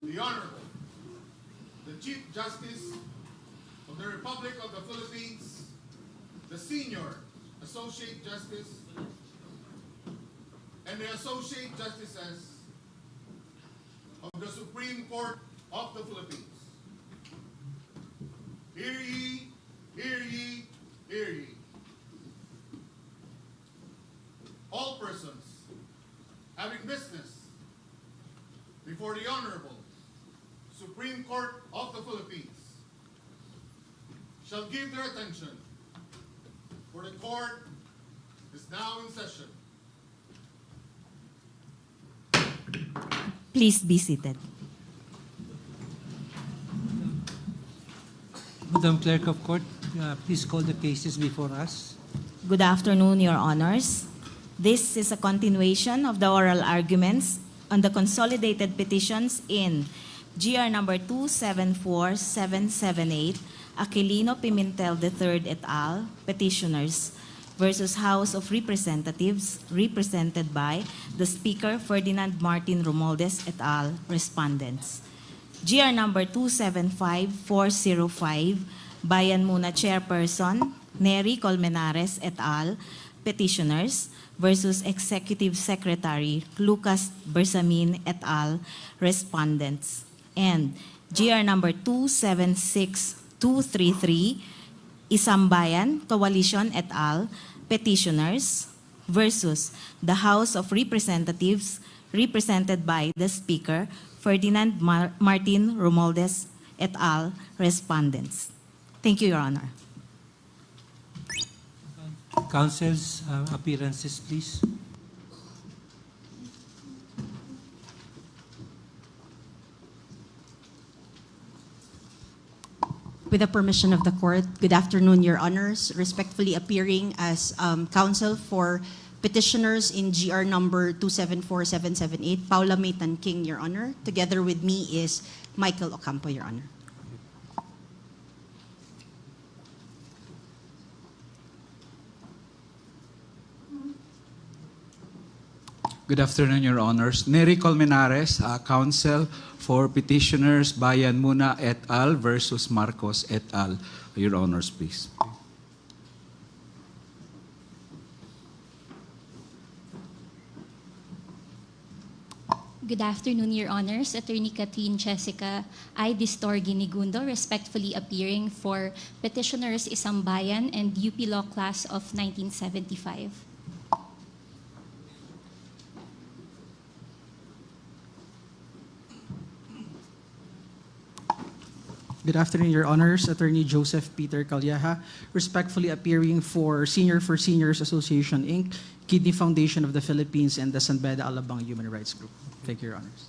The Honorable, the Chief Justice of the Republic of the Philippines, the Senior Associate Justice, and the Associate Justices of the Supreme Court of the Philippines. Hear ye, hear ye, hear ye. All persons having business before the Honorable Supreme Court of the Philippines shall give their attention, for the court is now in session. Please be seated. Madam Clerk of Court, please call the cases before us. Good afternoon, Your Honors. This is a continuation of the oral arguments on the consolidated petitions in GR number 274778, Aquilino Pimentel III et al., petitioners, versus House of Representatives, represented by the Speaker Ferdinand Martin Romualdez et al., respondents. GR number 275405, Bayan Muna Chairperson, Nery Colmenares et al., petitioners, versus Executive Secretary Lucas Bersamin et al., respondents. And GR number 276233, Isambayan Coalition et al., petitioners, versus the House of Representatives, represented by the Speaker Ferdinand Martin Romualdez et al., respondents. Thank you, Your Honor. Counsel's appearances, please. With the permission of the court, good afternoon, Your Honors. Respectfully appearing as counsel for petitioners in GR number 274778, Paula Maytan King, Your Honor. Together with me is Michael Ocampo, Your Honor. Good afternoon, Your Honors. Nery Colmenares, counsel for petitioners Bayan Muna et al. Versus Marcos et al. Your Honors, please. Good afternoon, Your Honors. Attorney Catherine Jessica I. Distor Ginigundo, respectfully appearing for petitioners Isambayan and UP Law Class of 1975. Good afternoon, Your Honors. Attorney Joseph Peter Calleja, respectfully appearing for Seniors Association, Inc., Kidney Foundation of the Philippines, and the San Beda Alabang Human Rights Group. Thank you, Your Honors.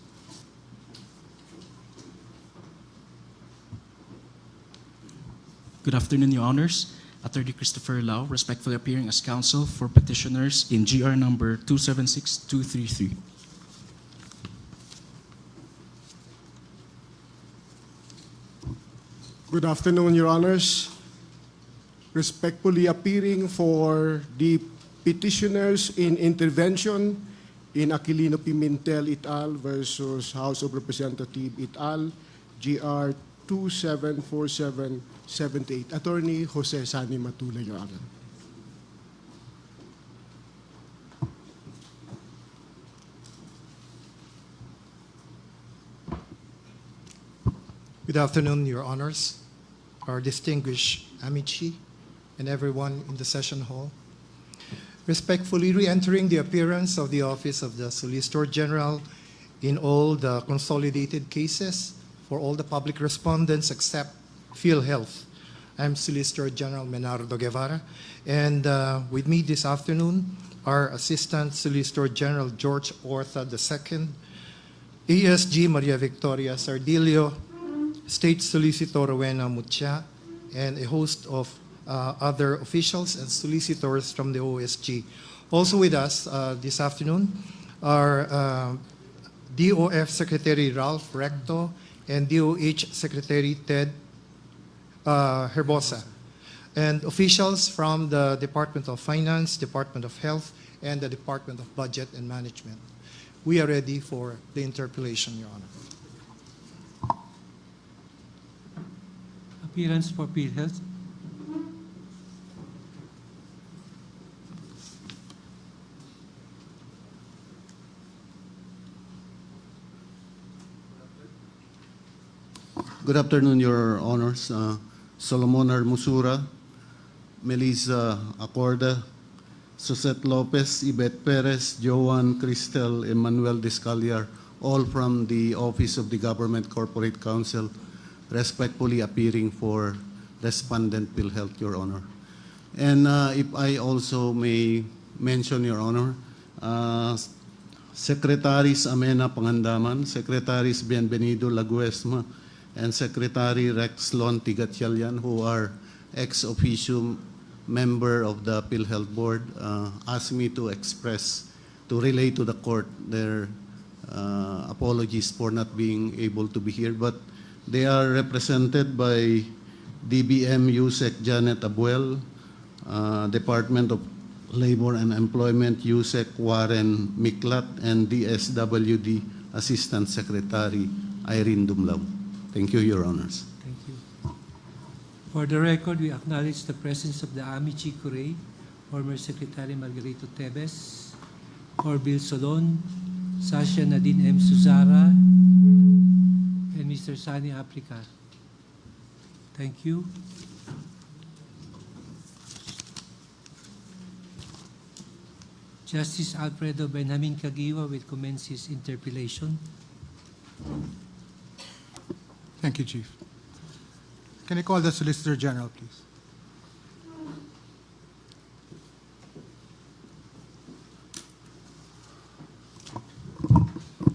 Good afternoon, Your Honors. Attorney Christopher Lau, respectfully appearing as counsel for petitioners in GR number 276233. Good afternoon, Your Honors. Respectfully appearing for the petitioners in intervention in Aquilino Pimentel et al. Versus House of Representatives et al., GR 274778. Attorney Jose Sani Matula, Your Honor. Good afternoon, Your Honors, our distinguished amici, and everyone in the session hall. Respectfully re-entering the appearance of the Office of the Solicitor General in all the consolidated cases for all the public respondents except Philhealth. I'm Solicitor General Menardo Guevara, and with me this afternoon are Assistant Solicitor General George Ortha II, ESG Maria Victoria Sardilio, State Solicitor Rowena Mucha, and a host of other officials and solicitors from the OSG. Also with us this afternoon are DOF Secretary Ralph Recto and DOH Secretary Ted Herbosa, and officials from the Department of Finance, Department of Health, and the Department of Budget and Management. We are ready for the interpellation, Your Honor. Appearance for Philhealth. Good afternoon, Your Honors. Solomon Musura, Melissa Acorda, Susette Lopez, Yvette Perez, Joan Cristel, Emmanuel Descaliar, all from the Office of the Government Corporate Counsel, respectfully appearing for respondent Philhealth, Your Honor. And if I also may mention, Your Honor, Secretaries Amena Pangandaman, Secretaries Bienvenido Laguesma, and Secretary Rex Lon Tigatchalian, who are ex officio member of the Philhealth Board, asked me to relay to the court their apologies for not being able to be here. But they are represented by DBM USEC Janet Abuel, Department of Labor and Employment USEC Warren Miklat, and DSWD Assistant Secretary Irene Dumlao. Thank you, Your Honors. Thank you. For the record, we acknowledge the presence of the Amici Curay, former Secretary Margarito Tebes, Orville Solon, Sasha Nadine M. Suzara, and Mr. Sani Aplicar. Thank you. Justice Alfredo Benjamin Caguiwa will commence his interpellation. Thank you, Chief. Can I call the Solicitor General, please?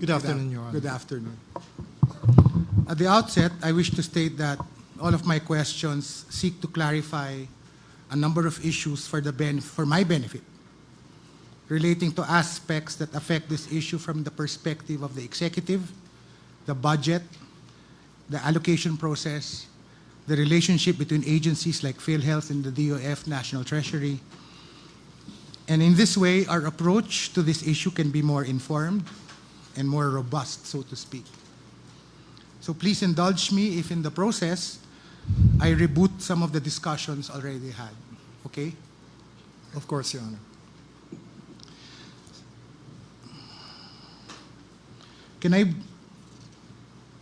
Good afternoon, Your Honor. Good afternoon. At the outset, I wish to state that all of my questions seek to clarify a number of issues for my benefit, relating to aspects that affect this issue from the perspective of the executive, the budget, the allocation process, the relationship between agencies like Philhealth and the DOF National Treasury. And in this way, our approach to this issue can be more informed and more robust, so to speak. So please indulge me if in the process, I reboot some of the discussions already had, okay? Of course, Your Honor.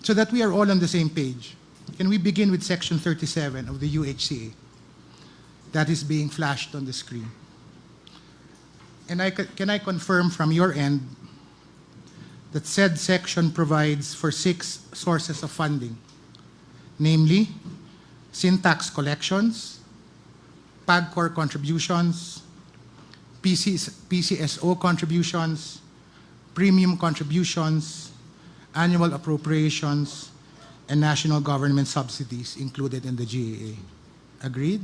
So that we are all on the same page, can we begin with Section 37 of the UHCA? That is being flashed on the screen. And can I confirm from your end that said section provides for 6 sources of funding, namely syntax collections, PAGCOR contributions, PCSO contributions, premium contributions, annual appropriations, and national government subsidies included in the GAA. Agreed?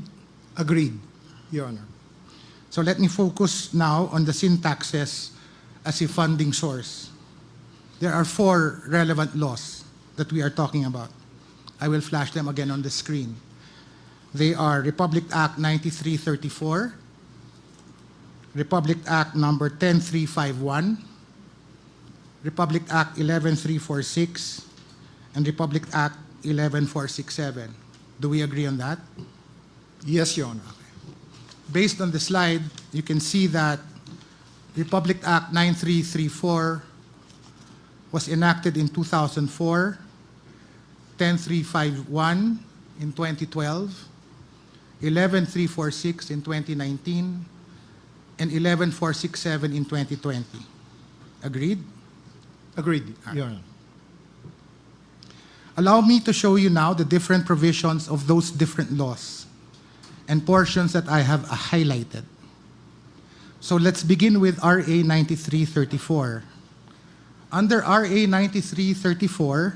Agreed, Your Honor. So let me focus now on the syntaxes as a funding source. There are 4 relevant laws that we are talking about. I will flash them again on the screen. They are Republic Act 9334, Republic Act number 10351, Republic Act 11346, and Republic Act 11467. Do we agree on that? Yes, Your Honor. Based on the slide, you can see that Republic Act 9334 was enacted in 2004, 10351 in 2012, 11346 in 2019, and 11467 in 2020. Agreed? Agreed, Your Honor. Allow me to show you now the different provisions of those different laws and portions that I have highlighted. So let's begin with RA 9334. Under RA 9334,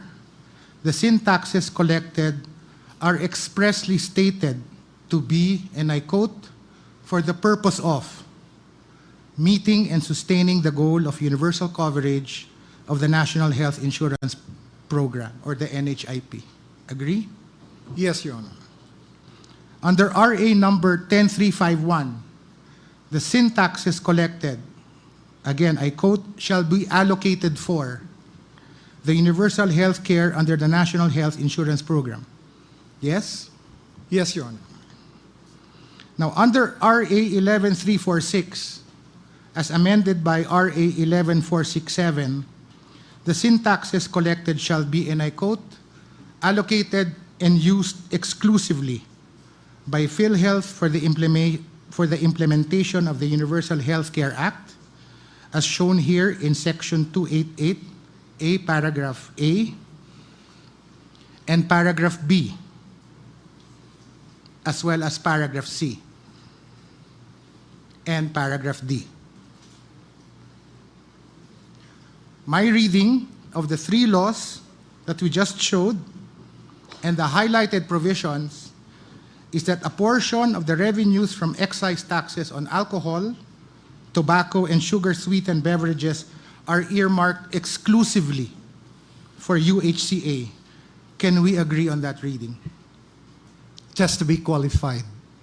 the syntaxes collected are expressly stated to be, and I quote, for the purpose of meeting and sustaining the goal of universal coverage of the National Health Insurance Program, or the NHIP. Agree? Yes, Your Honor. Under RA number 10351, the syntaxes collected, again, I quote, shall be allocated for the universal health care under the National Health Insurance Program. Yes? Yes, Your Honor. Now, under RA 11346, as amended by RA 11467, the sin taxes collected shall be, and I quote, allocated and used exclusively by Philhealth for the implementation of the Universal Health Care Act, as shown here in Section 288A, Paragraph A, and Paragraph B, as well as Paragraph C and Paragraph D. My reading of the three laws that we just showed and the highlighted provisions is that a portion of the revenues from excise taxes on alcohol, tobacco, and sugar-sweetened beverages are earmarked exclusively for UHCA. Can we agree on that reading? Just to be qualified,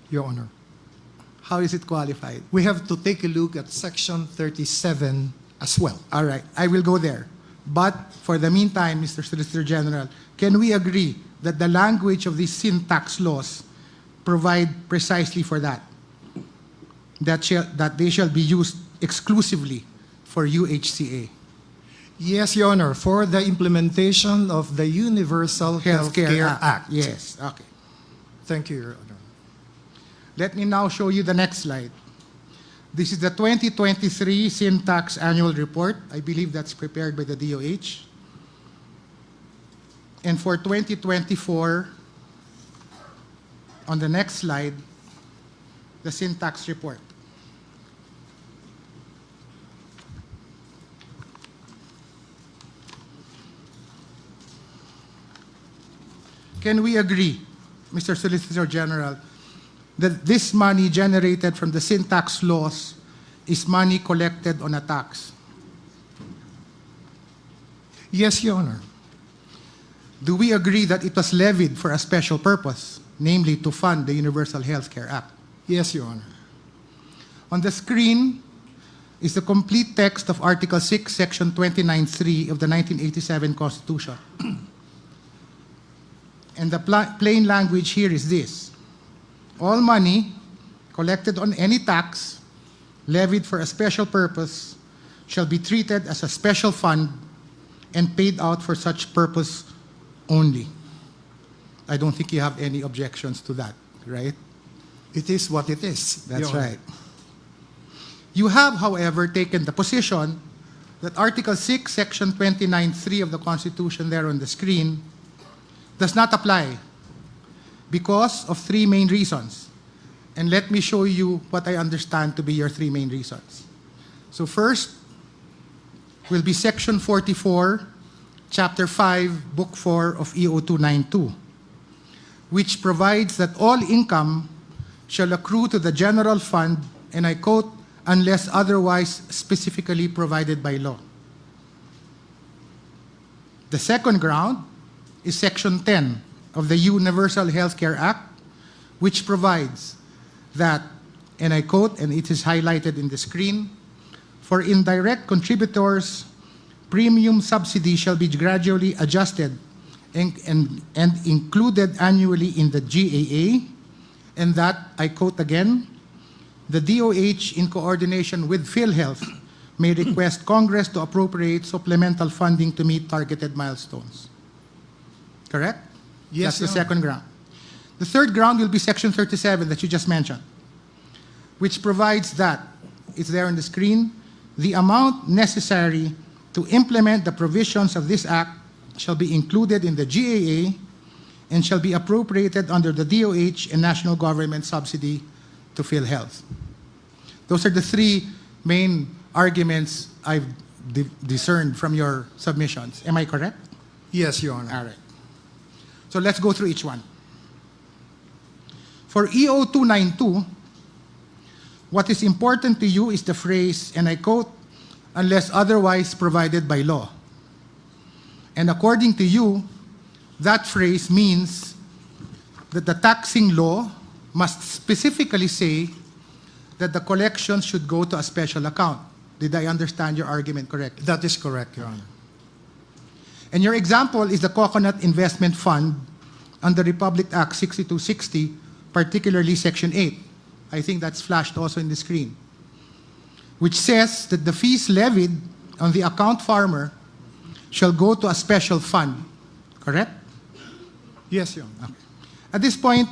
Your Honor. How is it qualified? We have to take a look at Section 37 as well. All right, I will go there. But for the meantime, Mr. Solicitor General, can we agree that the language of these sin tax laws provide precisely for that? That they shall be used exclusively for UHCA? Yes, Your Honor, for the implementation of the Universal Healthcare Act. Yes, okay. Thank you, Your Honor. Let me now show you the next slide. This is the 2023 Sin Tax Annual Report. I believe that's prepared by the DOH. And for 2024, on the next slide, the Sin Tax Report. Can we agree, Mr. Solicitor General, that this money generated from the sin tax laws is money collected on a tax? Yes, Your Honor. Do we agree that it was levied for a special purpose, namely to fund the Universal Health Care Act? Yes, Your Honor. On the screen is the complete text of Article 6, Section 29(3) of the 1987 Constitution. And the plain language here is this: all money collected on any tax levied for a special purpose shall be treated as a special fund and paid out for such purpose only. I don't think you have any objections to that, right? It is what it is. That's Your Honor. right. You have, however, taken the position that Article 6, Section 29(3) of the Constitution there on the screen does not apply because of three main reasons. And let me show you what I understand to be your three main reasons. So first will be Section 44, Chapter 5, Book 4 of EO 292, which provides that all income shall accrue to the general fund, and I quote, unless otherwise specifically provided by law. The second ground is Section 10 of the Universal Health Care Act, which provides that, and I quote, and it is highlighted in the screen, for indirect contributors, premium subsidy shall be gradually adjusted and included annually in the GAA, and that, I quote again, the DOH, in coordination with Philhealth, may request Congress to appropriate supplemental funding to meet targeted milestones. Correct? Yes, That's the Your Honor. second ground. The third ground will be Section 37 that you just mentioned, which provides that, it's there on the screen, the amount necessary to implement the provisions of this act shall be included in the GAA and shall be appropriated under the DOH and national government subsidy to Philhealth. Those are the three main arguments I've discerned from your submissions. Am I correct? Yes, Your Honor. All right. So let's go through each one. For EO 292, what is important to you is the phrase, and I quote, unless otherwise provided by law. And according to you, that phrase means that the taxing law must specifically say that the collections should go to a special account. Did I understand your argument correctly? That is correct, Your Honor. And your example is the Coconut Investment Fund under Republic Act 6260, particularly Section 8. I think that's flashed also in the screen, which says that the fees levied on the account farmer shall go to a special fund. Correct? Yes, Your Honor. Okay. At this point,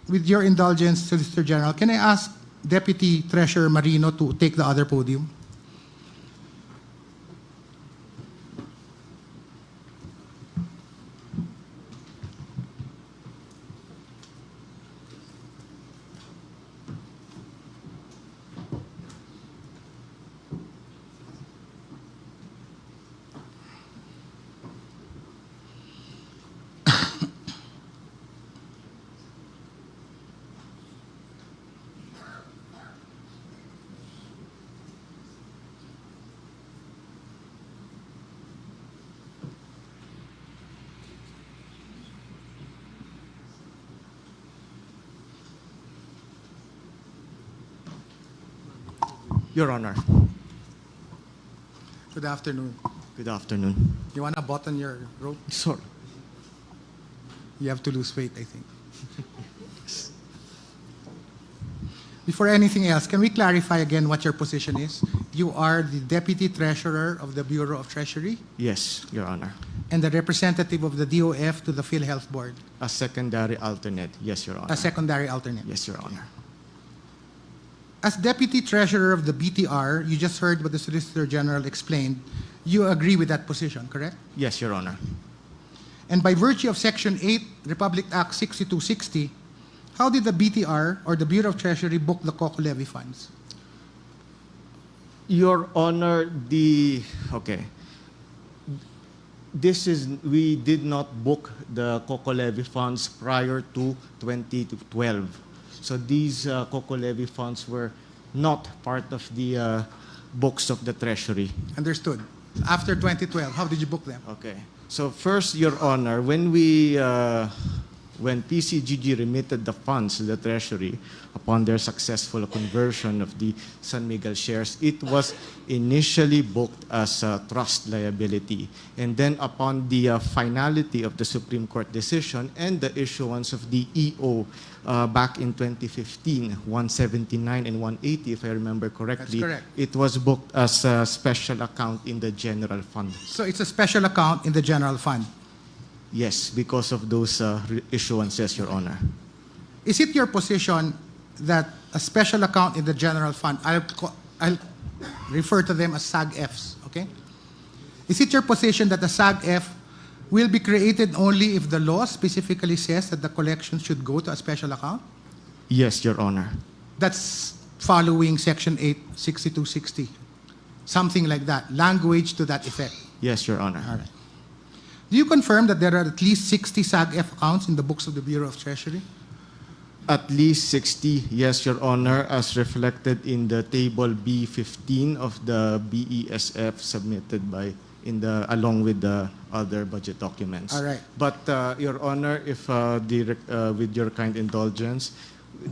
with your indulgence, Solicitor General, can I ask Deputy Treasurer Marino to take the other podium? Your Honor. Good afternoon. Good afternoon. You want to button your robe? Sorry. You have to lose weight, I think. Before anything else, can we clarify again what your position is? You are the Deputy Treasurer of the Bureau of Treasury Yes, Your Honor. and the representative of the DOF to the Philhealth Board, A secondary alternate. Yes, Your Honor. a secondary alternate. Yes, Your Honor. As Deputy Treasurer of the BTR, you just heard what the Solicitor General explained. You agree with that position, correct? Yes, Your Honor. And by virtue of Section 8, Republic Act 6260, how did the BTR or the Bureau of Treasury book the COCO levy funds? Your Honor, okay. We did not book the COCO levy funds prior to 2012. So these COCO levy funds were not part of the books of the Treasury. Understood. After 2012, how did you book them? Okay. So first, Your Honor, when PCGG remitted the funds to the Treasury upon their successful conversion of the San Miguel shares, it was initially booked as a trust liability. And then upon the finality of the Supreme Court decision and the issuance of the EO back in 2015, 179 and 180, if I remember correctly, That's correct. it was booked as a special account in the general fund. So it's a special account in the general fund. Yes, because of those issuances, Your Honor. Is it your position that a special account in the general fund, I'll refer to them as SAG-Fs, okay? Is it your position that the SAG-F will be created only if the law specifically says that the collection should go to a special account? Yes, Your Honor. That's following Section 8, 6260. Something like that. Language to that effect. Yes, Your Honor. All right. Do you confirm that there are at least 60 SAG-F accounts in the books of the Bureau of Treasury? At least 60, yes, Your Honor, as reflected in the table B15 of the BESF submitted along with the other budget documents. All right. But, Your Honor, if with your kind indulgence,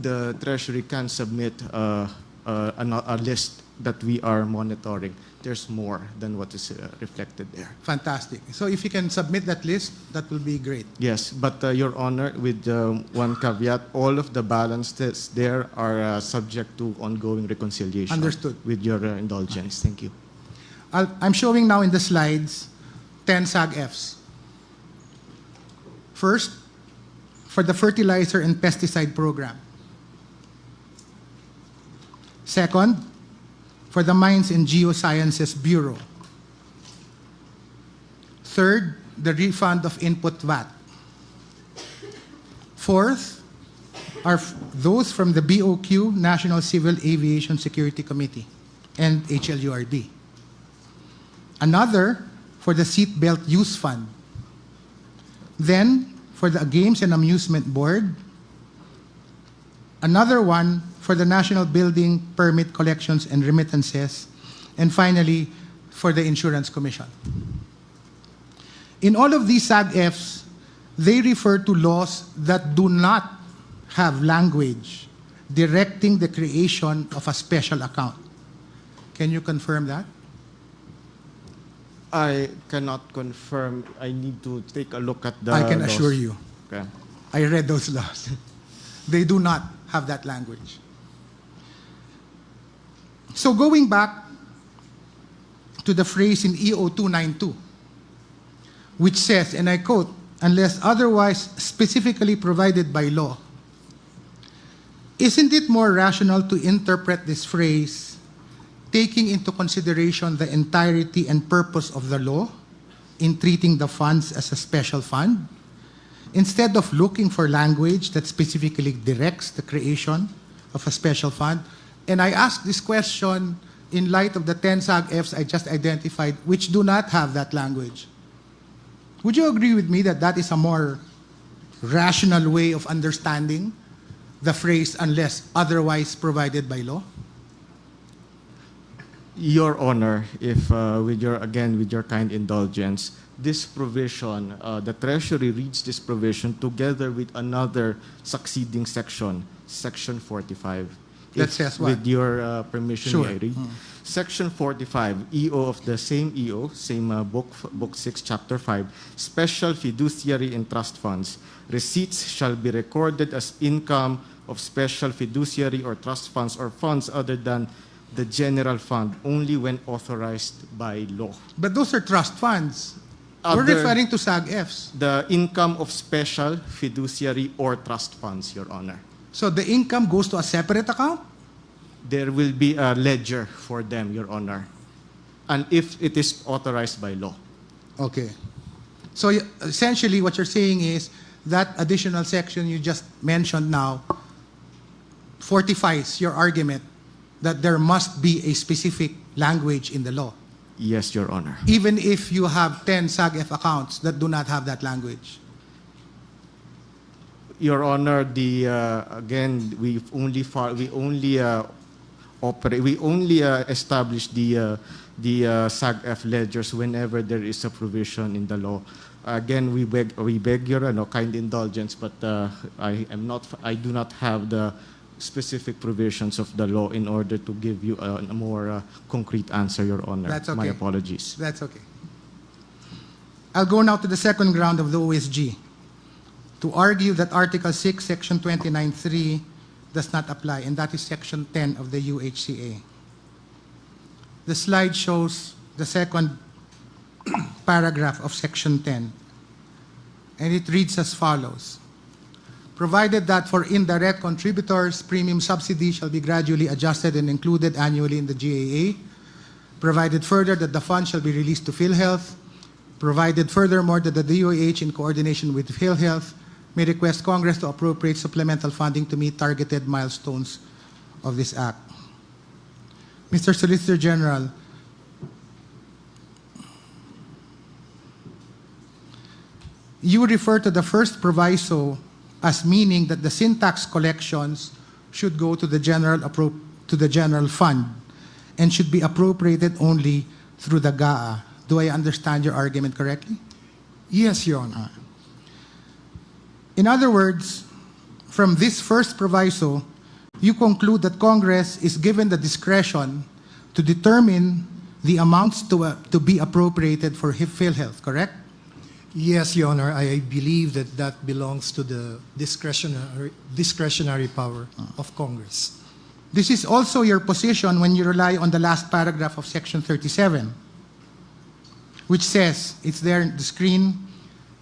the Treasury can submit a list that we are monitoring. There's more than what is reflected there. Fantastic. So if you can submit that list, that will be great. Yes, but Your Honor, with one caveat, all of the balances there are subject to ongoing reconciliation. Understood. With your indulgence. Thank you. I'm showing now in the slides 10 SAG-Fs. First, for the fertilizer and pesticide program. Second, for the Mines and Geosciences Bureau. Third, the refund of input VAT. Fourth, are those from the BOQ, National Civil Aviation Security Committee, and HLURD. Another for the Seatbelt Use Fund. Then, for the Games and Amusement Board. Another one for the National Building Permit Collections and Remittances. And finally, for the Insurance Commission. In all of these SAG-Fs, they refer to laws that do not have language directing the creation of a special account. Can you confirm that? I cannot confirm. I need to take a look at the I can laws. assure you. Okay. I read those laws. They do not have that language. So going back to the phrase in EO 292, which says, and I quote, unless otherwise specifically provided by law, isn't it more rational to interpret this phrase taking into consideration the entirety and purpose of the law in treating the funds as a special fund, instead of looking for language that specifically directs the creation of a special fund? And I ask this question in light of the 10 SAG-Fs I just identified, which do not have that language. Would you agree with me that that is a more rational way of understanding the phrase unless otherwise provided by law? Your Honor, if with your kind indulgence, this provision, the Treasury reads this provision together with another succeeding section, Section 45. That says what? With your permission, Sure. may I read? Section 45, EO of the same EO, same book 6, Chapter 5, special fiduciary and trust funds. Receipts shall be recorded as income of special fiduciary or trust funds or funds other than the general fund only when authorized by law. But those are trust funds. We're referring to SAG-Fs. The income of special fiduciary or trust funds, Your Honor. So the income goes to a separate account? There will be a ledger for them, Your Honor, and if it is authorized by law. Okay. So essentially what you're saying is that additional section you just mentioned now fortifies your argument that there must be a specific language in the law, Yes, Your Honor. even if you have 10 SAG-F accounts that do not have that language. Your Honor, again, we only establish the SAG-F ledgers whenever there is a provision in the law. Again, we beg your kind indulgence, but I do not have the specific provisions of the law in order to give you a more concrete answer, Your Honor. That's okay. My apologies. That's okay. I'll go now to the second ground of the OSG, to argue that Article 6, Section 29(3) does not apply, and that is Section 10 of the UHCA. The slide shows the second paragraph of Section 10, and it reads as follows. Provided that for indirect contributors, premium subsidy shall be gradually adjusted and included annually in the GAA, provided further that the fund shall be released to Philhealth, provided furthermore that the DOH in coordination with Philhealth may request Congress to appropriate supplemental funding to meet targeted milestones of this act. Mr. Solicitor General, you refer to the first proviso as meaning that the sin tax collections should go to the general fund and should be appropriated only through the GAA. Do I understand your argument correctly? Yes, Your Honor. In other words, from this first proviso, you conclude that Congress is given the discretion to determine the amounts to be appropriated for Philhealth, correct? Yes, Your Honor. I believe that that belongs to the discretionary power of Congress. This is also your position when you rely on the last paragraph of Section 37, which says, it's there on the screen,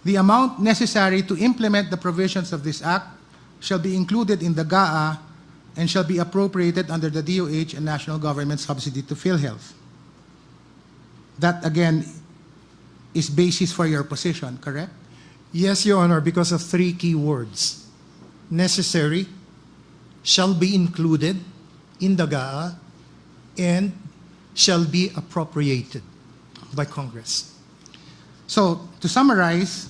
the amount necessary to implement the provisions of this act shall be included in the GAA and shall be appropriated under the DOH and national government subsidy to Philhealth. That, again, is basis for your position, correct? Yes, Your Honor, because of three key words. Necessary, shall be included in the GAA, and shall be appropriated by Congress. So, to summarize,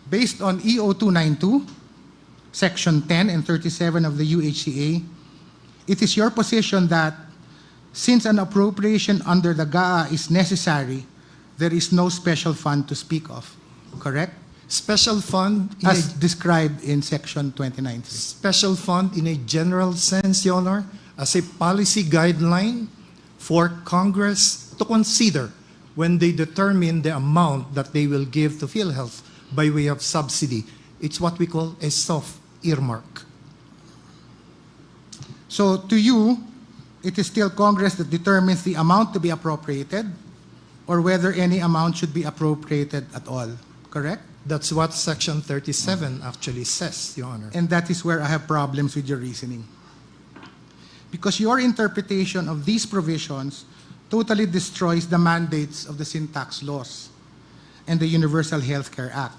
based on EO 292, Section 10 and 37 of the UHCA, it is your position that since an appropriation under the GAA is necessary, there is no special fund to speak of, correct? Special fund as described in Section 29(3). Special fund in a general sense, Your Honor, as a policy guideline for Congress to consider when they determine the amount that they will give to Philhealth by way of subsidy. It's what we call a soft earmark. So to you, it is still Congress that determines the amount to be appropriated or whether any amount should be appropriated at all, correct? That's what Section 37 actually says, Your Honor. And that is where I have problems with your reasoning. Because your interpretation of these provisions totally destroys the mandates of the sin tax laws and the Universal Health Care Act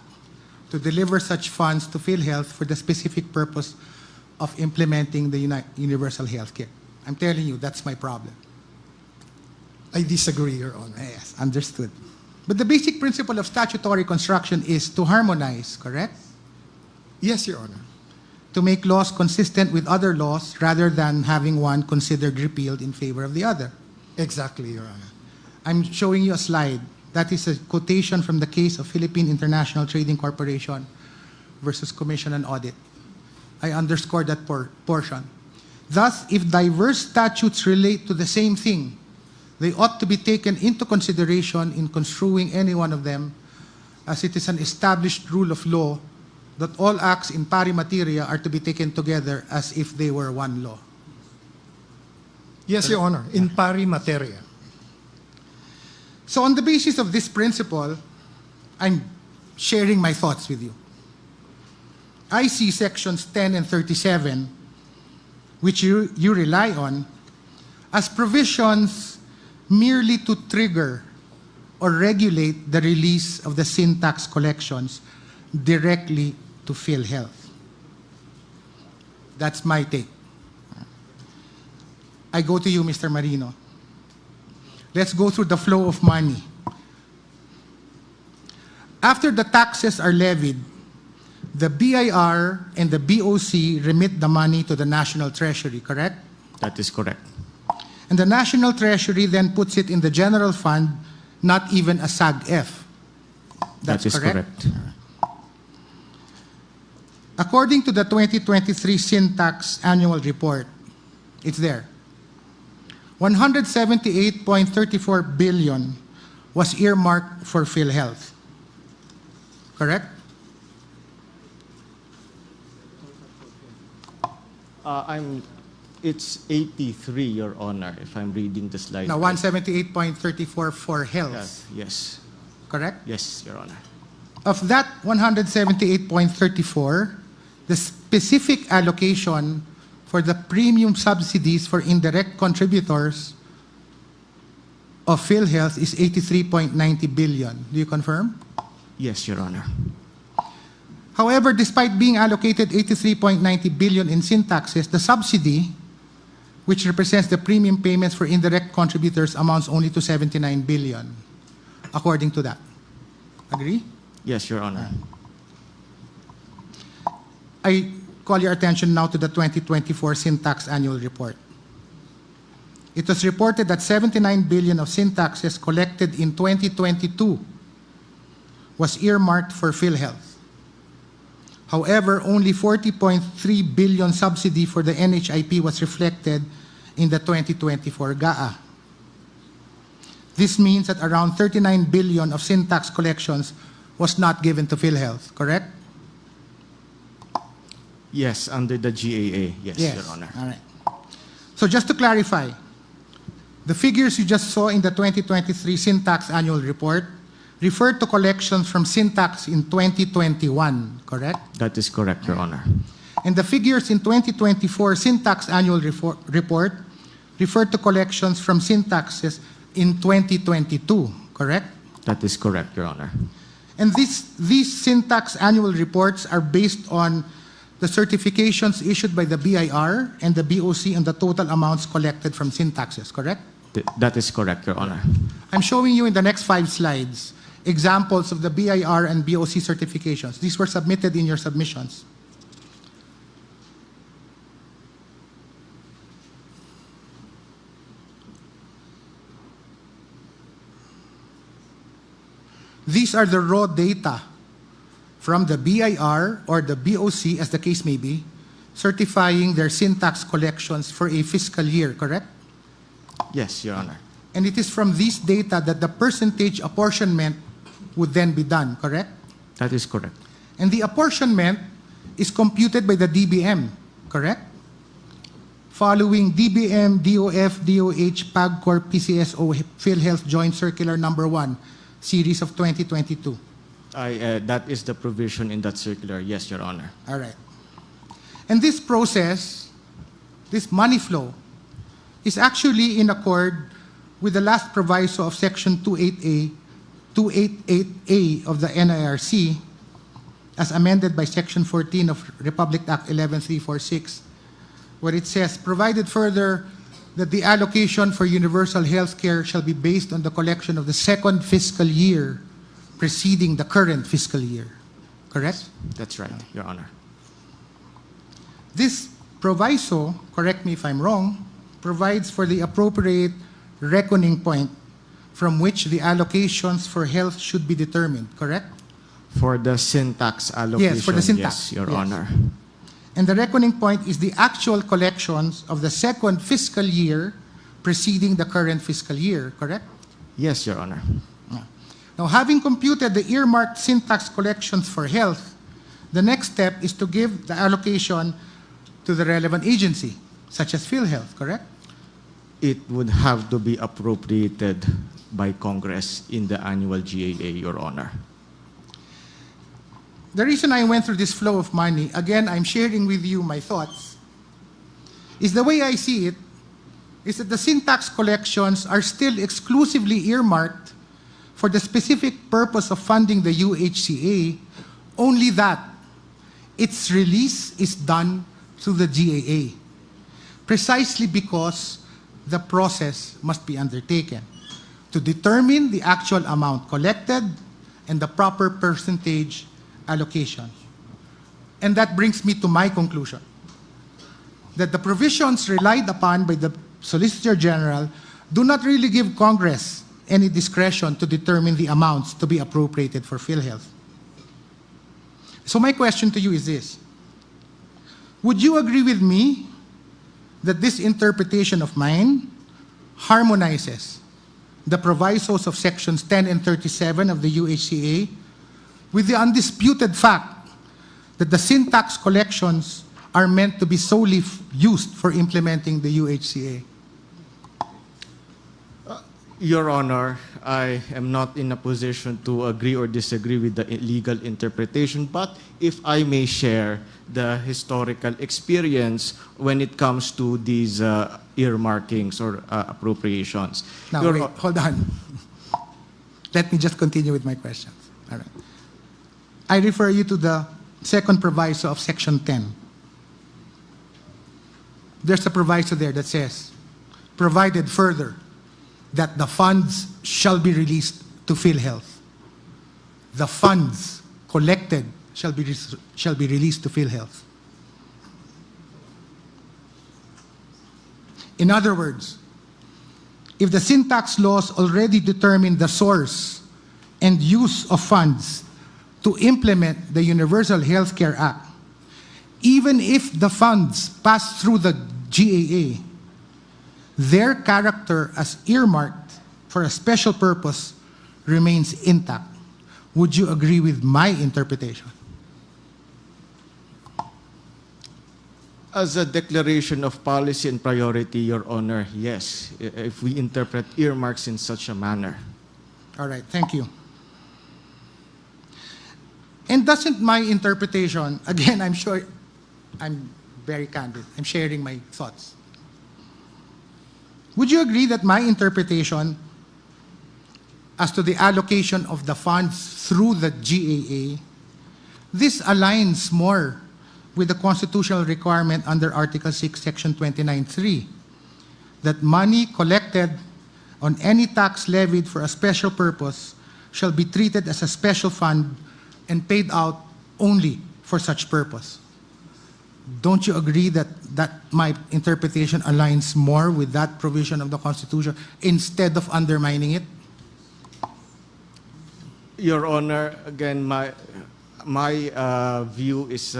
to deliver such funds to Philhealth for the specific purpose of implementing the universal health care. I'm telling you, that's my problem. I disagree, Your Honor. Yes, understood. But the basic principle of statutory construction is to harmonize, correct? Yes, Your Honor. To make laws consistent with other laws rather than having one considered repealed in favor of the other. Exactly, Your Honor. I'm showing you a slide. That is a quotation from the case of Philippine International Trading Corporation versus Commission on Audit. I underscore that portion. Thus, if diverse statutes relate to the same thing, they ought to be taken into consideration in construing any one of them, as it is an established rule of law that all acts in pari materia are to be taken together as if they were one law. Yes, Your Honor, in pari materia. So on the basis of this principle, I'm sharing my thoughts with you. I see sections 10 and 37, which you rely on, as provisions merely to trigger or regulate the release of the sin tax collections directly to Philhealth. That's my take. I go to you, Mr. Marino. Let's go through the flow of money. After the taxes are levied, the BIR and the BOC remit the money to the National Treasury, correct? That is correct. And the National Treasury then puts it in the general fund, not even a SAG-F. That's that is correct? According to the 2023 Sin Tax Annual Report, it's there. 178.34 billion was earmarked for Philhealth. Correct? It's 83, Your Honor, if I'm reading the slide. Now, 178.34 for health. Yes. Correct? Yes, Your Honor. Of that 178.34, the specific allocation for the premium subsidies for indirect contributors of Philhealth is 83.90 billion. Do you confirm? Yes, Your Honor. However, despite being allocated 83.90 billion in sin taxes, the subsidy, which represents the premium payments for indirect contributors, amounts only to 79 billion, according to that. Agree? Yes, Your Honor. I call your attention now to the 2024 Sin Tax Annual Report. It was reported that 79 billion of sin taxes collected in 2022 was earmarked for Philhealth. However, only 40.3 billion subsidy for the NHIP was reflected in the 2024 GAA. This means that around 39 billion of sin tax collections was not given to Philhealth, correct? Yes, under the GAA. Yes, Your Honor. All right. So just to clarify, the figures you just saw in the 2023 Sin Tax Annual Report refer to collections from sin tax in 2021, correct? That is correct, Your Honor. And the figures in 2024 Sin Tax Annual Report refer to collections from sin taxes in 2022, correct? That is correct, Your Honor. And these sin tax annual reports are based on the certifications issued by the BIR and the BOC on the total amounts collected from sin taxes, correct? That is correct, Your Honor. I'm showing you in the next 5 slides examples of the BIR and BOC certifications. These were submitted in your submissions. These are the raw data from the BIR or the BOC, as the case may be, certifying their sin tax collections for a fiscal year, correct? Yes, Your Honor. And it is from these data that the percentage apportionment would then be done, correct? That is correct. And the apportionment is computed by the DBM, correct? Following DBM, DOF, DOH, PAGCOR, PCSO, PhilHealth Joint Circular Number 1, Series of 2022. That is the provision in that circular, yes, Your Honor. All right. And this process, this money flow, is actually in accord with the last proviso of Section 288A of the NIRC, as amended by Section 14 of Republic Act 11346, where it says, provided further that the allocation for universal health care shall be based on the collection of the second fiscal year preceding the current fiscal year. Correct? That's right, Your Honor. This proviso, correct me if I'm wrong, provides for the appropriate reckoning point from which the allocations for health should be determined, correct? For the syntax allocation, Yes, for the syntax. yes, Your Yes. Honor. And the reckoning point is the actual collections of the second fiscal year preceding the current fiscal year, correct? Yes, Your Honor. Now, having computed the earmarked syntax collections for health, the next step is to give the allocation to the relevant agency, such as Philhealth, correct? It would have to be appropriated by Congress in the annual GAA, Your Honor. The reason I went through this flow of money, again, I'm sharing with you my thoughts, is the way I see it, is that the syntax collections are still exclusively earmarked for the specific purpose of funding the UHCA, only that its release is done through the GAA, precisely because the process must be undertaken to determine the actual amount collected and the proper percentage allocation. And that brings me to my conclusion, that the provisions relied upon by the Solicitor General do not really give Congress any discretion to determine the amounts to be appropriated for Philhealth. So my question to you is this: would you agree with me that this interpretation of mine harmonizes the provisos of Sections 10 and 37 of the UHCA with the undisputed fact that the syntax collections are meant to be solely used for implementing the UHCA? Your Honor, I am not in a position to agree or disagree with the legal interpretation, but if I may share the historical experience when it comes to these earmarkings or appropriations. Now, wait, hold on. Let me just continue with my questions. All right. I refer you to the second proviso of Section 10. There's a proviso there that says, provided further that the funds shall be released to Philhealth. The funds collected shall be released to Philhealth. In other words, if the syntax laws already determine the source and use of funds to implement the Universal Health Care Act, even if the funds pass through the GAA, their character as earmarked for a special purpose remains intact. Would you agree with my interpretation? As a declaration of policy and priority, Your Honor, yes, if we interpret earmarks in such a manner. All right, thank you. And doesn't my interpretation, again, I'm sure I'm very candid, I'm sharing my thoughts. Would you agree that my interpretation as to the allocation of the funds through the GAA, this aligns more with the constitutional requirement under Article 6, Section 29(3), that money collected on any tax levied for a special purpose shall be treated as a special fund and paid out only for such purpose. Don't you agree that my interpretation aligns more with that provision of the Constitution instead of undermining it? Your Honor, again, my view is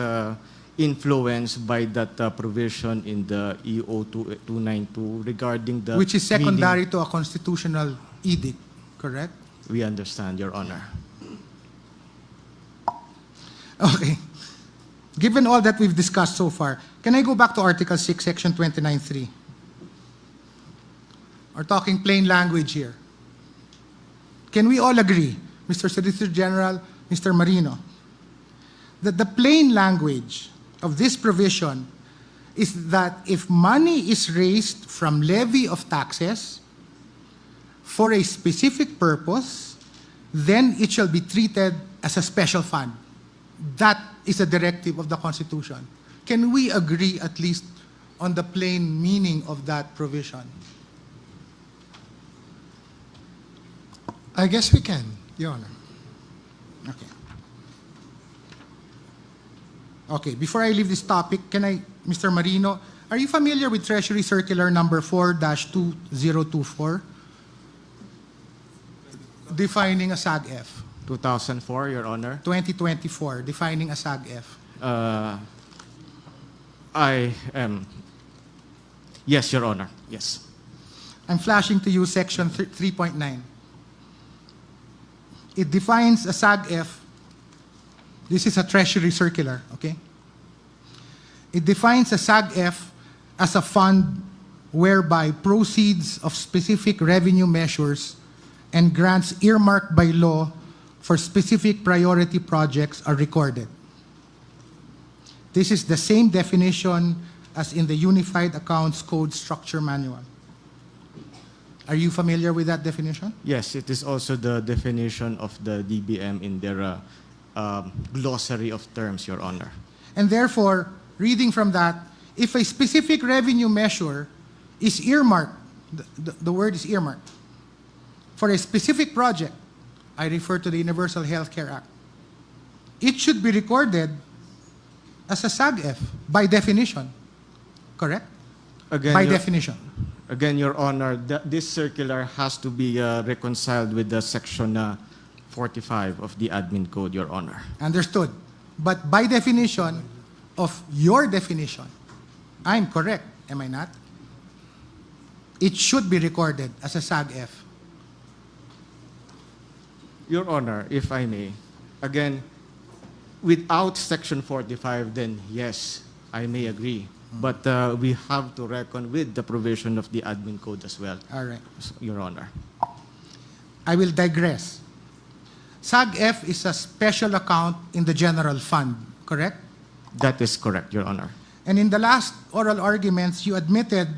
influenced by that provision in the EO 292 regarding the... Which is secondary to a constitutional edict, correct? We understand, Your Honor. Okay. Given all that we've discussed so far, can I go back to Article 6, Section 29.3? We're talking plain language here. Can we all agree, Mr. Solicitor General, Mr. Marino, that the plain language of this provision is that if money is raised from levy of taxes for a specific purpose, then it shall be treated as a special fund. That is a directive of the Constitution. Can we agree at least on the plain meaning of that provision? I guess we can, Your Honor. Okay. Okay, before I leave this topic, can I, Mr. Marino, are you familiar with Treasury Circular number 4-2024? Defining a SAG-F. 2004, Your Honor. 2024, defining a SAG-F. I am. Yes, Your Honor. Yes. I'm flashing to you section 3.9. It defines a SAG-F. This is a Treasury Circular, okay? It defines a SAG-F as a fund whereby proceeds of specific revenue measures and grants earmarked by law for specific priority projects are recorded. This is the same definition as in the Unified Accounts Code Structure Manual. Are you familiar with that definition? Yes, it is also the definition of the DBM in their glossary of terms, Your Honor. And therefore, reading from that, if a specific revenue measure is earmarked, the word is earmarked, for a specific project, I refer to the Universal Health Care Act, it should be recorded as a SAG-F by definition, correct? Again, By definition. Again, Your Honor, this circular has to be reconciled with the section 45 of the Admin Code, Your Honor. Understood. But by definition of your definition, I'm correct, am I not? It should be recorded as a SAG-F. Your Honor, if I may, again, without section 45, then yes, I may agree. But we have to reckon with the provision of the Admin Code as well, All right. Your Honor. I will digress. SAG-F is a special account in the general fund, correct? That is correct, Your Honor. And in the last oral arguments, you admitted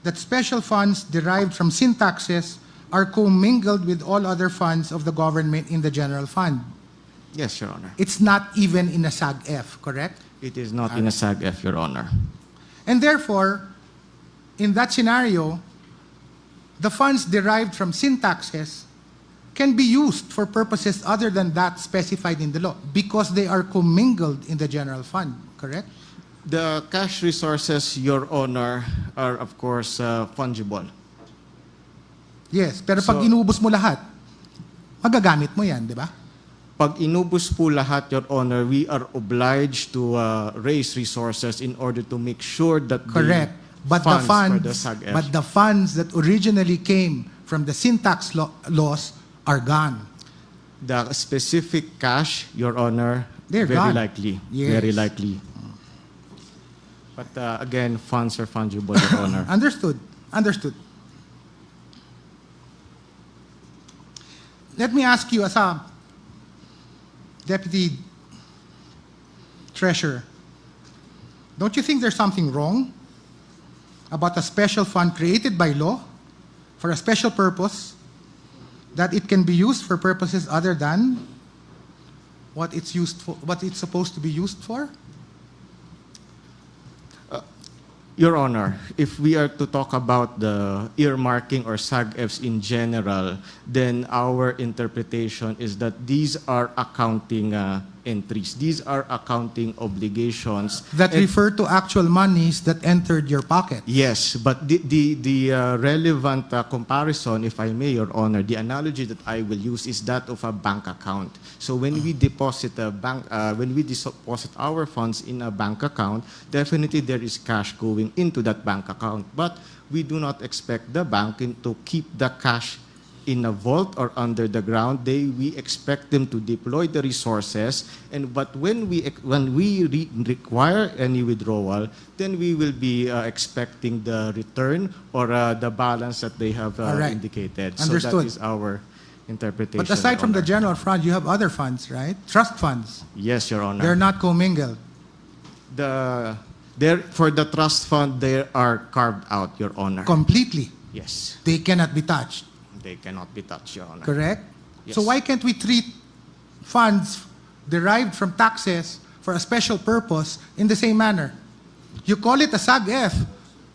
that special funds derived from sin taxes are commingled with all other funds of the government in the general fund. Yes, Your Honor. It's not even in a SAG-F, correct? It is not in a SAG-F, Your Honor. And therefore, in that scenario, the funds derived from sin taxes can be used for purposes other than that specified in the law because they are commingled in the general fund, correct? The cash resources, Your Honor, are of course fungible. Yes, pero pag inubos mo lahat, magagamit mo yan, di ba? Pag inubos po lahat, Your Honor, we are obliged to raise resources in order to make sure that Correct. But the funds for the funds, SAG-F. but the funds that originally came from the sin tax laws are gone. The specific cash, Your Honor, They're very gone. likely. Yes. Very likely. But again, funds are fungible, Your Honor. Understood. Understood. Let me ask you as a Deputy Treasurer, don't you think there's something wrong about a special fund created by law for a special purpose that it can be used for purposes other than what it's used for, what it's supposed to be used for? Your Honor, if we are to talk about the earmarking or SAG-Fs in general, then our interpretation is that these are accounting entries. These are accounting obligations. That refer to actual monies that entered your pocket. Yes, but the relevant comparison, if I may, Your Honor, the analogy that I will use is that of a bank account. So when we deposit our funds in a bank account, definitely there is cash going into that bank account. But we do not expect the bank to keep the cash in a vault or under the ground. We expect them to deploy the resources, but when we require any withdrawal, then we will be expecting the return or the balance that they have right. indicated. Understood. So that is our interpretation. But aside Your from the Honor. general fund, you have other funds, right? Trust funds. Yes, Your Honor. They're not commingled. For the trust fund, they are carved out, Your Honor. Completely. Yes. They cannot be touched. They cannot be touched, Your Honor. Correct? Yes. So why can't we treat funds derived from taxes for a special purpose in the same manner? You call it a SAG-F,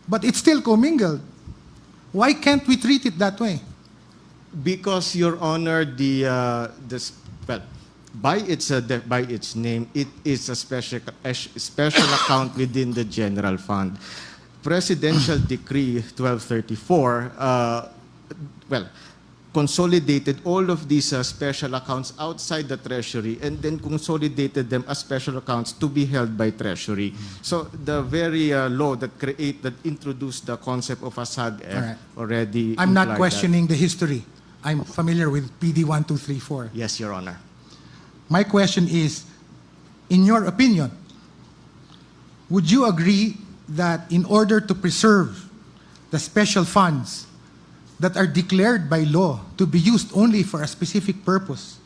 but it's still commingled. Why can't we treat it that way? Because, Your Honor, by its name, it is a special account within the general fund. Presidential Decree 1234, consolidated all of these special accounts outside the Treasury and then consolidated them as special accounts to be held by Treasury. So the very law that introduced the concept of a SAG-F Right. already I'm not implied questioning the history. I'm familiar with PD 1234. that. Yes, Your Honor. My question is, in your opinion, would you agree that in order to preserve the special funds that are declared by law to be used only for a specific purpose,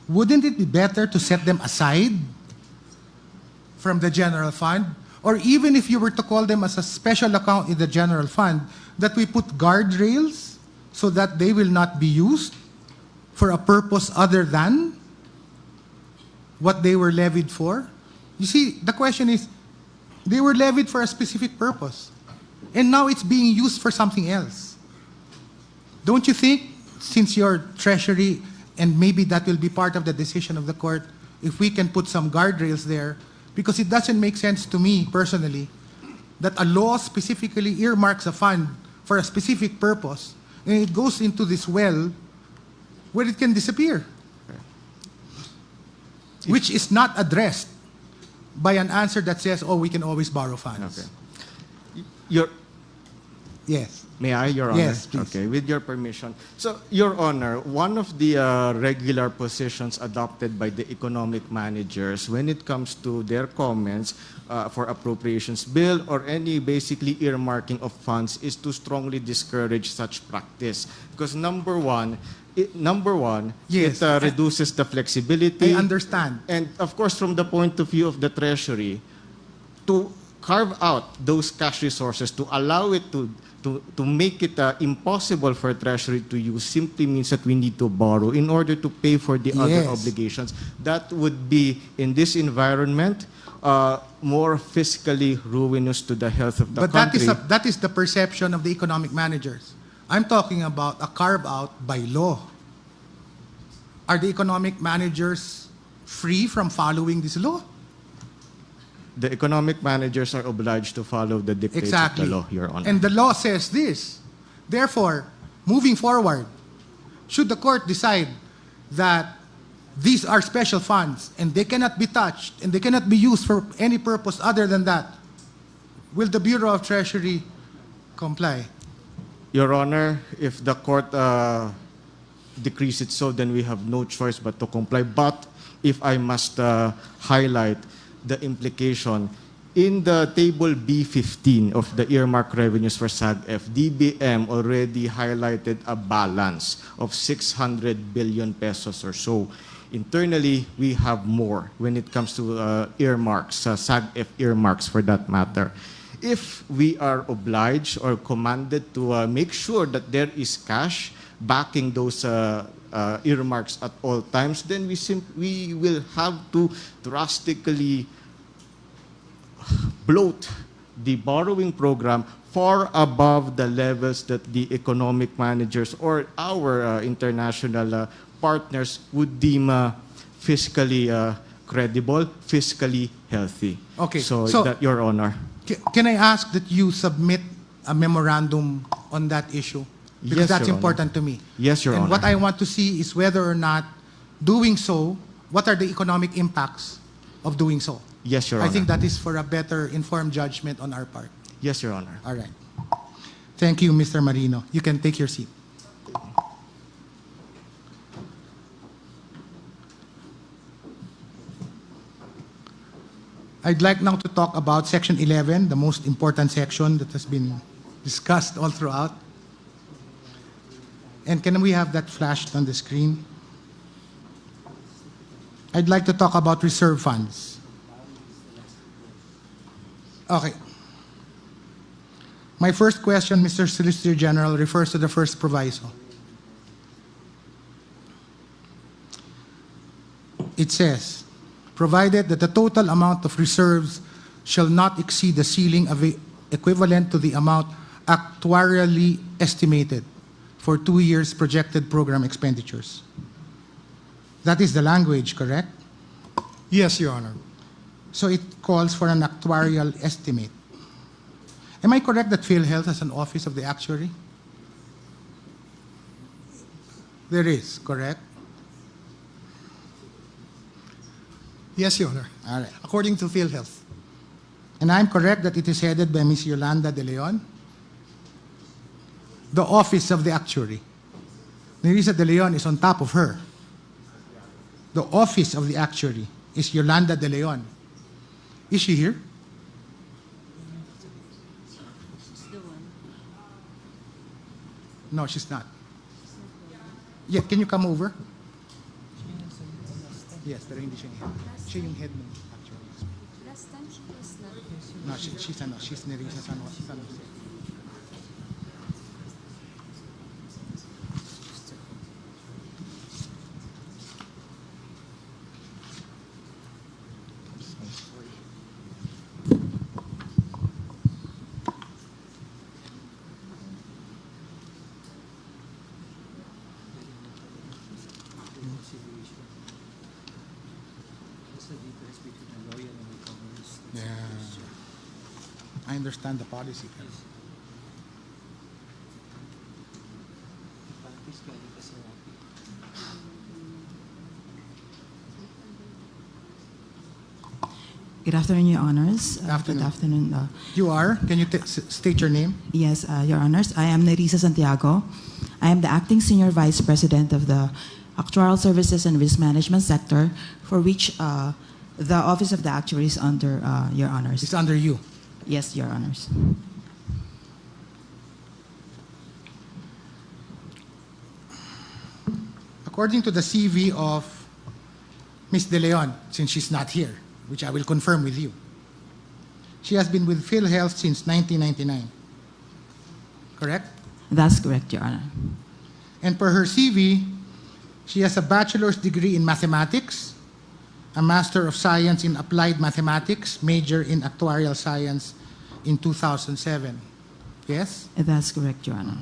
wouldn't it be better to set them aside from the general fund? Or even if you were to call them as a special account in the general fund, that we put guardrails so that they will not be used for a purpose other than what they were levied for? You see, the question is, they were levied for a specific purpose, and now it's being used for something else. Don't you think, since your Treasury, and maybe that will be part of the decision of the court, if we can put some guardrails there, because it doesn't make sense to me personally that a law specifically earmarks a fund for a specific purpose, and it goes into this well where it can disappear, which is not addressed by an answer that says, oh, we can always borrow funds. Okay. Yes. May I, Your Honor? Yes, please. Okay, with your permission. So, Your Honor, one of the regular positions adopted by the economic managers when it comes to their comments for appropriations bill or any basically earmarking of funds is to strongly discourage such practice. Because number one, Yes. it reduces the flexibility. I understand. And of course, from the point of view of the Treasury, to carve out those cash resources, to allow it to make it impossible for Treasury to use simply means that we need to borrow in order to pay for the other obligations. That would be, in this environment, more fiscally ruinous to the health of the country. But that is the perception of the economic managers. I'm talking about a carve-out by law. Are the economic managers free from following this law? The economic managers are obliged to follow the dictates of the law, Your Honor. And the law says this. Therefore, moving forward, should the court decide that these are special funds and they cannot be touched and they cannot be used for any purpose other than that, will the Bureau of Treasury comply? Your Honor, if the court decrees it so, then we have no choice but to comply. But if I must highlight the implication, in the table B15 of the earmark revenues for SAG-F, DBM already highlighted a balance of 600 billion pesos or so. Internally, we have more when it comes to earmarks, SAG-F earmarks for that matter. If we are obliged or commanded to make sure that there is cash backing those earmarks at all times, then we will have to drastically bloat the borrowing program far above the levels that the economic managers or our international partners would deem fiscally credible, fiscally healthy. Okay, So, so- that, Your Honor. Can I ask that you submit a memorandum on that issue? Because Yes, that's Your important to me. Yes, Your And Honor. what I want to see is whether or not doing so, what are the economic impacts of doing so? Yes, Your I Honor. think that is for a better informed judgment on our part. Yes, Your Honor. All right. Thank you, Mr. Marino. You can take your seat. I'd like now to talk about Section 11, the most important section that has been discussed all throughout. And can we have that flashed on the screen? I'd like to talk about reserve funds. Okay. My first question, Mr. Solicitor General, refers to the first proviso. It says, provided that the total amount of reserves shall not exceed the ceiling equivalent to the amount actuarially estimated for 2 years' projected program expenditures. That is the language, correct? Yes, Your Honor. So it calls for an actuarial estimate. Am I correct that Philhealth has an office of the actuary? There is, correct? Yes, Your Honor. All right. According to Philhealth. And I'm correct that it is headed by Ms. Yolanda De Leon? The office of the actuary. Nerissa De Leon is on top of her. The office of the actuary is Yolanda De Leon. Is she here? No, she's not. Yeah, can you come over? Yes, pero hindi siya head. Siya yung head ng actuary. Last time she was not. No, she's Nerissa San Jose. Yeah, I understand the policy. Good afternoon, Your Honors. Good afternoon. Good afternoon. You are? Can you state your name? Yes, Your Honors. I am Nerissa Santiago. I am the Acting Senior Vice President of the Actuarial Services and Risk Management Sector, for which the Office of the Actuary is under Your Honors. It's under you. Yes, Your Honors. According to the CV of Ms. De Leon, since she's not here, which I will confirm with you, she has been with Philhealth since 1999. Correct? That's correct, Your Honor. And per her CV, she has a bachelor's degree in mathematics, a Master of Science in Applied Mathematics, major in Actuarial Science in 2007. Yes? That's correct, Your Honor.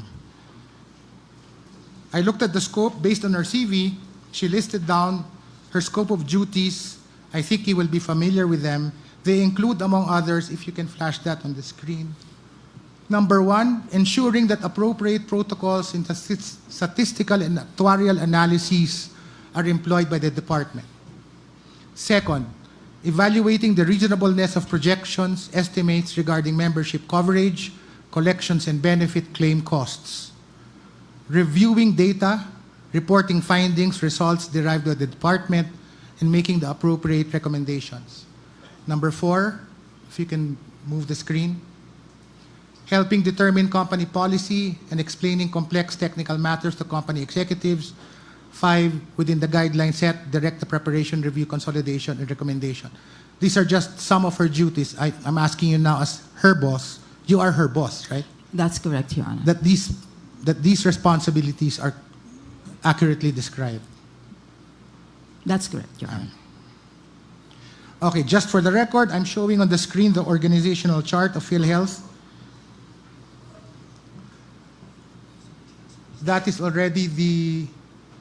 I looked at the scope based on her CV. She listed down her scope of duties. I think you will be familiar with them. They include, among others, if you can flash that on the screen. Number one, ensuring that appropriate protocols in statistical and actuarial analyses are employed by the department. Second, evaluating the reasonableness of projections, estimates regarding membership coverage, collections and benefit claim costs. Reviewing data, reporting findings, results derived by the department, and making the appropriate recommendations. Number four, if you can move the screen, helping determine company policy and explaining complex technical matters to company executives. 5, within the guidelines set, direct the preparation, review, consolidation, and recommendation. These are just some of her duties. I'm asking you now as her boss. You are her boss, right? That's correct, Your Honor. That these responsibilities are accurately described. That's correct, Your Honor. Okay, just for the record, I'm showing on the screen the organizational chart of Philhealth. That is already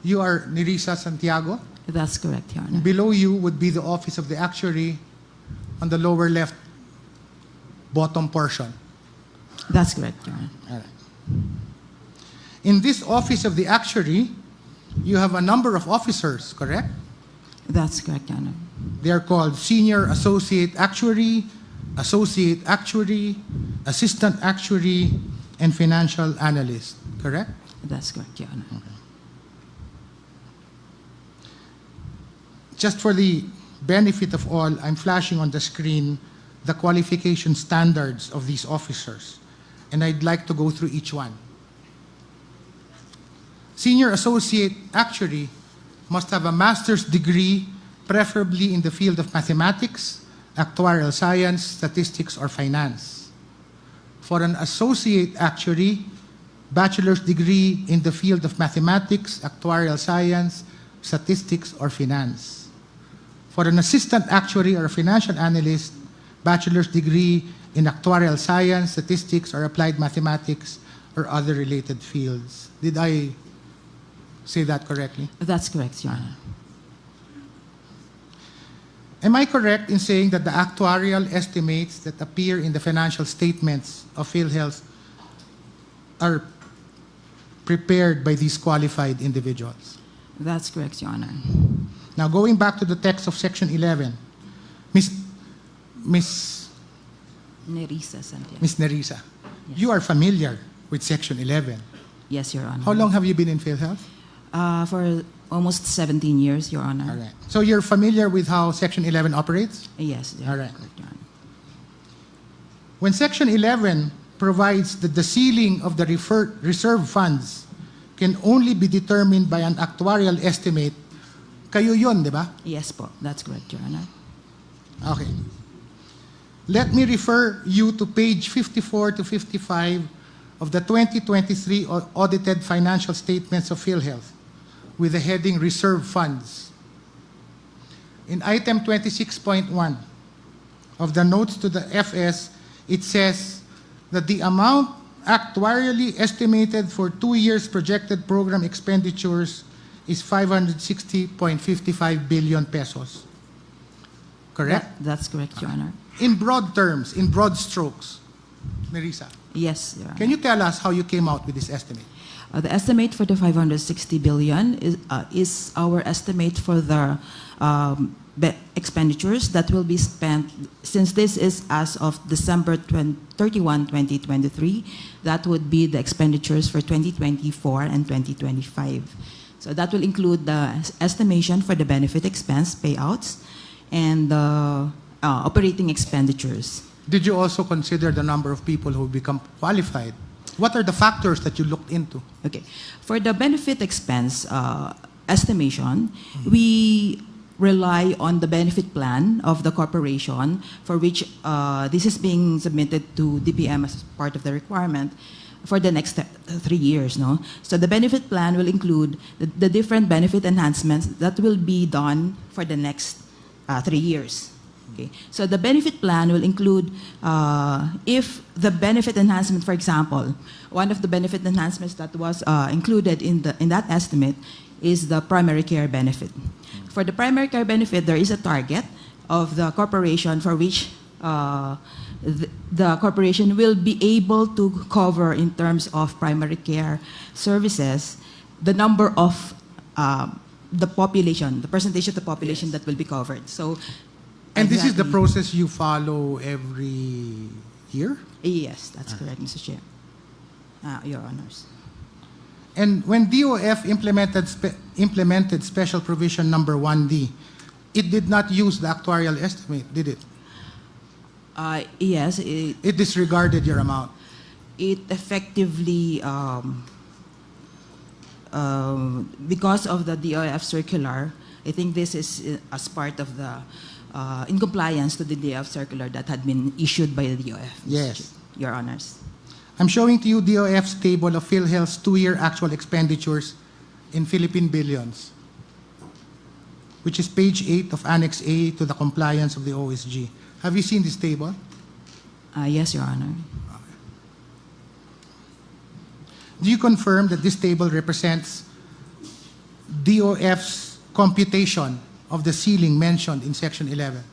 you are Nerissa Santiago. That's correct, Your Honor. Below you would be the Office of the Actuary on the lower left bottom portion. That's correct, Your Honor. All right. In this Office of the Actuary, you have a number of officers, correct? That's correct, Your Honor. They are called Senior Associate Actuary, Associate Actuary, Assistant Actuary, and Financial Analyst, correct? That's correct, Your Honor. Okay. Just for the benefit of all, I'm flashing on the screen the qualification standards of these officers, and I'd like to go through each one. Senior Associate Actuary must have a master's degree, preferably in the field of mathematics, actuarial science, statistics, or finance. For an Associate Actuary, bachelor's degree in the field of mathematics, actuarial science, statistics, or finance. For an Assistant Actuary or a Financial Analyst, bachelor's degree in actuarial science, statistics, or applied mathematics, or other related fields. Did I say that correctly? That's correct, Your Honor. Am I correct in saying that the actuarial estimates that appear in the financial statements of Philhealth are prepared by these qualified individuals? That's correct, Your Honor. Now, going back to the text of Section 11, Miss Nerissa Santiago. Miss Nerissa, you are familiar with Section 11. Yes, Your Honor. How long have you been in Philhealth? For almost 17 years, Your Honor. All right. So you're familiar with how Section 11 operates? Yes, All right. correct, Your Honor. When Section 11 provides that the ceiling of the reserve funds can only be determined by an actuarial estimate, kayo yun, di ba? Yes po, that's correct, Your Honor. Okay. Let me refer you to page 54 to 55 of the 2023 audited financial statements of Philhealth with the heading Reserve Funds. In item 26.1 of the notes to the FS, it says that the amount actuarially estimated for 2 years projected program expenditures is 560.55 billion pesos. Correct? That's correct, Your Honor. In broad terms, in broad strokes, Nerissa, Yes, Your Honor. can you tell us how you came out with this estimate? The estimate for the 560 billion is our estimate for the expenditures that will be spent, since this is as of December 31, 2023, that would be the expenditures for 2024 and 2025. So that will include the estimation for the benefit expense payouts and the operating expenditures. Did you also consider the number of people who become qualified? What are the factors that you looked into? Okay. For the benefit expense estimation, we rely on the benefit plan of the corporation, for which this is being submitted to DPM as part of the requirement for the next 3 years. No? So the benefit plan will include the different benefit enhancements that will be done for the next 3 years. Okay. So the benefit plan will include, if the benefit enhancement, for example, one of the benefit enhancements that was included in that estimate is the primary care benefit. For the primary care benefit, there is a target of the corporation for which the corporation will be able to cover, in terms of primary care services, the number of the population, the percentage of the population that will be covered. So. And this is the process you follow every year? Yes, that's correct, Mr. Chair. Your Honors. And when DOF implemented special provision number 1D, it did not use the actuarial estimate, did it? Yes. It disregarded your amount. It effectively, because of the DOF circular, I think this is as part of the in compliance to the DOF circular that had been issued by the DOF. Yes. Your Honors. I'm showing to you DOF's table of Philhealth's 2-year actual expenditures in Philippine billions, which is page 8 of Annex A to the compliance of the OSG. Have you seen this table? Yes, Your Honor. Do you confirm that this table represents DOF's computation of the ceiling mentioned in Section 11?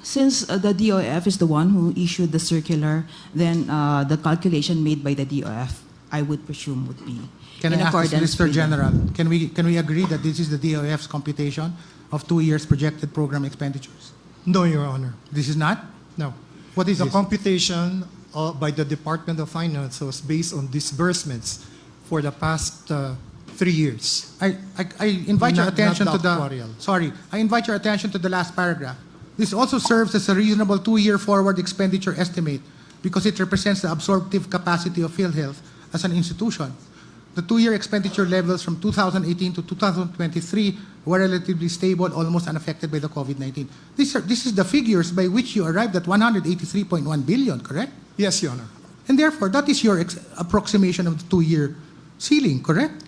Since the DOF is the one who issued the circular, then the calculation made by the DOF, I would presume, would be Can in I ask the accordance Solicitor with General, can we agree that this is the DOF's computation of 2 years projected program expenditures? No, Your Honor. This is not? No. What is The this? computation by the Department of Finance was based on disbursements for the past 3 years. I invite your Not- attention not to the, actuarial. sorry, I invite your attention to the last paragraph. This also serves as a reasonable 2-year forward expenditure estimate because it represents the absorptive capacity of Philhealth as an institution. The 2-year expenditure levels from 2018 to 2023 were relatively stable, almost unaffected by the COVID-19. This is the figures by which you arrived at 183.1 billion, correct? Yes, Your Honor. And therefore, that is your approximation of the 2-year ceiling, correct?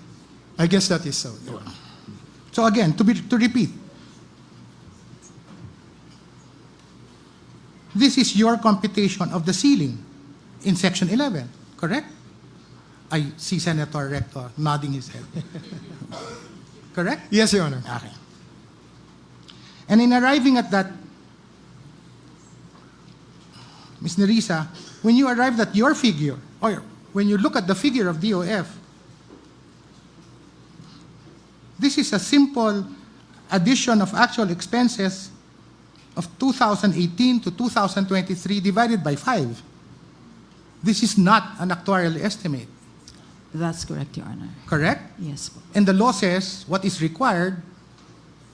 I guess that is so, Your Honor. So again, to repeat, this is your computation of the ceiling in Section 11, correct? I see Senator Rector nodding his head. Correct? Yes, Your Honor. Okay. And in arriving at that, Ms. Nerissa, when you arrived at your figure, or when you look at the figure of DOF, this is a simple addition of actual expenses of 2018 to 2023 divided by 5. This is not an actuarial estimate. That's correct, Your Honor. Correct? Yes po. And the law says what is required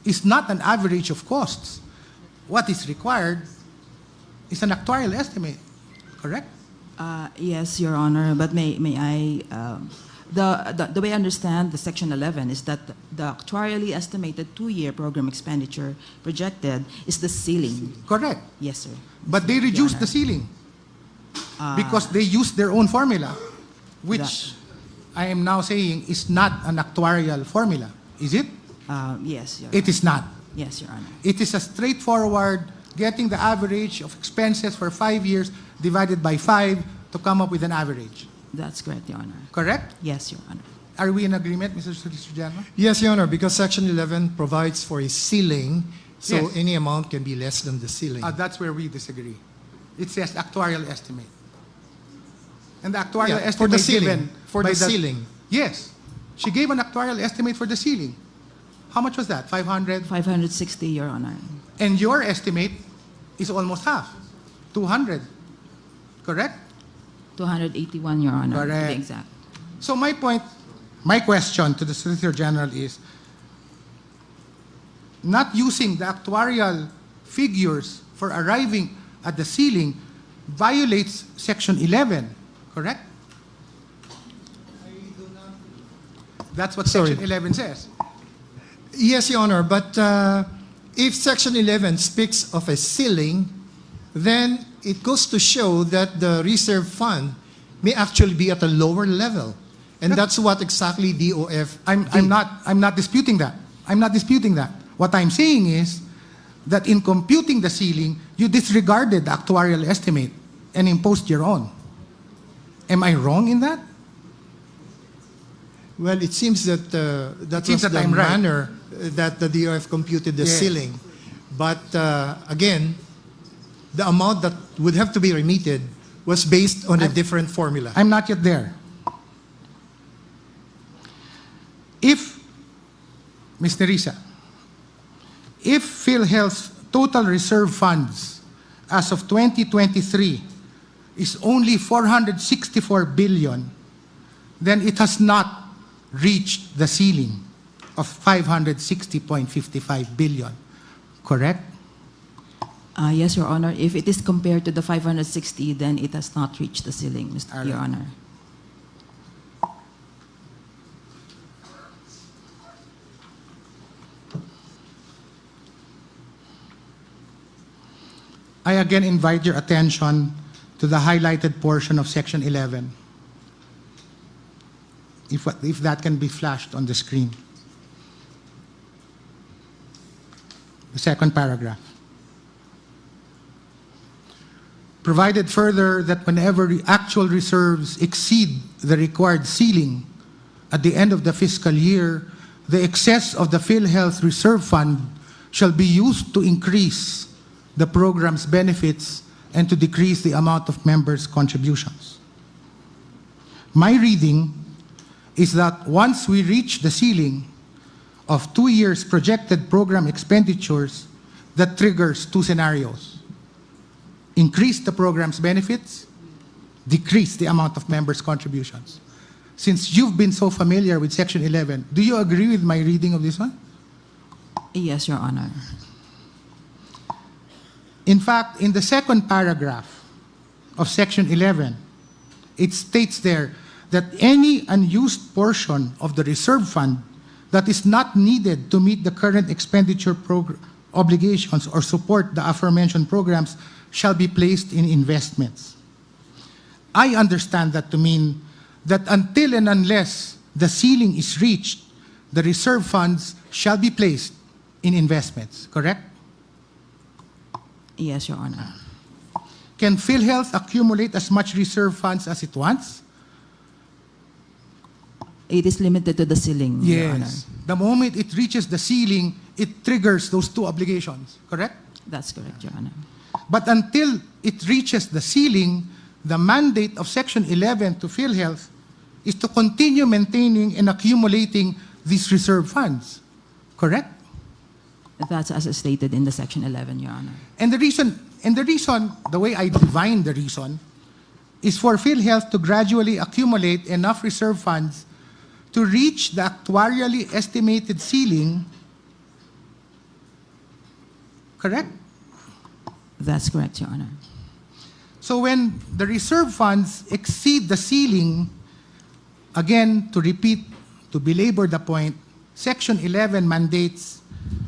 is not an average of costs. What is required is an actuarial estimate. Correct? Yes, Your Honor, but may I, the way I understand the Section 11 is that the actuarially estimated 2-year program expenditure projected is the ceiling. Correct. Yes, sir. But they Your reduced Honor. the ceiling because they used their own formula, which I am now saying is not an actuarial formula. Is it? Yes, Your It is not. Yes, Your Honor. It is a straightforward getting the average of expenses for 5 years divided by 5 to come up with an average. That's correct, Your Honor. Correct? Yes, Your Honor. Are we in agreement, Mr. Solicitor General? Yes, Your Honor, because Section 11 provides for a ceiling, so Yes. any amount can be less than the ceiling. That's where we disagree. It says actuarial estimate. And the actuarial Yeah, estimate for the ceiling. given For by the ceiling. Yes. She gave an actuarial estimate for the ceiling. How much was that? 500? 560, Your Honor. And your estimate is almost half. 200. Correct? 281, Your Honor, to Correct. be exact. So my point, my question to the Solicitor General is, not using the actuarial figures for arriving at the ceiling violates Section 11, correct? That's what Sorry. Section 11 says. Yes, Your Honor, but if Section 11 speaks of a ceiling, then it goes to show that the reserve fund may actually be at a lower level. And that's what exactly DOF did. I'm not disputing that. I'm not disputing that. What I'm saying is that in computing the ceiling, you disregarded the actuarial estimate and imposed your own. Am I wrong in that? Well, it seems that that seems was that the I'm right. manner that the DOF computed the Yes. ceiling. But again, the amount that would have to be remitted was based on a different formula. I'm not yet there. If, Ms. Nerissa, if Philhealth's total reserve funds as of 2023 is only 464 billion, then it has not reached the ceiling of 560.55 billion, correct? Yes, Your Honor. If it is compared to the 560, then it has not reached the ceiling, Mr. Your Honor. I again invite your attention to the highlighted portion of Section 11. If that can be flashed on the screen. The second paragraph. Provided further that whenever the actual reserves exceed the required ceiling at the end of the fiscal year, the excess of the Philhealth Reserve Fund shall be used to increase the program's benefits and to decrease the amount of members' contributions. My reading is that once we reach the ceiling of 2 years projected program expenditures, that triggers two scenarios. Increase the program's benefits, decrease the amount of members' contributions. since you've been so familiar with Section 11, do you agree with my reading of this one? Yes, Your Honor. In fact, in the second paragraph of Section 11, it states there that any unused portion of the reserve fund that is not needed to meet the current expenditure obligations or support the aforementioned programs shall be placed in investments. I understand that to mean that until and unless the ceiling is reached, the reserve funds shall be placed in investments, correct? Yes, Your Honor. Can Philhealth accumulate as much reserve funds as it wants? It is limited to the ceiling, Your Honor. Yes. The moment it reaches the ceiling, it triggers those two obligations, correct? That's correct, Your Honor. But until it reaches the ceiling, the mandate of Section 11 to Philhealth is to continue maintaining and accumulating these reserve funds, correct? That's as stated in the Section 11, Your Honor. And the reason, the way I divine the reason, is for Philhealth to gradually accumulate enough reserve funds to reach the actuarially estimated ceiling, correct? That's correct, Your Honor. So when the reserve funds exceed the ceiling, again, to repeat, to belabor the point, Section 11 mandates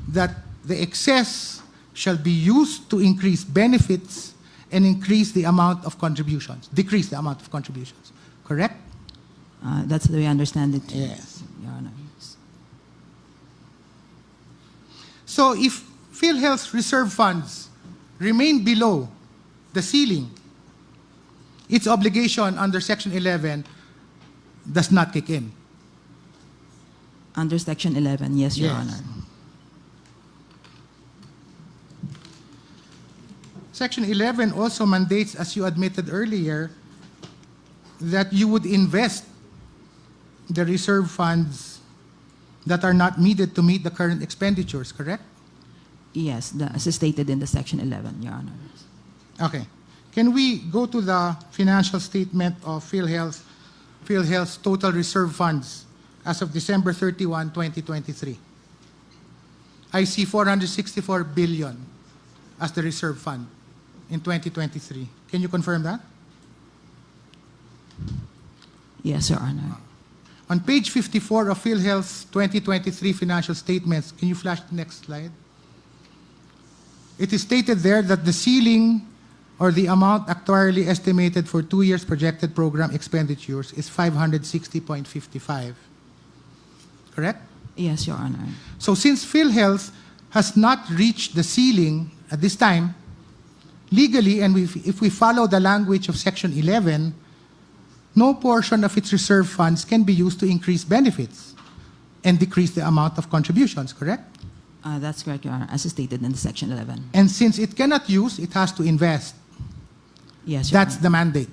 that the excess shall be used to increase benefits and increase the amount of contributions, decrease the amount of contributions, correct? That's the way I understand it, Yes. Your Honor. So if Philhealth's reserve funds remain below the ceiling, its obligation under Section 11 does not kick in. Under Section 11, yes, Your Yes. Honor. Section 11 also mandates, as you admitted earlier, that you would invest the reserve funds that are not needed to meet the current expenditures, correct? Yes, as stated in the Section 11, Your Honor. Okay. Can we go to the financial statement of Philhealth, Philhealth's total reserve funds as of December 31, 2023? I see 464 billion as the reserve fund in 2023. Can you confirm that? Yes, Your Honor. On page 54 of Philhealth's 2023 financial statements, can you flash the next slide? It is stated there that the ceiling or the amount actuarially estimated for 2 years projected program expenditures is 560.55. Correct? Yes, Your Honor. So since Philhealth has not reached the ceiling at this time, legally, and if we follow the language of Section 11, no portion of its reserve funds can be used to increase benefits and decrease the amount of contributions, correct? That's correct, Your Honor, as stated in the Section 11. And since it cannot use, it has to invest. Yes, Your That's Honor. the mandate.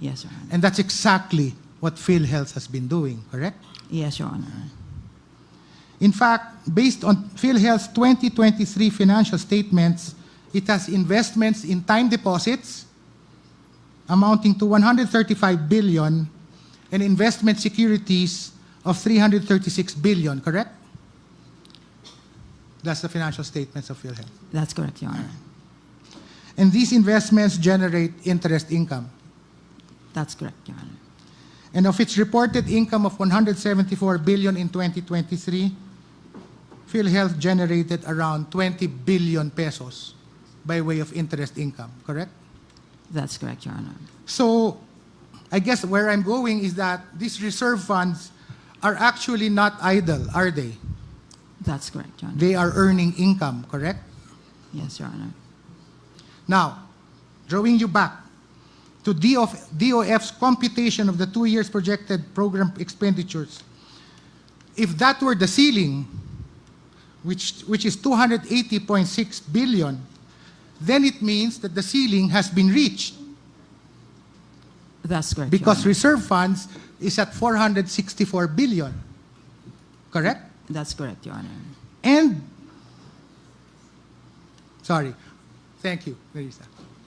Yes, Your Honor. And that's exactly what Philhealth has been doing, correct? Yes, Your Honor. In fact, based on Philhealth's 2023 financial statements, it has investments in time deposits amounting to 135 billion and investment securities of 336 billion, correct? That's the financial statements of Philhealth. That's correct, Your Honor. And these investments generate interest income. That's correct, Your Honor. And of its reported income of 174 billion in 2023, Philhealth generated around 20 billion pesos by way of interest income, correct? That's correct, Your Honor. So I guess where I'm going is that these reserve funds are actually not idle, are they? That's correct, Your Honor. They are earning income, correct? Yes, Your Honor. Now, drawing you back to DOF's computation of the 2 years projected program expenditures, if that were the ceiling, which is 280.6 billion, then it means that the ceiling has been reached. That's correct, Because Your Honor. reserve funds is at 464 billion. Correct? That's correct, Your Honor. And, sorry, thank you, Marisa.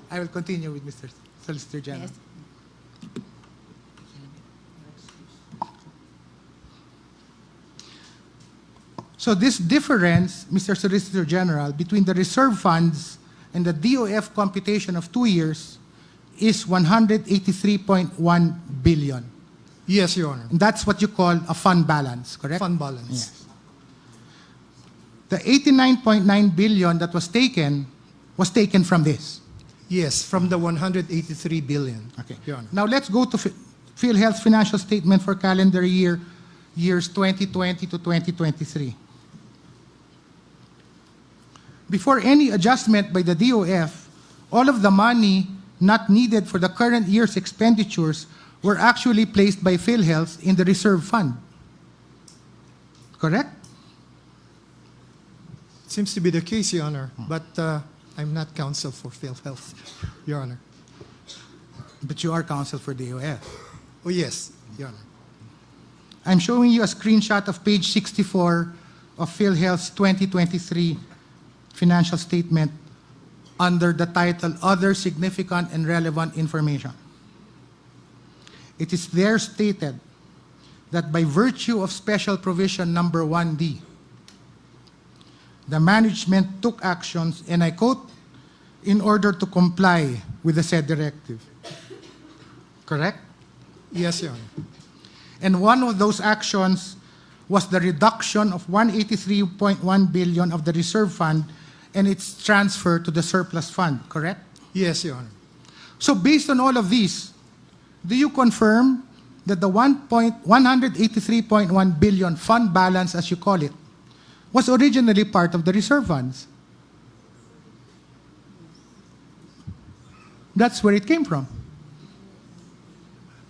I will continue with Mr. Solicitor General. Yes. So this difference, Mr. Solicitor General, between the reserve funds and the DOF computation of 2 years is 183.1 billion. Yes, Your Honor. And that's what you call a fund balance, correct? Fund balance. Yes. The 89.9 billion that was taken from this. Yes, from the 183 billion. Okay. Your Honor. Now let's go to Philhealth's financial statement for calendar years 2020 to 2023. Before any adjustment by the DOF, all of the money not needed for the current year's expenditures were actually placed by Philhealth in the reserve fund. Correct? Seems to be the case, Your Honor, but I'm not counsel for Philhealth, Your Honor. But you are counsel for DOF. Oh, yes, Your Honor. I'm showing you a screenshot of page 64 of Philhealth's 2023 financial statement under the title Other Significant and Relevant Information. It is there stated that by virtue of special provision number 1D, the management took actions, and I quote, in order to comply with the said directive. Correct? Yes, Your Honor. And one of those actions was the reduction of 183.1 billion of the reserve fund and its transfer to the surplus fund, correct? Yes, Your Honor. So based on all of these, do you confirm that the 183.1 billion fund balance, as you call it, was originally part of the reserve funds? That's where it came from.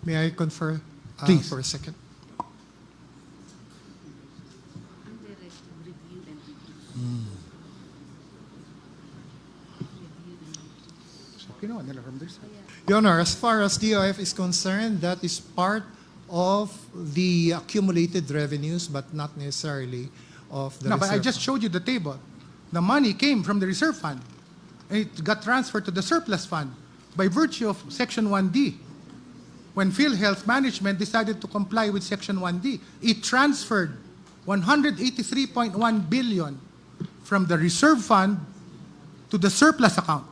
May I confer Please. for a second? Your Honor, as far as DOF is concerned, that is part of the accumulated revenues, but not necessarily of the No, but I reserve just fund. showed you the table. The money came from the reserve fund, and it got transferred to the surplus fund by virtue of Section 1D. When Philhealth management decided to comply with Section 1D, it transferred 183.1 billion from the reserve fund to the surplus account.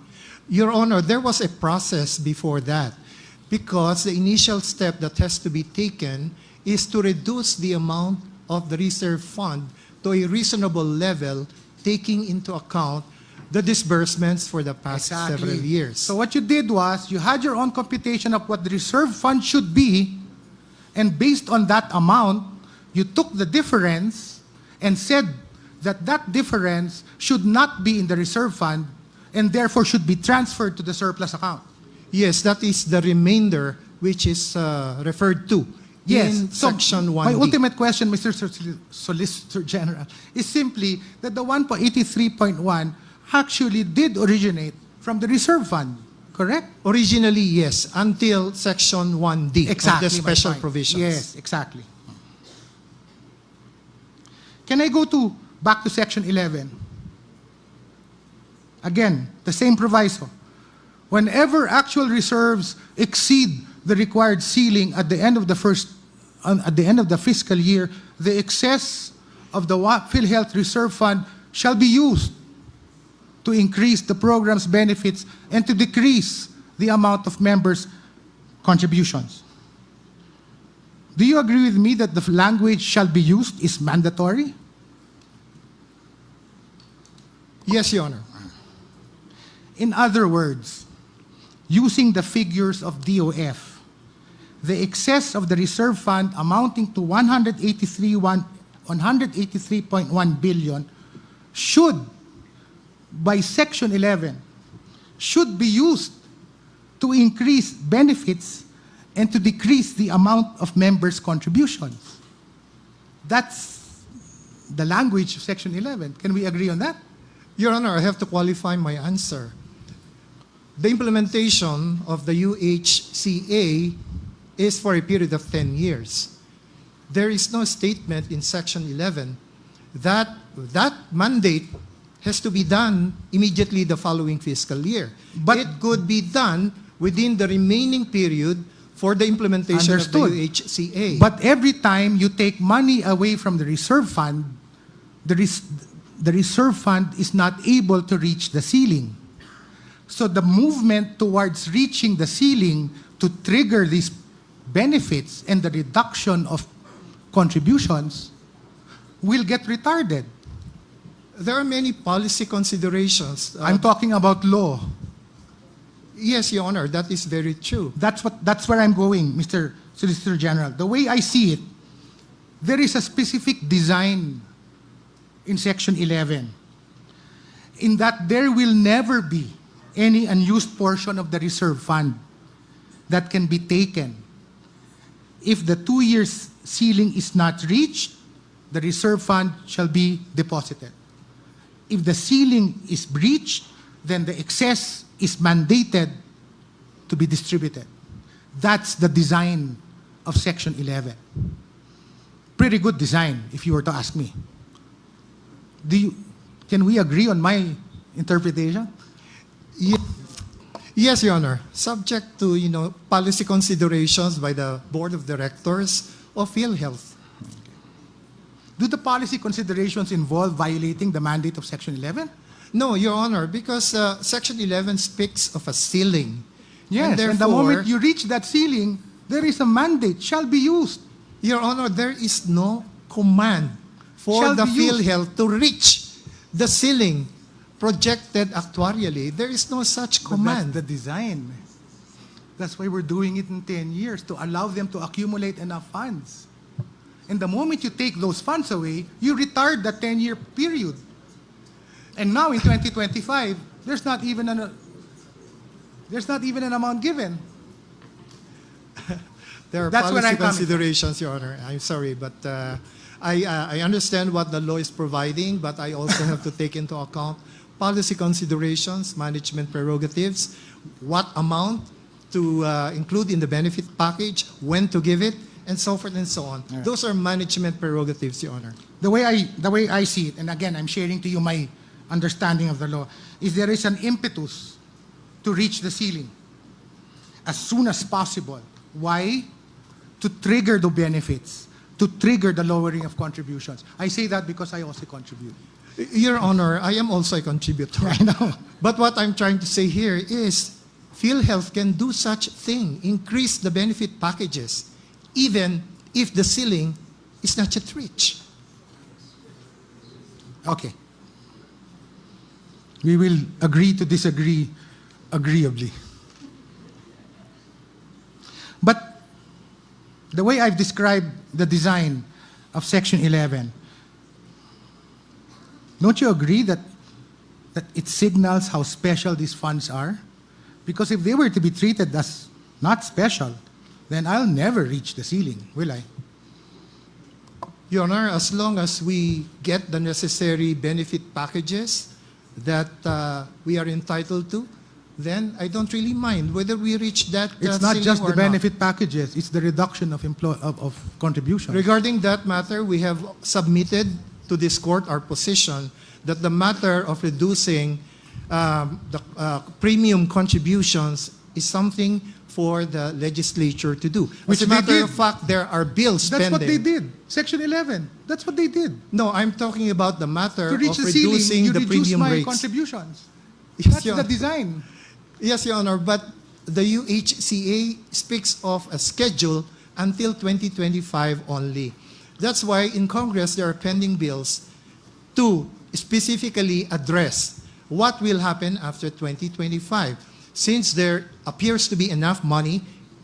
Your Honor, there was a process before that, because the initial step that has to be taken is to reduce the amount of the reserve fund to a reasonable level, taking into account the disbursements for the past several years. So what you did was, you had your own computation of what the reserve fund should be, and based on that amount, you took the difference and said that that difference should not be in the reserve fund, and therefore should be transferred to the surplus account. Yes, that is the remainder which is referred to in So Section 1D. my ultimate question, Mr. Solicitor General, is simply that the 183.1 actually did originate from the reserve fund, correct? Originally, yes, until Section 1D Exactly. of the my special point. provisions. Yes, exactly. Can I go back to Section 11? Again, the same proviso. Whenever actual reserves exceed the required ceiling at the end of the fiscal year, the excess of the Philhealth Reserve Fund shall be used to increase the program's benefits and to decrease the amount of members' contributions. Do you agree with me that the language "shall be used" is mandatory? Yes, Your Honor. In other words, using the figures of DOF, the excess of the reserve fund amounting to 183.1 billion should, by Section 11, should be used to increase benefits and to decrease the amount of members' contributions. That's the language of Section 11. Can we agree on that? Your Honor, I have to qualify my answer. The implementation of the UHCA is for a period of 10 years. There is no statement in Section 11 that that mandate has to be done immediately the following fiscal year. But it could be done within the remaining period for the implementation Understood. of the UHCA. But every time you take money away from the reserve fund, the reserve fund is not able to reach the ceiling. So the movement towards reaching the ceiling to trigger these benefits and the reduction of contributions will get retarded. There are many policy considerations. I'm talking about law. Yes, Your Honor, that is very true. That's where I'm going, Mr. Solicitor General. The way I see it, there is a specific design in Section 11 in that there will never be any unused portion of the reserve fund that can be taken. If the 2 years ceiling is not reached, the reserve fund shall be deposited. If the ceiling is breached, then the excess is mandated to be distributed. That's the design of Section 11. Pretty good design, if you were to ask me. Can we agree on my interpretation? Yes, Your Honor. Subject to policy considerations by the Board of Directors of Philhealth. Do the policy considerations involve violating the mandate of Section 11? No, Your Honor, because Section 11 speaks of a ceiling. Yes, and the moment you reach that ceiling, there is a mandate, shall be used. Your Honor, there is no command for the Philhealth to reach the ceiling projected actuarially. There is no such command. But that's the design. That's why we're doing it in 10 years, to allow them to accumulate enough funds. And the moment you take those funds away, you retard the 10-year period. And now in 2025, there's not even an amount given. There are That's where policy I'm coming considerations, Your Honor. I'm sorry, but I understand what the law is providing, but I also have to take into account policy considerations, management prerogatives, what amount to include in the benefit package, when to give it, and so forth and so on. Right. Those are management prerogatives, Your Honor. The way I see it, and again, I'm sharing to you my understanding of the law, is there is an impetus to reach the ceiling as soon as possible. Why? To trigger the benefits, to trigger the lowering of contributions. I say that because I also contribute. Your Honor, I am also a contributor. I know. But what I'm trying to say here is Philhealth can do such thing, increase the benefit packages, even if the ceiling is not yet reached. Okay. We will agree to disagree agreeably. But the way I've described the design of Section 11, don't you agree that it signals how special these funds are? Because if they were to be treated as not special, then I'll never reach the ceiling, will I? Your Honor, as long as we get the necessary benefit packages that we are entitled to, then I don't really mind whether we reach that It's not ceiling just or the benefit packages, it's the reduction of contributions. Regarding that matter, we have submitted to this court our position that the matter of reducing the premium contributions is something for the legislature to do. Which As a they matter did. of fact, there are bills That's pending. what they did. Section 11. That's what they did. No, I'm talking about the matter To reach of the ceiling, reducing you the reduce premium my rates. contributions. Yes, That's Your the Honor. design. Yes, Your Honor, but the UHCA speaks of a schedule until 2025 only. That's why in Congress there are pending bills to specifically address what will happen after 2025. Since there appears to be enough money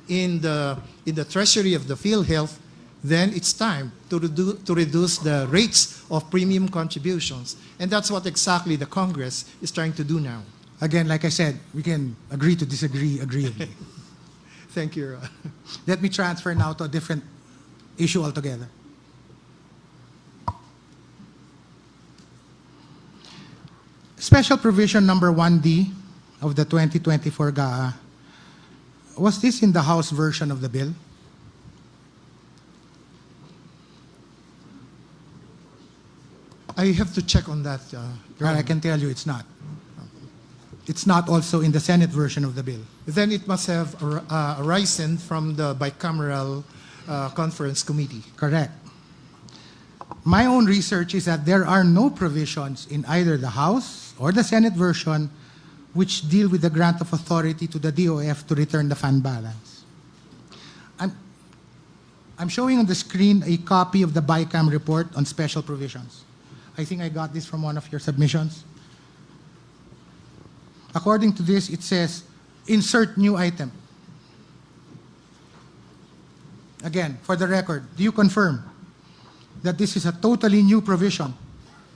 in the treasury of the Philhealth, then it's time to reduce the rates of premium contributions. And that's what exactly the Congress is trying to do now. Again, like I said, we can agree to disagree agreeably. Thank you, Your Honor. Let me transfer now to a different issue altogether. Special provision number 1D of the 2024 GAA, was this in the House version of the bill? I have to check on that. Well, I can tell you it's not. It's not also in the Senate version of the bill. Then it must have arisen from the bicameral conference committee. Correct. my own research is that there are no provisions in either the House or the Senate version which deal with the grant of authority to the DOF to return the fund balance. I'm showing on the screen a copy of the BICAM report on special provisions. I think I got this from one of your submissions. According to this, it says, insert new item. Again, for the record, do you confirm that this is a totally new provision,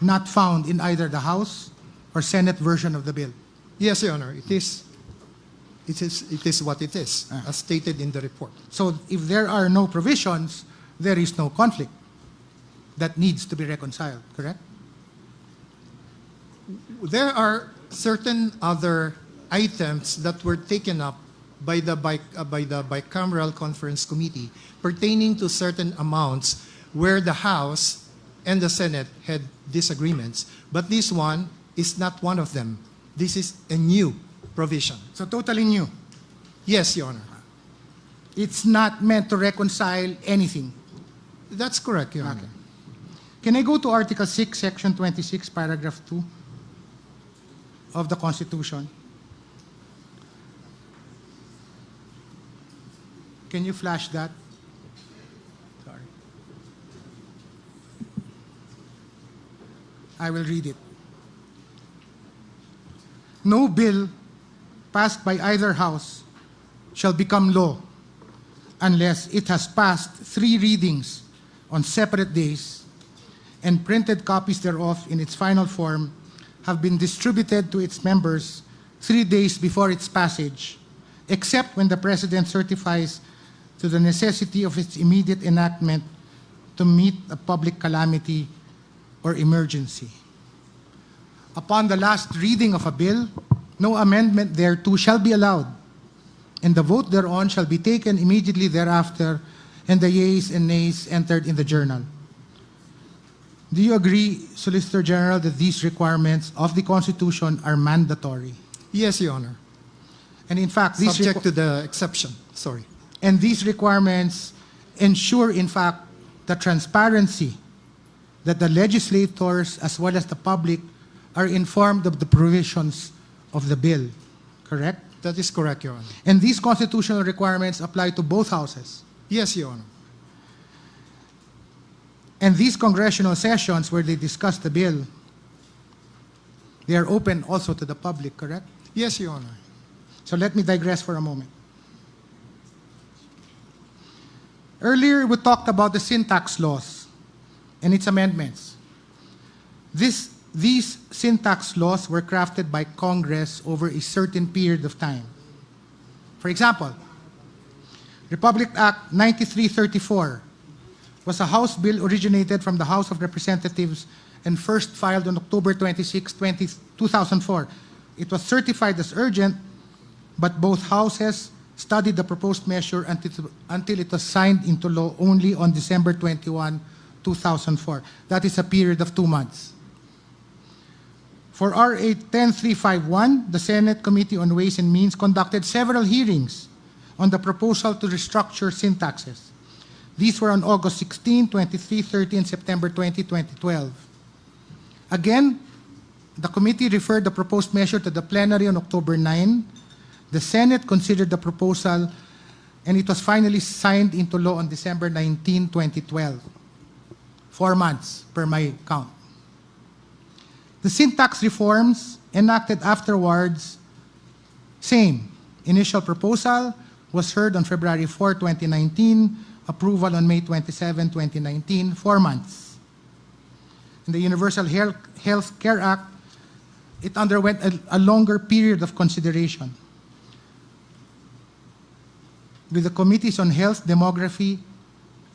not found in either the House or Senate version of the bill? Yes, Your Honor, it is what it is, as stated in the report. So if there are no provisions, there is no conflict that needs to be reconciled, correct? There are certain other items that were taken up by the bicameral conference committee pertaining to certain amounts where the House and the Senate had disagreements. But this one is not one of them. This is a new provision. So totally new? Yes, Your Honor. It's not meant to reconcile anything? That's correct, Your Honor. Okay. Can I go to Article 6, Section 26, Paragraph 2 of the Constitution? Can you flash that? Sorry. I will read it. No bill passed by either house shall become law unless it has passed 3 readings on separate days and printed copies thereof in its final form have been distributed to its members 3 days before its passage, except when the President certifies to the necessity of its immediate enactment to meet a public calamity or emergency. Upon the last reading of a bill, no amendment thereto shall be allowed, and the vote thereon shall be taken immediately thereafter, and the yeas and nays entered in the journal. Do you agree, Solicitor General, that these requirements of the Constitution are mandatory? Yes, Your Honor. And in fact, subject to the exception. Sorry. And these requirements ensure, in fact, the transparency that the legislators as well as the public are informed of the provisions of the bill, correct? That is correct, Your Honor. And these constitutional requirements apply to both houses? Yes, Your Honor. And these congressional sessions where they discuss the bill, they are open also to the public, correct? Yes, Your Honor. So let me digress for a moment. Earlier, we talked about the syntax laws and its amendments. These syntax laws were crafted by Congress over a certain period of time. For example, Republic Act 9334 was a House bill originated from the House of Representatives and first filed on October 26, 2004. It was certified as urgent, but both houses studied the proposed measure until it was signed into law only on December 21, 2004. That is a period of 2 months. For RA 10351, the Senate Committee on Ways and Means conducted several hearings on the proposal to restructure syntaxes. These were on August 16, 23, 30, and September 20, 2012. Again, the committee referred the proposed measure to the plenary on October 9. The Senate considered the proposal, and it was finally signed into law on December 19, 2012. 4 months per my count. The syntax reforms enacted afterwards, same. Initial proposal was heard on February 4, 2019, approval on May 27, 2019, 4 months. In the Universal Health Care Act, it underwent a longer period of consideration, with the Committees on Health, Demography,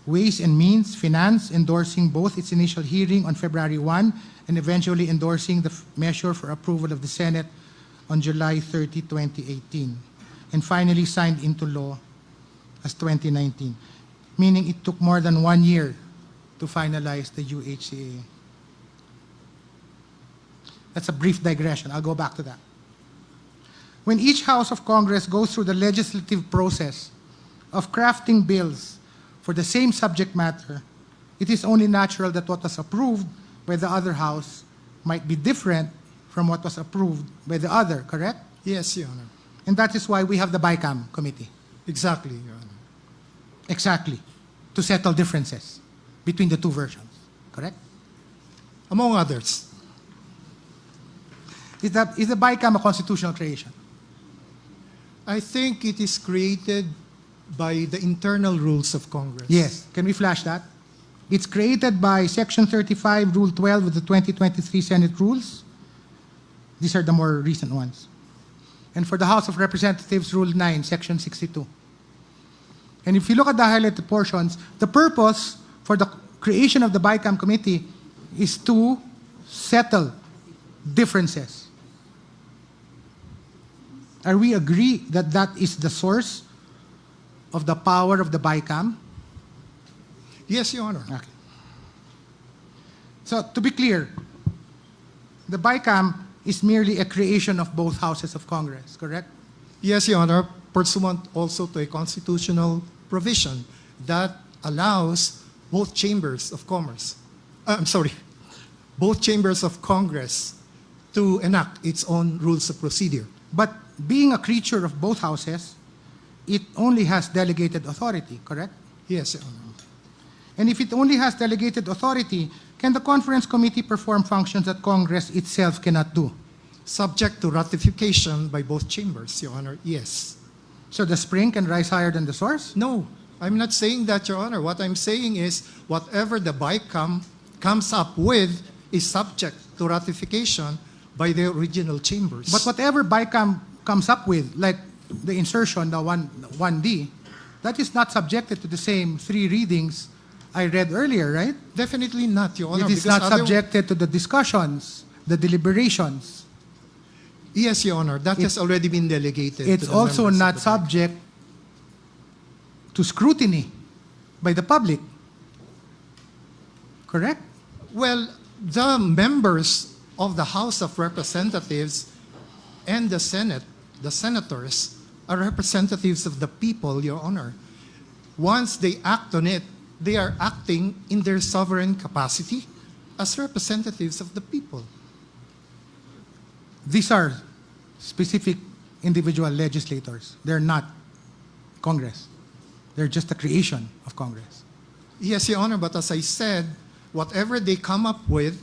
Ways and Means, Finance endorsing both its initial hearing on February 1 and eventually endorsing the measure for approval of the Senate on July 30, 2018, and finally signed into law as 2019, meaning it took more than 1 year to finalize the UHCA. That's a brief digression. I'll go back to that. When each House of Congress goes through the legislative process of crafting bills for the same subject matter, it is only natural that what was approved by the other house might be different from what was approved by the other, correct? Yes, Your Honor. And that is why we have the BICAM committee. Exactly, Your Honor. Exactly. To settle differences between the two versions, correct? Among others. Is the BICAM a constitutional creation? I think it is created by the internal rules of Congress. Yes. Can we flash that? It's created by Section 35, Rule 12 of the 2023 Senate Rules. These are the more recent ones. And for the House of Representatives, Rule 9, Section 62. And if you look at the highlighted portions, the purpose for the creation of the BICAM committee is to settle differences. Are we agree that that is the source of the power of the BICAM? Yes, Your Honor. Okay. So, to be clear, the BICAM is merely a creation of both houses of Congress, correct? Yes, Your Honor, pursuant also to a constitutional provision that allows both chambers of commerce, both chambers of Congress to enact its own rules of procedure. But being a creature of both houses, it only has delegated authority, correct? Yes, Your Honor. And if it only has delegated authority, can the conference committee perform functions that Congress itself cannot do? Subject to ratification by both chambers, Your Honor, yes. So the spring can rise higher than the source? No, I'm not saying that, Your Honor. What I'm saying is whatever the BICAM comes up with is subject to ratification by the original chambers. But whatever BICAM comes up with, like the insertion, the 1D, that is not subjected to the same three readings I read earlier, right? Definitely not, Your Honor. It is not subjected to the discussions, the deliberations. Yes, Your Honor. That has already been delegated. It's to the also members not of the subject to scrutiny by the public. Correct? Well, the members of the House of Representatives and the Senate, the senators, are representatives of the people, Your Honor. Once they act on it, they are acting in their sovereign capacity as representatives of the people. These are specific individual legislators. They're not Congress. They're just a creation of Congress. Yes, Your Honor, but as I said, whatever they come up with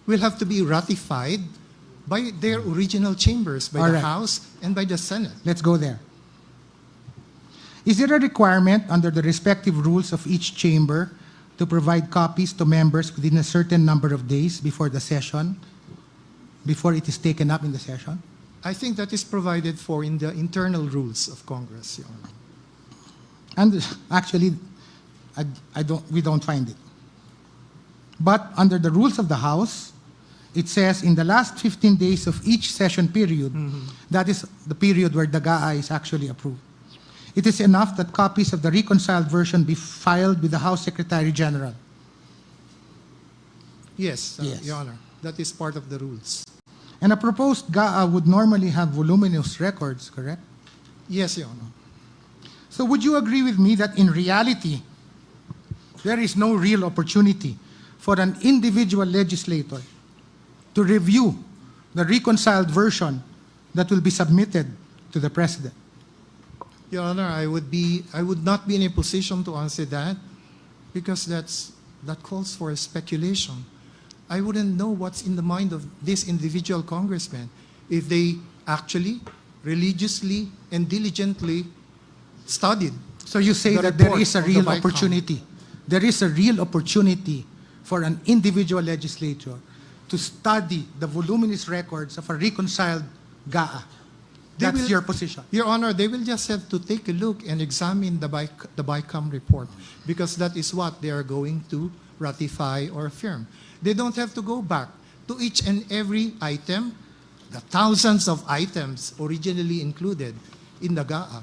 will have to be ratified by their original chambers, by All the right. House and by the Senate. Let's go there. Is there a requirement under the respective rules of each chamber to provide copies to members within a certain number of days before the session, before it is taken up in the session? I think that is provided for in the internal rules of Congress, Your Honor. And actually, we don't find it. But under the rules of the House, it says in the last 15 days of each session period, that is the period where the GAA is actually approved. It is enough that copies of the reconciled version be filed with the House Secretary General. Yes, Yes. Your Honor. That is part of the rules. And a proposed GAA would normally have voluminous records, correct? Yes, Your Honor. So would you agree with me that in reality, there is no real opportunity for an individual legislator to review the reconciled version that will be submitted to the President? Your Honor, I would not be in a position to answer that because that calls for a speculation. I wouldn't know what's in the mind of this individual congressman if they actually, religiously, and diligently studied. So you say the that there report is a of the real BICAM. opportunity. There is a real opportunity for an individual legislator to study the voluminous records of a reconciled GAA. That's your position. Your Honor, they will just have to take a look and examine the BICAM report because that is what they are going to ratify or affirm. They don't have to go back to each and every item, the thousands of items originally included in the GAA,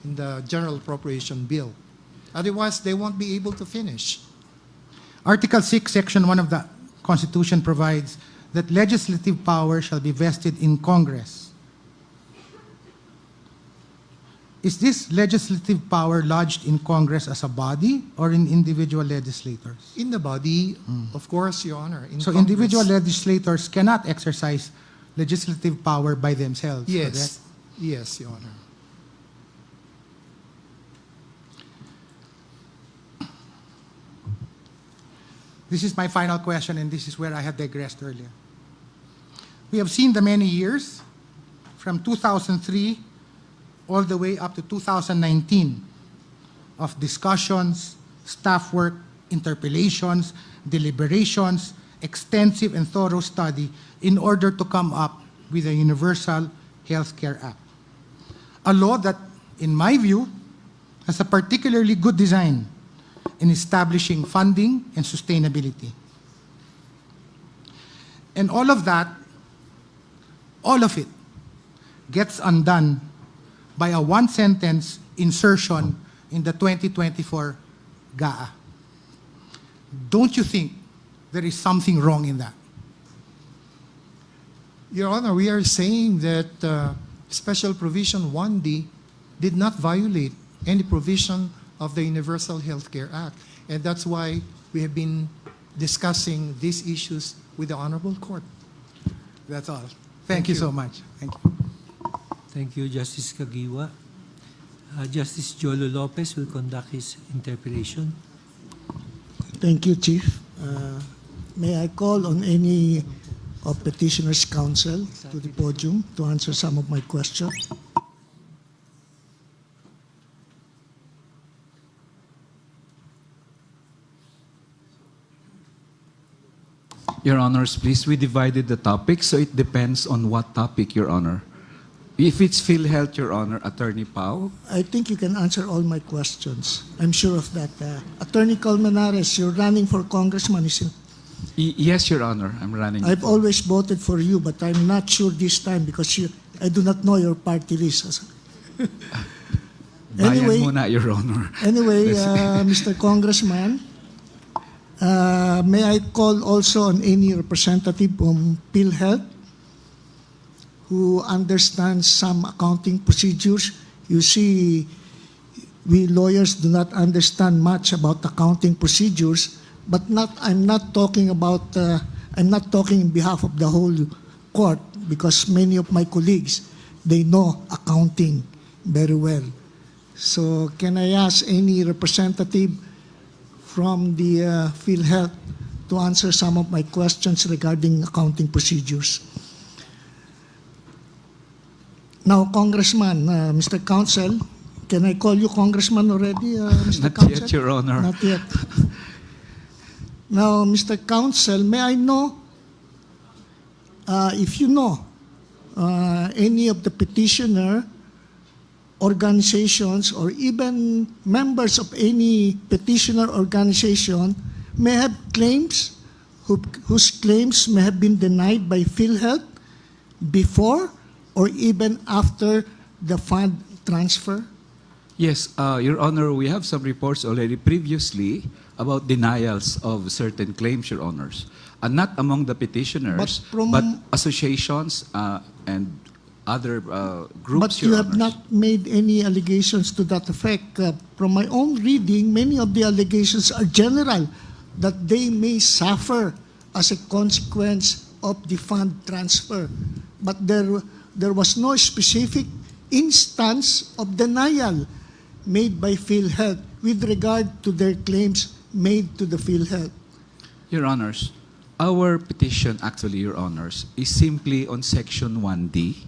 in the General Appropriation Bill. Otherwise, they won't be able to finish. Article 6, Section 1 of the Constitution provides that legislative power shall be vested in Congress. is this legislative power lodged in Congress as a body or in individual legislators? In the body, of course, Your Honor. So Congress. individual legislators cannot exercise legislative power by themselves, Yes. correct? Yes, Your Honor. This is my final question, and this is where I had digressed earlier. We have seen the many years, from 2003 all the way up to 2019, of discussions, staff work, interpellations, deliberations, extensive and thorough study in order to come up with a Universal Health Care Act. A law that, in my view, has a particularly good design in establishing funding and sustainability. And all of that, all of it, gets undone by a one-sentence insertion in the 2024 GAA. Don't you think there is something wrong in that? Your Honor, we are saying that Special Provision 1D did not violate any provision of the Universal Health Care Act. And that's why we have been discussing these issues with the Honorable Court. That's all. Thank you so much. Thank you. Thank you, Justice Kagiwa. Justice Jolo Lopez will conduct his interpellation. Thank you, Chief. May I call on any of Petitioner's Counsel to the podium to answer some of my questions? Your Honors, please, we divided the topic, so it depends on what topic, Your Honor. If it's Philhealth, Your Honor, Attorney Pao. I think you can answer all my questions. I'm sure of that. Attorney Colmenares, you're running for congressman, isn't it? Yes, Your Honor, I'm running. I've always voted for you, but I'm not sure this time because I do not know your party list. Bayan muna, Your Honor. Anyway, Mr. Congressman, may I call also on any representative from Philhealth who understands some accounting procedures? You see, we lawyers do not understand much about accounting procedures, but I'm not talking in behalf of the whole court, because many of my colleagues, they know accounting very well. So can I ask any representative from the Philhealth to answer some of my questions regarding accounting procedures? Now, Congressman, Mr. Counsel, can I call you Congressman already, Mr. Not Counsel? yet, Your Honor. Not yet. Now, Mr. Counsel, may I know if you know any of the petitioner organizations or even members of any petitioner organization may have claims whose claims may have been denied by Philhealth before or even after the fund transfer? Yes, Your Honor, we have some reports already previously about denials of certain claims, Your Honors. And not among the petitioners, but associations and other groups, But you Your have Honors. not made any allegations to that effect. From my own reading, many of the allegations are general, that they may suffer as a consequence of the fund transfer. But there was no specific instance of denial made by Philhealth with regard to their claims made to the Philhealth. Your Honors, our petition actually, Your Honors, is simply on Section 1D,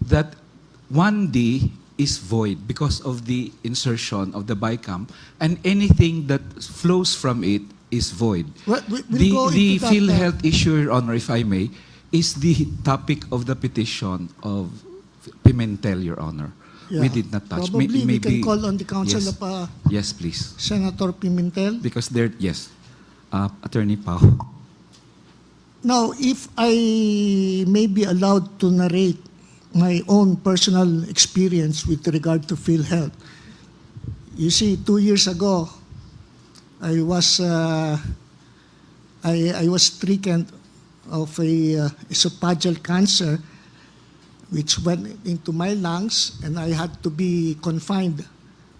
that 1D is void because of the insertion of the BICAM, and anything that flows from it is void. We'll go The into that, Philhealth issue, Your Honor, if I may, is the topic of the petition of Pimentel, Your Honor. We did not touch. Probably we Maybe, can call on the counsel yes. of Yes, please. Senator Pimentel. Because there, yes. Attorney Pao. Now, if I may be allowed to narrate my own personal experience with regard to Philhealth. You see, 2 years ago, I was stricken of a esophageal cancer which went into my lungs, and I had to be confined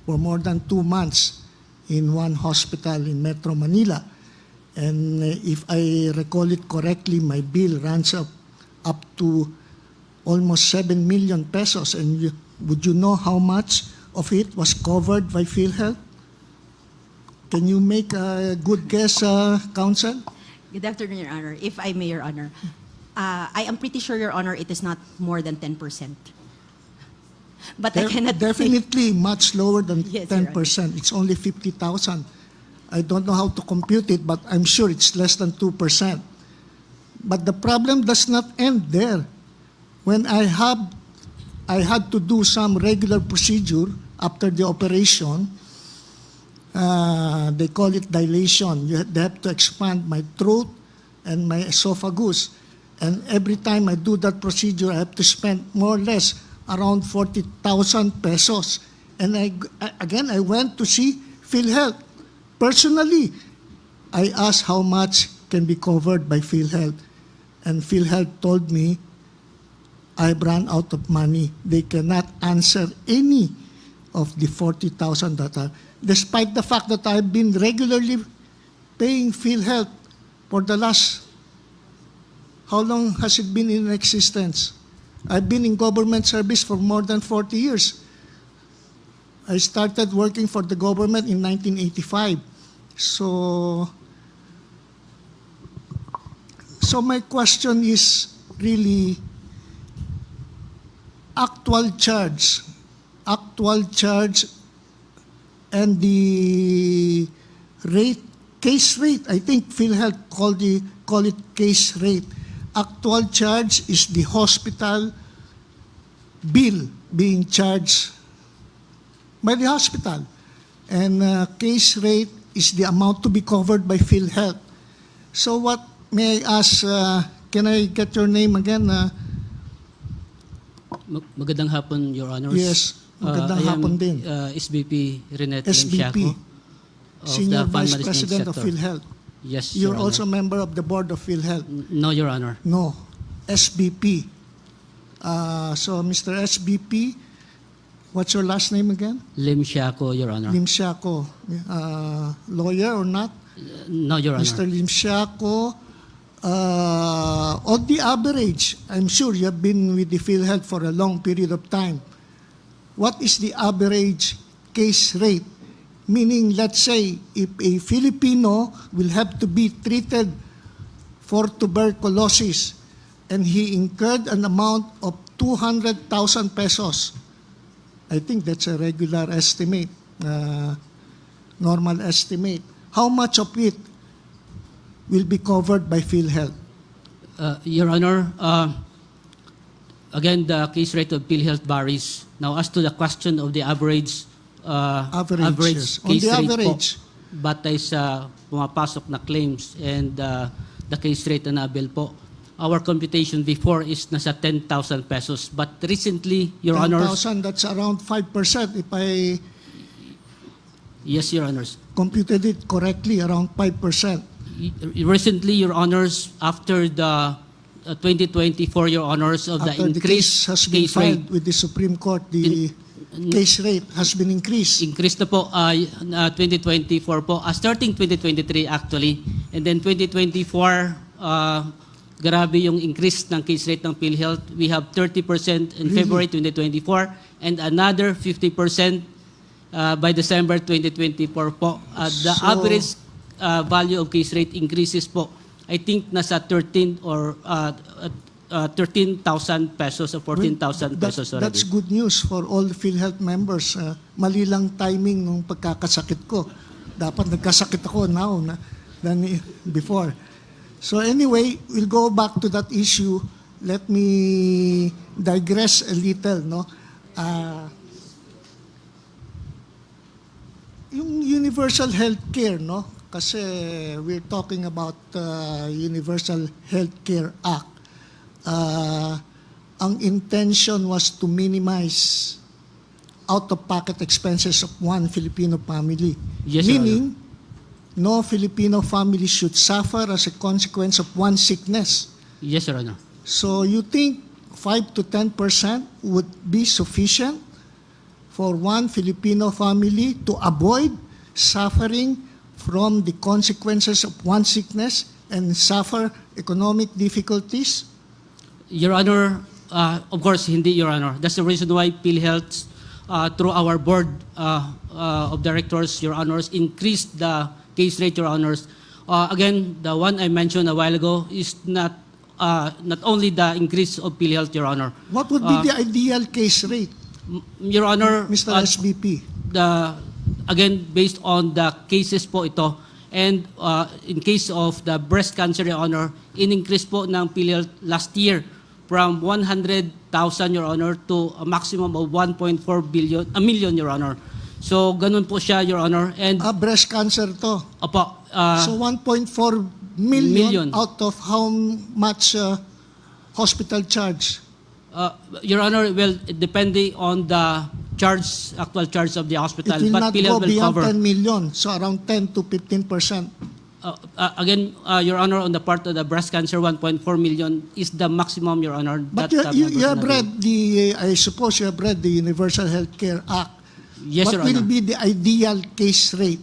for more than 2 months in one hospital in Metro Manila. And if I recall it correctly, my bill runs up to almost 7 million pesos. And would you know how much of it was covered by Philhealth? Can you make a good guess, Counsel? Good afternoon, Your Honor. If I may, Your Honor. I am pretty sure, Your Honor, it is not more than 10%. But I cannot Definitely much lower than Yes, Your 10%. It's only 50,000. I don't know how to compute it, but I'm sure it's less than 2%. But the problem does not end there. When I had to do some regular procedure after the operation. They call it dilation. They have to expand my throat and my esophagus. And every time I do that procedure, I have to spend more or less around 40,000 pesos. And I went to see Philhealth. Personally, I asked how much can be covered by Philhealth. And Philhealth told me, I've run out of money. They cannot answer any of the 40,000 that are, despite the fact that I've been regularly paying Philhealth for the last, how long has it been in existence? I've been in government service for more than 40 years. I started working for the government in 1985. So my question is really actual charge and the case rate. I think Philhealth call it case rate. Actual charge is the hospital bill being charged by the hospital. And case rate is the amount to be covered by Philhealth. So what, may I ask, can I get your name again? Magandang hapon, Your Honors. Yes, magandang hapon din. SVP Renette SVP, Limsiaco of Senior the Fund Vice Management President of Sector. Philhealth. Yes, You're Your Honor. also a member of the board of Philhealth. No, Your Honor. No, SVP. So, Mr. SVP, what's your last name again? Limsiaco, Your Honor. Limsiaco. Lawyer or not? No, Your Honor. Mr. Limsiaco, on the average, I'm sure you have been with the Philhealth for a long period of time. What is the average case rate? Meaning, let's say, if a Filipino will have to be treated for tuberculosis and he incurred an amount of 200,000 pesos, I think that's a regular estimate, normal estimate. How much of it will be covered by Philhealth? Your Honor, again, the case rate of Philhealth varies. Now, as to the question of the average Yes. On case the rate average, po, batay sa pumapasok na claims and the case rate na bill po, our computation before is nasa 10,000 pesos. But recently, Your Honors... 10,000, that's around 5% if I Yes, Your Honors. computed it correctly, around 5%. Recently, Your Honors, after the 2024, Your Honors, of After the increased the case has been case rate, filed with the Supreme Court, the case rate has been increased. increased na po 2024 po, starting 2023 actually, and then 2024, grabe yung increase ng case rate ng Philhealth. We have 30% in February 2024 and another 50% by December 2024 po. The average value of case rate increases po, I think nasa 13 or 13,000 pesos or 14,000 pesos already. That's good news for all the Philhealth members. Mali lang timing ng pagkakasakit ko. Dapat nagkasakit ako now than before. So anyway, we'll go back to that issue. Let me digress a little, no? Yung universal healthcare, no? Kasi we're talking about Universal Healthcare Act. Ang intention was to minimize out-of-pocket expenses of one Filipino family. Yes, Meaning, no Filipino family should suffer as a consequence of one sickness. Yes, Your Honor. So you think 5 to 10% would be sufficient for one Filipino family to avoid suffering from the consequences of one sickness and suffer economic difficulties? Your Honor, of course, hindi, Your Honor. That's the reason why PhilHealth, through our board of directors, Your Honors, increased the case rate, Your Honors. Again, the one I mentioned a while ago is not only the increase of PhilHealth, Your Honor. What would be the ideal case rate, Your Honor, Mr. SBP? Again, based on the cases po ito, and in case of the breast cancer, Your Honor, in-increase po ng PhilHealth last year from 100,000, Your Honor, to a maximum of 1.4 million, Your Honor. So, ganun po siya, Your Honor. And breast cancer to? Opo. So 1.4 million out of how much hospital charge? Your Honor, well, depending on the actual charge of the hospital. It will but not PhilHealth go will beyond cover. 10 million, so around 10 to 15%. Again, Your Honor, on the part of the breast cancer, 1.4 million is the maximum, Your Honor. But that you have read I suppose you have read the Universal Healthcare Act. Yes, Your What will Honor. be the ideal case rate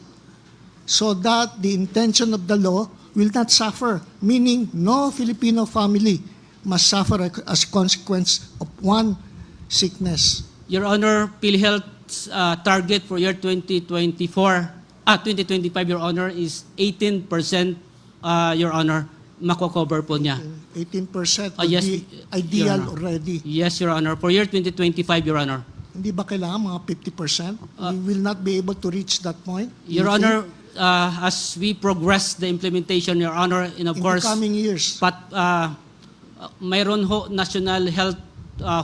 so that the intention of the law will not suffer, meaning no Filipino family must suffer as a consequence of one sickness? Your Honor, PhilHealth's target for year 2025, Your Honor, is 18%, Your Honor, mako-cover po niya. 18% would Yes, be Your ideal Honor. already. Yes, Your Honor. For year 2025, Your Honor. Hindi ba kailangan mga 50%? We will not be able to reach that point? Your you think? Honor, as we progress the implementation, Your Honor, and of In course, the coming years. But mayroon ho National Health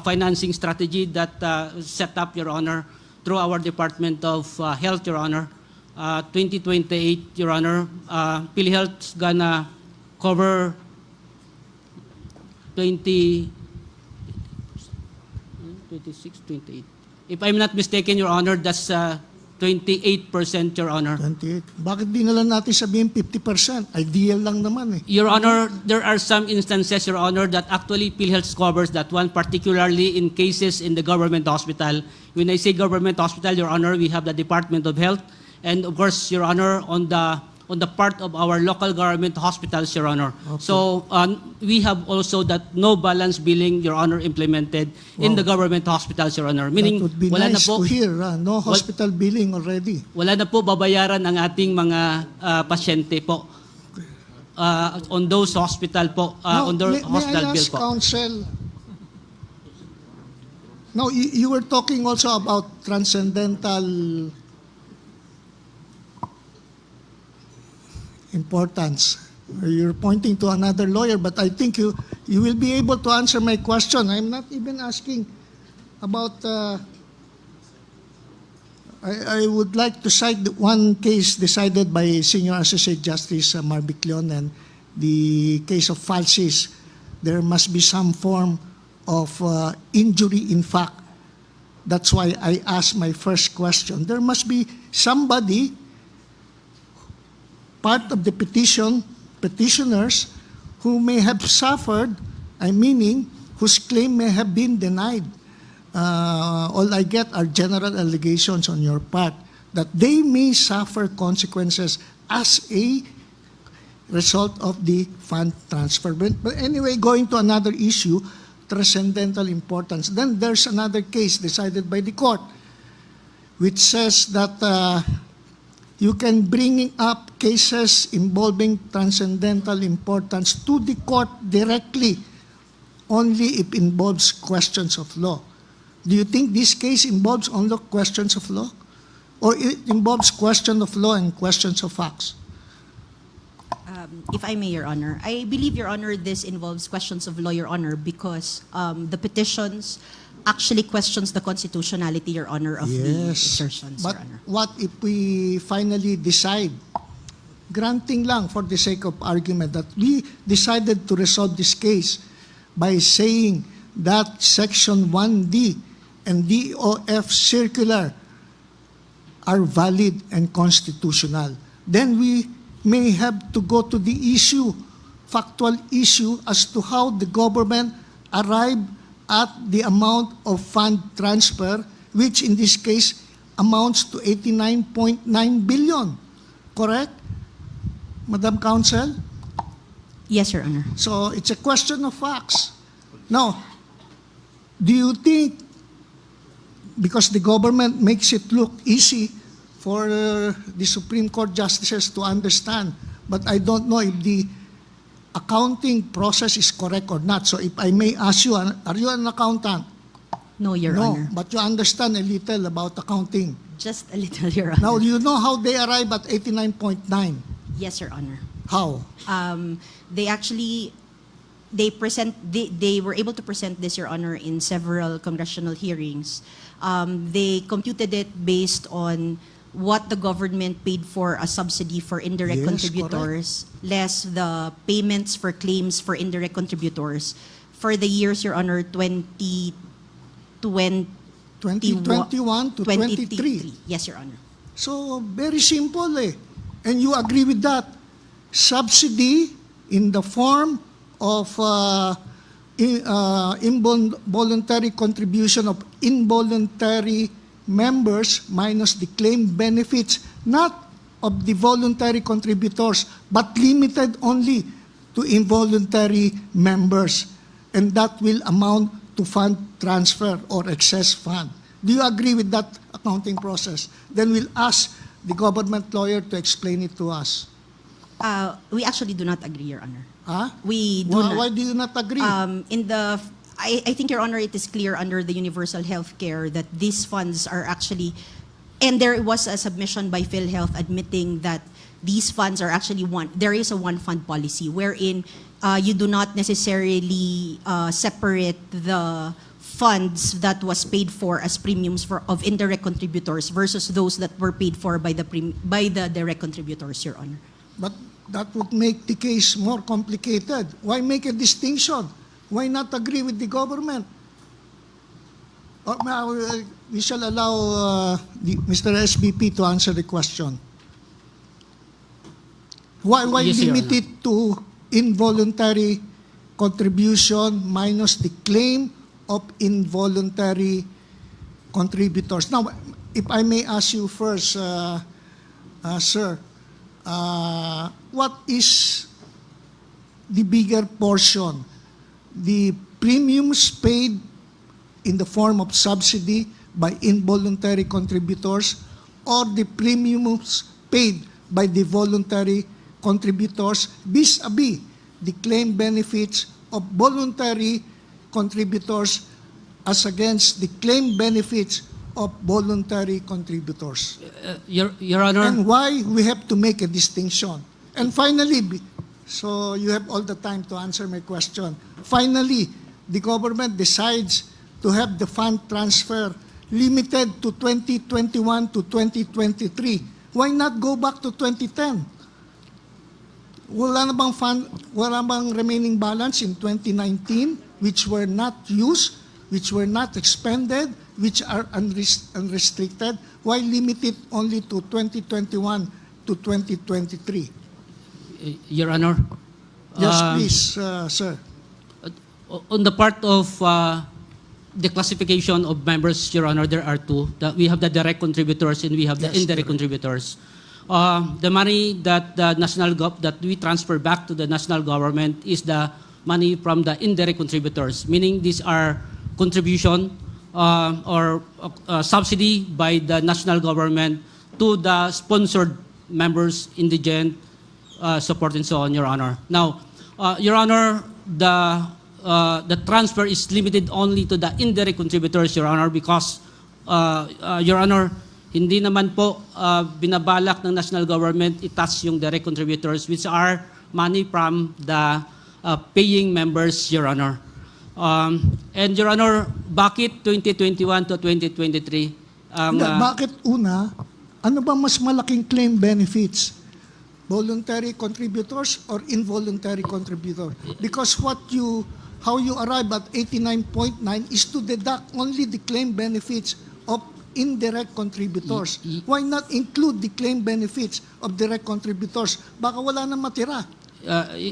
Financing Strategy that set up, Your Honor, through our Department of Health, Your Honor. 2028, Your Honor, PhilHealth's gonna cover 26, 28. If I'm not mistaken, Your Honor, that's 28%, Your Honor. 28. Bakit di na lang natin sabihin 50%? Ideal lang naman eh. Your Honor, there are some instances, Your Honor, that actually PhilHealth covers that one, particularly in cases in the government hospital. When I say government hospital, Your Honor, we have the Department of Health, and of course, Your Honor, on the part of our local government hospitals, Your Honor. Okay. So we have also that no balance billing, Your Honor, implemented in the government hospitals, Your Honor. Meaning, That would be wala nice na po, to hear. No hospital billing already. wala na po babayaran ang ating mga pasyente po. On those hospital po, on their hospital may I bill ask po. counsel? No, you were talking also about transcendental importance. You're pointing to another lawyer, but I think you will be able to answer my question. I'm not even asking about. I would like to cite one case decided by Senior Associate Justice Marbiclion and the case of falsis. There must be some form of injury in fact. That's why I asked my first question. There must be somebody, part of the petitioners who may have suffered, meaning whose claim may have been denied. All I get are general allegations on your part that they may suffer consequences as a result of the fund transfer. But anyway, going to another issue, transcendental importance. Then there's another case decided by the court which says that you can bring up cases involving transcendental importance to the court directly only if it involves questions of law. Do you think this case involves only questions of law? Or it involves questions of law and questions of facts? If I may, Your Honor, I believe, Your Honor, this involves questions of law, Your Honor, because the petitions actually questions the constitutionality, Your Honor, of the assertions, But Your Honor. what if we finally decide, granting lang for the sake of argument, that we decided to resolve this case by saying that Section 1D and DOF circular are valid and constitutional? Then we may have to go to the issue, factual issue, as to how the government arrived at the amount of fund transfer, which in this case amounts to 89.9 billion. Correct, Madam Counsel? Yes, Your Honor. So it's a question of facts. Now, do you think, because the government makes it look easy for the Supreme Court justices to understand, but I don't know if the accounting process is correct or not. So if I may ask you, are you an accountant? No, Your Honor. But you understand a little about accounting. Just a little, Your Honor. Now, do you know how they arrive at 89.9? Yes, Your Honor. How? They actually, they were able to present this, Your Honor, in several congressional hearings. They computed it based on what the government paid for a subsidy for indirect Yes, contributors, less the payments for claims for indirect contributors for the years, Your Honor, 2021 to 23. Yes, Your Honor. So, very simple eh. And you agree with that. Subsidy in the form of involuntary contribution of involuntary members minus the claim benefits, not of the voluntary contributors, but limited only to involuntary members. And that will amount to fund transfer or excess fund. Do you agree with that accounting process? Then we'll ask the government lawyer to explain it to us. We actually do not agree, Your Honor. Huh? We do Why, not. why do you not agree? I think, Your Honor, it is clear under the universal health care that these funds are actually, and there was a submission by Philhealth admitting that these funds are actually there is a one fund policy wherein you do not necessarily separate the funds that was paid for as premiums of indirect contributors versus those that were paid for by the direct contributors, Your Honor. But that would make the case more complicated. Why make a distinction? Why not agree with the government? We shall allow Mr. SBP to answer the question. Why Yes, Your limit Honor. it to involuntary contribution minus the claim of involuntary contributors? Now, if I may ask you first, sir, what is the bigger portion? The premiums paid in the form of subsidy by involuntary contributors or the premiums paid by the voluntary contributors vis-a-vis the claim benefits of voluntary contributors as against the claim benefits of voluntary contributors. Your Honor. And why we have to make a distinction. And finally, so you have all the time to answer my question. Finally, the government decides to have the fund transfer limited to 2021 to 2023. Why not go back to 2010? Wala bang remaining balance in 2019 which were not used, which were not expended, which are unrestricted? Why limit it only to 2021 to 2023? Your Honor. Yes, please, sir. On the part of the classification of members, Your Honor, there are two. We have the direct contributors and we have the indirect contributors. The money that that we transfer back to the national government is the money from the indirect contributors, meaning these are contribution or subsidy by the national government to the sponsored members, indigent, support, and so on, Your Honor. Now, Your Honor, the transfer is limited only to the indirect contributors, Your Honor, because, Your Honor, hindi naman po binabalak ng national government i-touch yung direct contributors, which are money from the paying members, Your Honor. And Your Honor, bakit 2021 to 2023? Bakit una, ano ba mas malaking claim benefits? Voluntary contributors or involuntary contributors? Because how you arrive at 89.9 is to deduct only the claim benefits of indirect contributors. Why not include the claim benefits of direct contributors? Baka wala nang matira.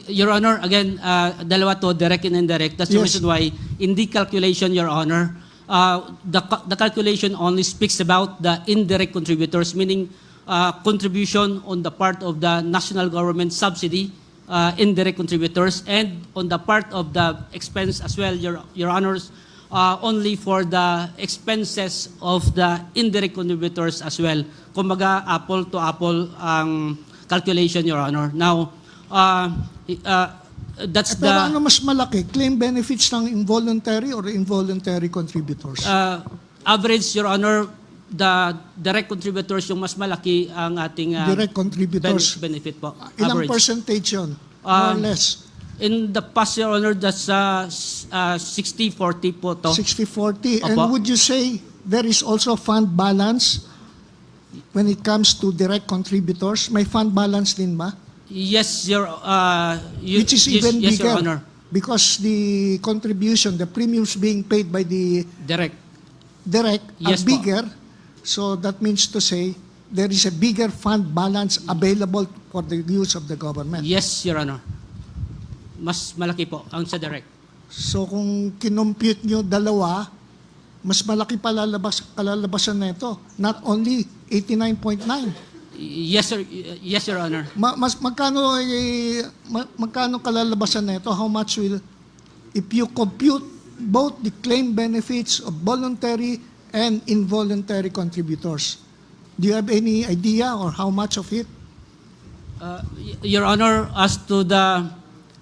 Your Honor, again, dalawa to, direct and indirect. That's the Yes. reason why in the calculation, Your Honor, the calculation only speaks about the indirect contributors, meaning contribution on the part of the national government subsidy, indirect contributors, and on the part of the expense as well, Your Honors, only for the expenses of the indirect contributors as well. Kumbaga, apple to apple ang calculation, Your Honor. Now, that's Pero the ano mas malaki? Claim benefits ng involuntary or involuntary contributors? average, Your Honor, the direct contributors yung mas malaki ang ating Direct contributors. benefit po. Ilang Average. percentage yun? More or less? In the past, Your Honor, that's 60-40 po to. 60-40. And Opo. would you say there is also fund balance when it comes to direct contributors? May fund balance din ba? Yes, Which is even yes, bigger. Your Honor. Because the contribution, the premiums being paid by the Direct. are Yes po. bigger. So that means to say there is a bigger fund balance available for the use of the government. Yes, Your Honor. Mas malaki po ang sa direct. So kung kinompute nyo dalawa, mas malaki pa kalalabasan na ito. Not only 89.9. Yes, sir. Yes, Your Honor. Magkano kalalabasan na ito? How much will, if you compute both the claim benefits of voluntary and involuntary contributors, do you have any idea or how much of it? Your Honor, as to the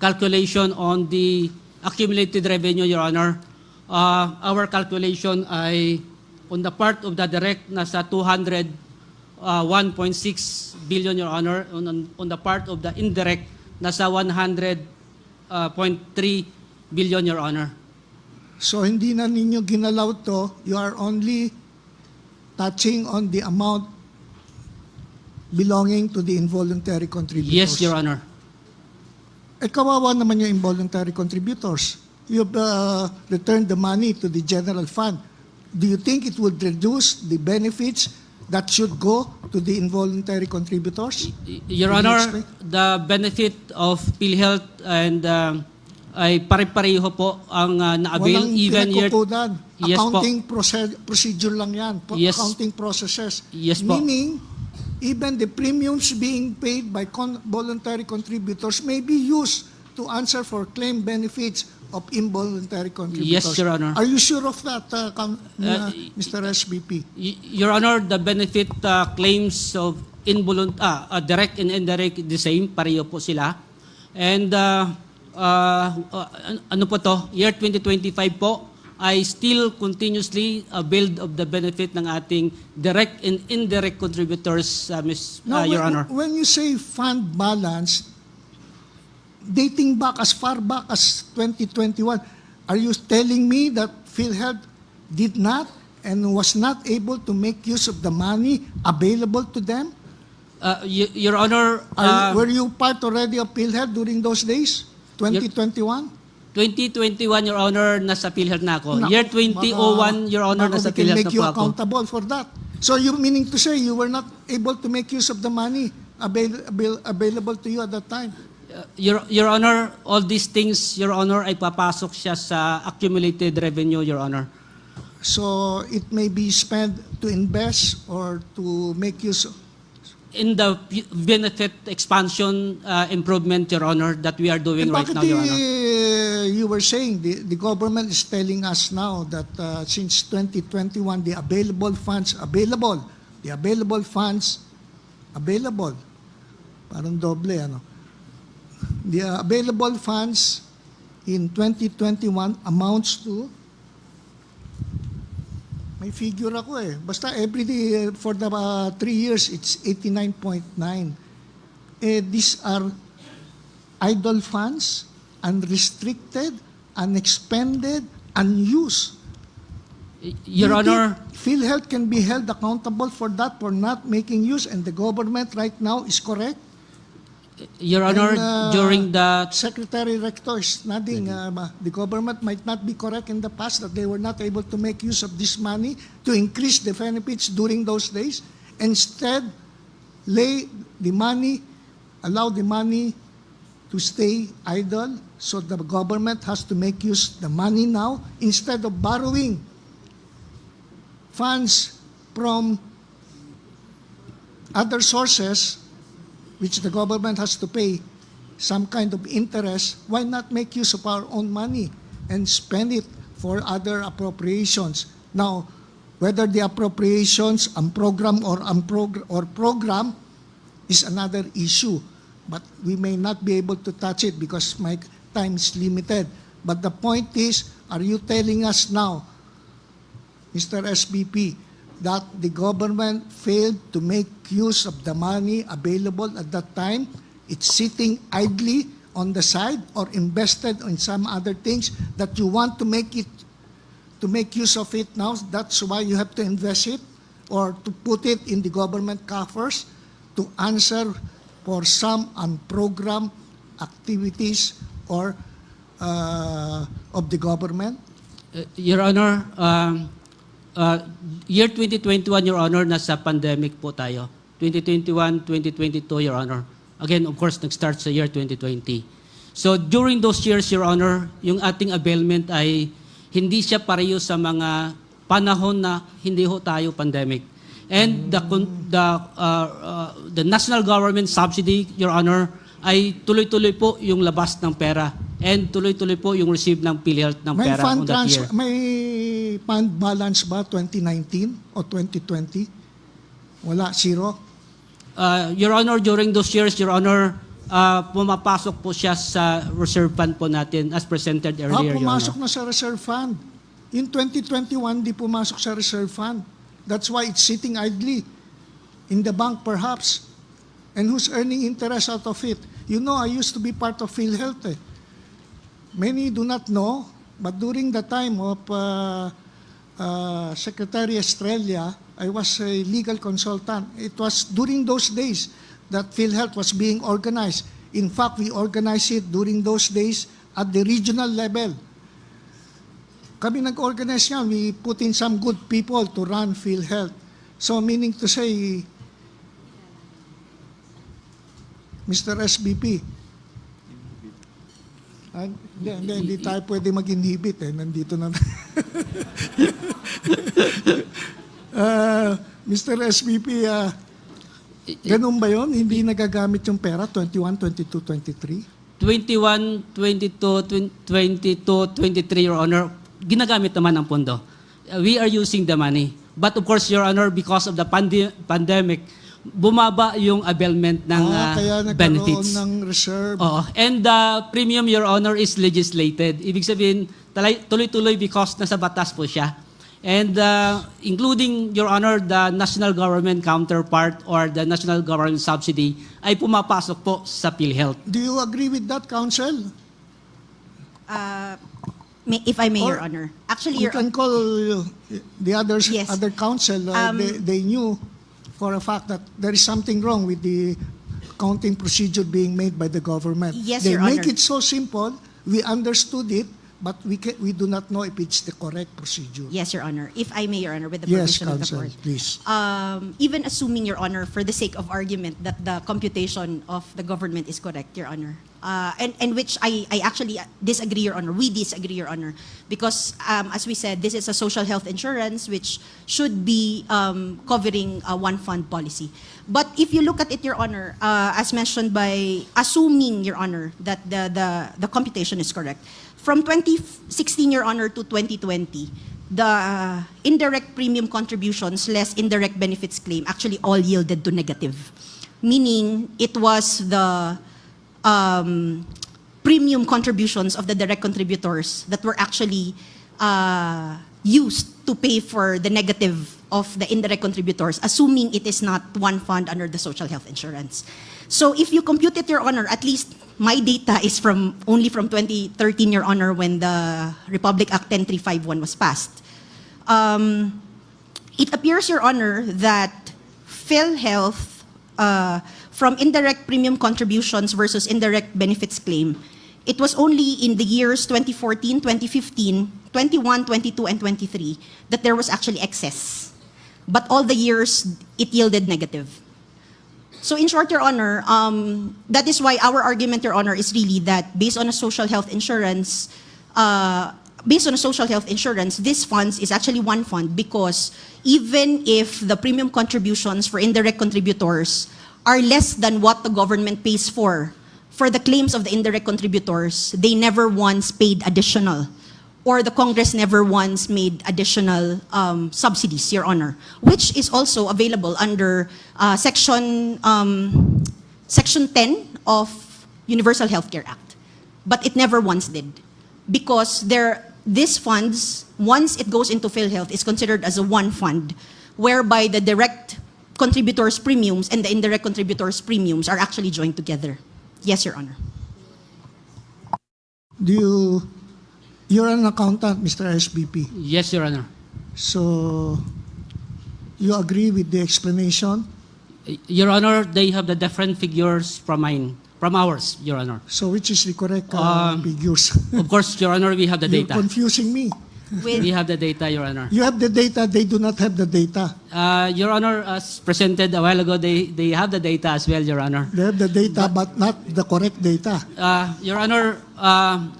calculation on the accumulated revenue, Your Honor, our calculation ay on the part of the direct nasa 1.6 billion, Your Honor. On the part of the indirect nasa 100.3 billion, Your Honor. So hindi na ninyo ginalaw to, you are only touching on the amount belonging to the involuntary contributors. Yes, Your Honor. Kawawa naman yung involuntary contributors. You've returned the money to the general fund. Do you think it would reduce the benefits that should go to the involuntary contributors? Your Honor, the benefit of Philhealth and ay pare-pareho po ang na-avail Walang even year. pinagkukunan. Yes po. Accounting procedure lang yan. Yes. Accounting processes. Yes po. Meaning, even the premiums being paid by voluntary contributors may be used to answer for claim benefits of involuntary contributors. Yes, Your Honor. Are you sure of that, Mr. SBP? Your Honor, the benefit claims of direct and indirect the same, pareho po sila. And ano po to, year 2025 po, I still continuously build of the benefit ng ating direct and indirect contributors, Your Honor. When you say fund balance, dating back as far back as 2021, are you telling me that Philhealth did not and was not able to make use of the money available to them? Your Honor, were you part already of Philhealth during those days? 2021? 2021, Your Honor, nasa Philhealth na ako. Naku, Year 2001, Your Honor, baka nasa we can Philhealth make na you po ako. accountable for that. So you meaning to say you were not able to make use of the money available to you at that time? Your Honor, all these things, Your Honor, ay papasok siya sa accumulated revenue, Your Honor. So it may be spent to invest or to make use of In the benefit expansion improvement, Your Honor, that we are doing right now, Your Honor. You were saying the government is telling us now that since 2021, the available funds, parang doble, ano? The available funds in 2021 amounts to, may figure ako eh. Basta every day for the 3 years, it's 89.9. These are idle funds, unrestricted, unexpended, unused. Your Honor, Philhealth can be held accountable for that, for not making use, and the government right now is correct. Your Honor, during the Secretary Rector is nodding. The government might not be correct in the past that they were not able to make use of this money to increase the benefits during those days. Instead, allow the money to stay idle, so the government has to make use the money now instead of borrowing funds from other sources, which the government has to pay some kind of interest. Why not make use of our own money and spend it for other appropriations? Now, whether the appropriations program is another issue, but we may not be able to touch it because my time is limited. But the point is, are you telling us now, Mr. SBP, that the government failed to make use of the money available at that time? It's sitting idly on the side or invested in some other things that you want to make use of it now? That's why you have to invest it or to put it in the government coffers to answer for some unprogrammed activities or of the government? Your Honor, year 2021, Your Honor, nasa pandemic po tayo. 2021, 2022, Your Honor. Again, of course, nag-start sa year 2020. So during those years, Your Honor, yung ating availment ay hindi siya pareho sa mga panahon na hindi ho tayo pandemic. And the national government subsidy, Your Honor, ay tuloy-tuloy po yung labas ng pera and tuloy-tuloy po yung receive ng Philhealth ng pera on that year. May fund balance ba 2019 o 2020? Wala, zero? Your Honor, during those years, Your Honor, pumapasok po siya sa reserve fund po natin as presented earlier, Your Honor. Pumasok na sa reserve fund. In 2021, di pumasok sa reserve fund. That's why it's sitting idly in the bank perhaps. And who's earning interest out of it? You know, I used to be part of Philhealth. Many do not know, but during the time of Secretary Estrella, I was a legal consultant. It was during those days that Philhealth was being organized. In fact, we organized it during those days at the regional level. Kami nag-organize yan. We put in some good people to run Philhealth. So meaning to say, Mr. SBP, hindi tayo pwede mag-inhibit nandito na. Mr. SBP, ganun ba yun? Hindi nagagamit yung pera 21, 22, 23? 21, 22, 23, Your Honor, ginagamit naman ang pondo. We are using the money. But of course, Your Honor, because of the pandemic, bumaba yung availment ng kaya benefits. Ng reserve. And the premium, Your Honor, is legislated. Ibig sabihin, tuloy-tuloy because nasa batas po siya. And including, Your Honor, the national government counterpart or the national government subsidy ay pumapasok po sa Philhealth. Do you agree with that, Counsel? If I may, Your Honor. Actually, you can call the others, Yes. other counsel. They knew for a fact that there is something wrong with the accounting procedure being made by the government. Yes, they Your make Honor. it so simple. We understood it, but we do not know if it's the correct procedure. Yes, Your Honor. If I may, Your Honor, with the Yes, permission of the Counsel, Court. please. Even assuming, Your Honor, for the sake of argument that the computation of the government is correct, Your Honor, and which I actually disagree, Your Honor. We disagree, Your Honor, because as we said, this is a social health insurance which should be covering a one-fund policy. But if you look at it, Your Honor, as mentioned by assuming, Your Honor, that the computation is correct, from 2016, Your Honor, to 2020, the indirect premium contributions less indirect benefits claim actually all yielded to negative. Meaning, it was the premium contributions of the direct contributors that were actually used to pay for the negative of the indirect contributors, assuming it is not one fund under the social health insurance. So if you compute it, Your Honor, at least my data is only from 2013, Your Honor, when the Republic Act 10351 was passed. It appears, Your Honor, that Philhealth, from indirect premium contributions versus indirect benefits claim, it was only in the years 2014, 2015, 21, 22, and 23 that there was actually excess. But all the years, it yielded negative. So in short, Your Honor, that is why our argument, Your Honor, is really that based on a social health insurance, this funds is actually one fund, because even if the premium contributions for indirect contributors are less than what the government pays for the claims of the indirect contributors, they never once paid additional, or the Congress never once made additional subsidies, Your Honor, which is also available under Section 10 of Universal Healthcare Act. But it never once did, because these funds, once it goes into Philhealth, is considered as a one fund, whereby the direct contributors' premiums and the indirect contributors' premiums are actually joined together. Yes, Your Honor. You're an accountant, Mr. SBP. Yes, Your Honor. So, you agree with the explanation? Your Honor, they have the different figures from ours, Your Honor. So, which is the correct figures? Of course, Your Honor, we have the data. You're confusing me. We have the data, Your Honor. You have the data, they do not have the data. Your Honor, as presented a while ago, they have the data as well, Your Honor. They have the data, but not the correct data. Your Honor,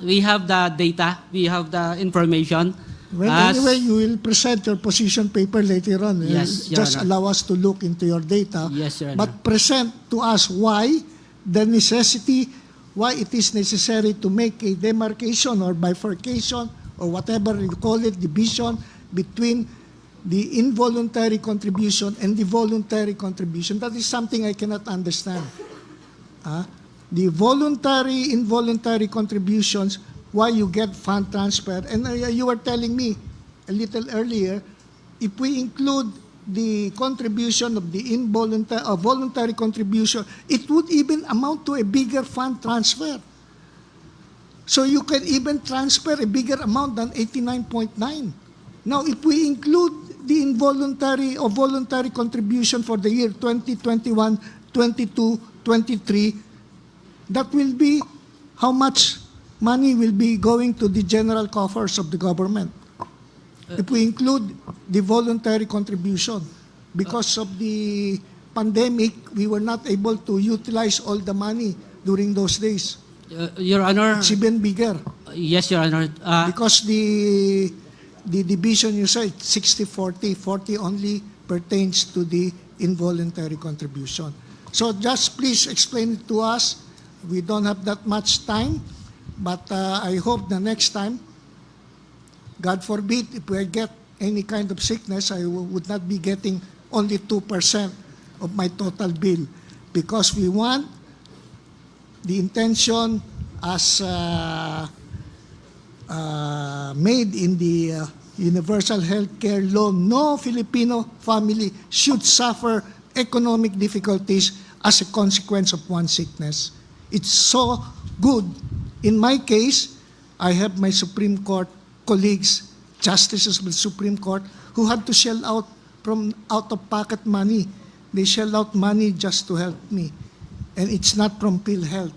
we have the data, we have the information. Well, anyway, you will present your position paper later on. Yes, Your Just Honor. allow us to look into your data. Yes, Your Honor. But present to us why it is necessary to make a demarcation or bifurcation or whatever you call it, division between the involuntary contribution and the voluntary contribution. That is something I cannot understand. The voluntary, involuntary contributions, why you get fund transfer. And you were telling me a little earlier, if we include the contribution of the involuntary or voluntary contribution, it would even amount to a bigger fund transfer. So you can even transfer a bigger amount than 89.9. Now, if we include the involuntary or voluntary contribution for the year 2021, 22, 23, that will be how much money will be going to the general coffers of the government. If we include the voluntary contribution, because of the pandemic, we were not able to utilize all the money during those days. Your Honor. It's even bigger. Yes, Your Honor. Because the division you said 60-40, 40 only pertains to the involuntary contribution. So just please explain it to us. We don't have that much time, but I hope the next time, God forbid, if we get any kind of sickness, I would not be getting only 2% of my total bill, because we want the intention as made in the Universal Healthcare Law, no Filipino family should suffer economic difficulties as a consequence of one sickness. It's so good. In my case, I have my Supreme Court colleagues, justices of the Supreme Court, who had to shell out from out-of-pocket money. They shell out money just to help me. And it's not from Philhealth.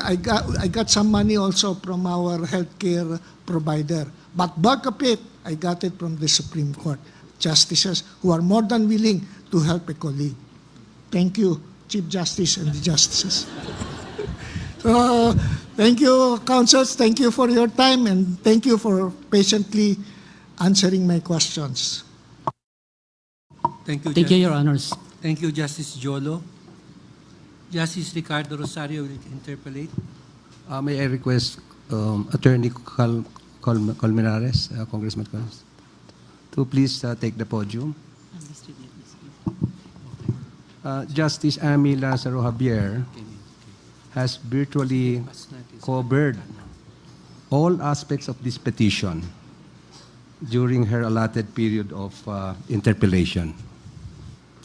I got some money also from our healthcare provider. But bulk of it, I got it from the Supreme Court. Justices who are more than willing to help a colleague. Thank you, Chief Justice and the justices. So, thank you, counsels. Thank you for your time, and thank you for patiently answering my questions. Thank you, Thank you, Your Honors. Thank you, Justice Jolo. Justice Ricardo Rosario will interpolate. May I request Attorney Colmenares, Congressman Colmenares, to please take the podium. Justice Amy Lazaro Javier has virtually covered all aspects of this petition during her allotted period of interpellation.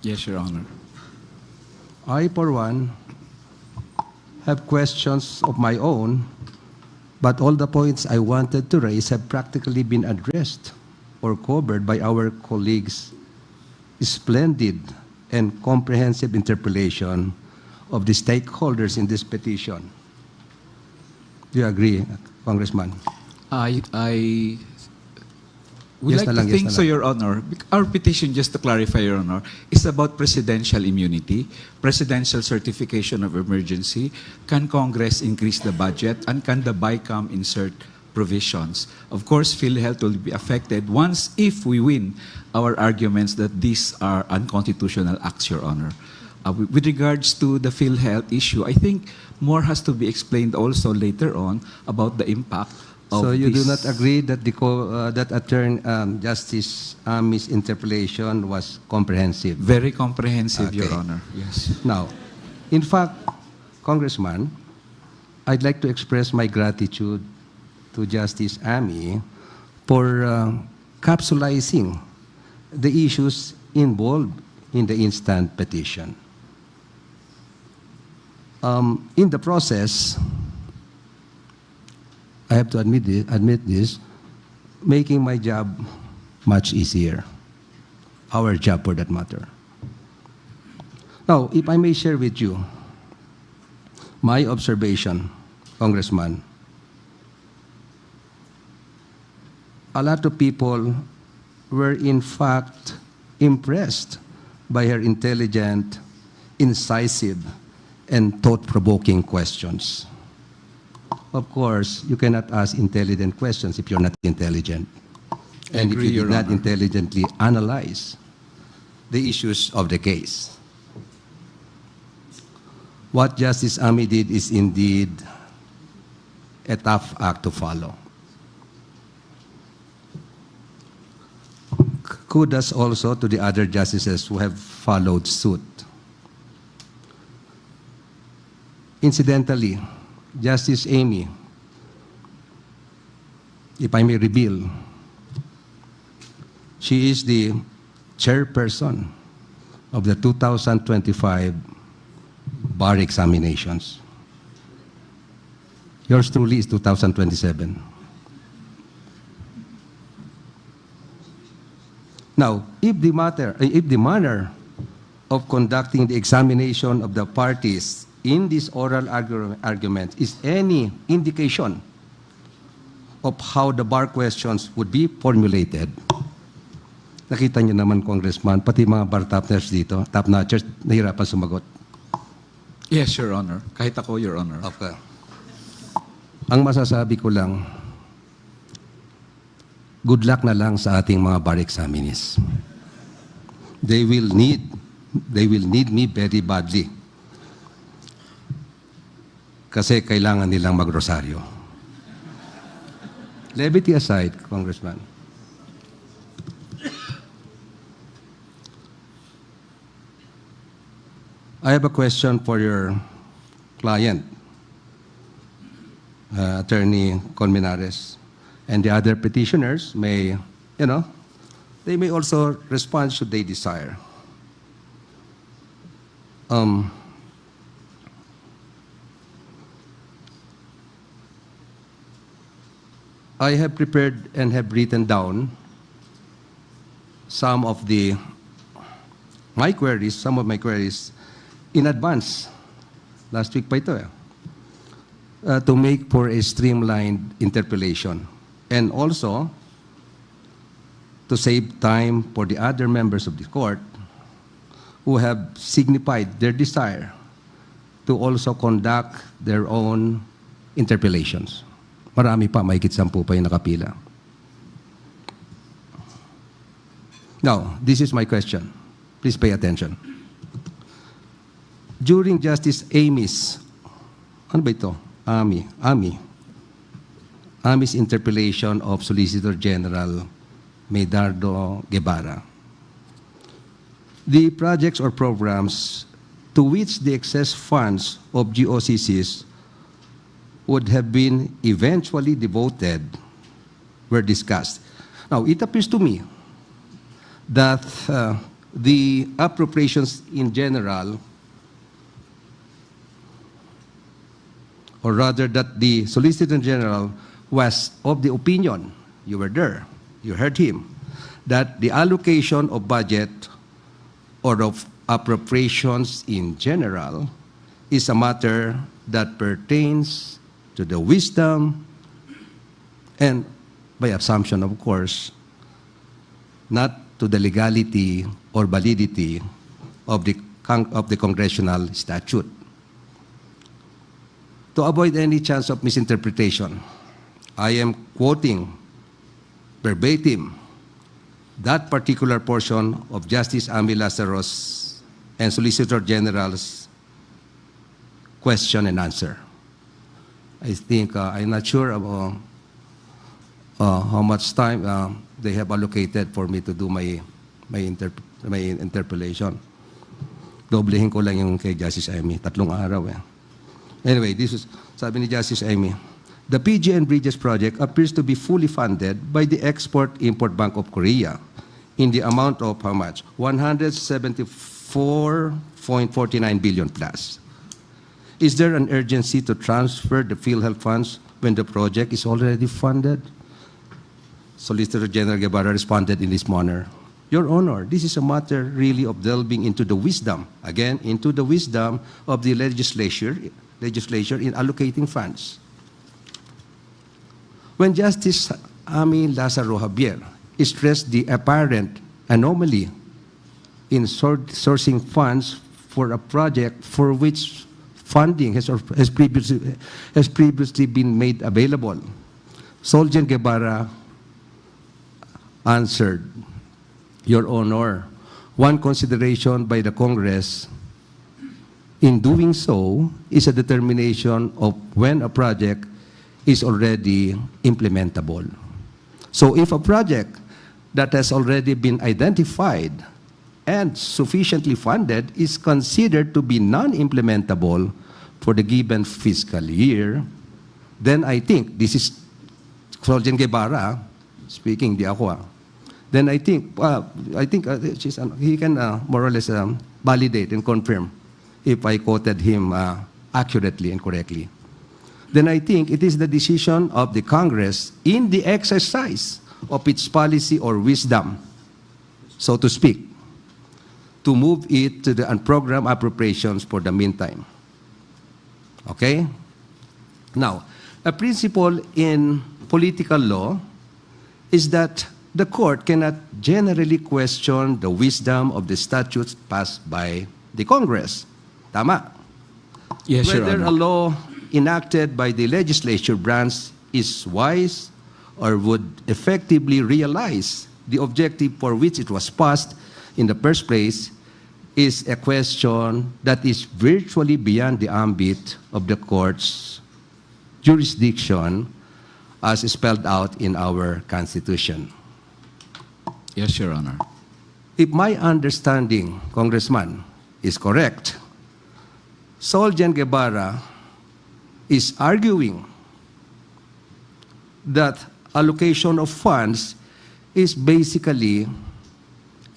Yes, Your Honor. I, for one, have questions of my own, but all the points I wanted to raise have practically been addressed or covered by our colleagues' splendid and comprehensive interpellation of the stakeholders in this petition. Do you agree, Congressman? I We Yes like na to lang, yes think na so, lang. Your Honor. Our petition, just to clarify, Your Honor, is about presidential immunity, presidential certification of emergency. Can Congress increase the budget? And can the BICAM insert provisions? Of course, Philhealth will be affected once, if we win our arguments that these are unconstitutional acts, Your Honor. With regards to the Philhealth issue, I think more has to be explained also later on about the impact of So you do this. not agree that that Justice Ami's interpellation was comprehensive? Very comprehensive, Your Okay. Honor. Yes. Now, in fact, Congressman, I'd like to express my gratitude to Justice Ami for capsulizing the issues involved in the instant petition. In the process, I have to admit this, making my job much easier. Our job, for that matter. Now, if I may share with you my observation, Congressman, a lot of people were in fact impressed by her intelligent, incisive, and thought-provoking questions. Of course, you cannot ask intelligent questions if you're not intelligent. And if agree, you Your did not Honor. intelligently analyze the issues of the case. What Justice Ami did is indeed a tough act to follow. Kudos also to the other justices who have followed suit. Incidentally, Justice Amy, if I may reveal, she is the chairperson of the 2025 bar examinations. Yours truly is 2027. Now, if the manner of conducting the examination of the parties in this oral argument is any indication of how the bar questions would be formulated, nakita niyo naman, Congressman, pati mga bar top-notchers dito, top-notchers, nahirapan sumagot. Yes, Your Honor. Kahit ako, Your Honor. Okay. Ang masasabi ko lang, good luck na lang sa ating mga bar examinees. They will need me very badly. Kasi kailangan nilang magrosaryo. Levity aside, Congressman. I have a question for your client, Attorney Colmenares, and the other petitioners may, they may also respond should they desire. I have prepared and have written down some of my queries in advance. Last week pa ito to make for a streamlined interpellation. And also, to save time for the other members of the court who have signified their desire to also conduct their own interpellations. Marami pa, mahigit 10 pa yung nakapila. Now, this is my question. Please pay attention. During Justice Amy's, ano ba ito? Amy's interpellation of Solicitor General Medardo Guevara, the projects or programs to which the excess funds of GOCCs would have been eventually devoted were discussed. Now, it appears to me that the appropriations in general, or rather that the Solicitor General was of the opinion, you were there, you heard him, that the allocation of budget or of appropriations in general is a matter that pertains to the wisdom and, by assumption, of course, not to the legality or validity of the congressional statute. To avoid any chance of misinterpretation, I am quoting verbatim that particular portion of Justice Amy Lazaros and Solicitor General's question and answer. I think I'm not sure about how much time they have allocated for me to do my interpellation. Doblehin ko lang yung kay Justice Amy. 3 araw eh. Anyway, this is, sabi ni Justice Amy, the PGN Bridges project appears to be fully funded by the Export-Import Bank of Korea in the amount of how much? 174.49 billion plus. Is there an urgency to transfer the Philhealth funds when the project is already funded? Solicitor General Guevara responded in this manner, Your Honor, this is a matter really of delving into the wisdom, again, into the wisdom of the legislature in allocating funds. When Justice Amy Lazaro Javier stressed the apparent anomaly in sourcing funds for a project for which funding has previously been made available, Solgen Guevara answered, Your Honor, one consideration by the Congress in doing so is a determination of when a project is already implementable. So if a project that has already been identified and sufficiently funded is considered to be non-implementable for the given fiscal year, then I think, this is Solgen Guevara speaking, di ako then I think he can more or less validate and confirm if I quoted him accurately and correctly. Then I think it is the decision of the Congress in the exercise of its policy or wisdom, so to speak, to move it to the unprogrammed appropriations for the meantime. Okay? Now, a principle in political law is that the court cannot generally question the wisdom of the statutes passed by the Congress. Tama? Yes, Your Whether Honor. a law enacted by the legislature branch is wise or would effectively realize the objective for which it was passed in the first place is a question that is virtually beyond the ambit of the court's jurisdiction as spelled out in our Constitution. Yes, Your Honor. If my understanding, Congressman, is correct, Solgen Guevara is arguing that allocation of funds is basically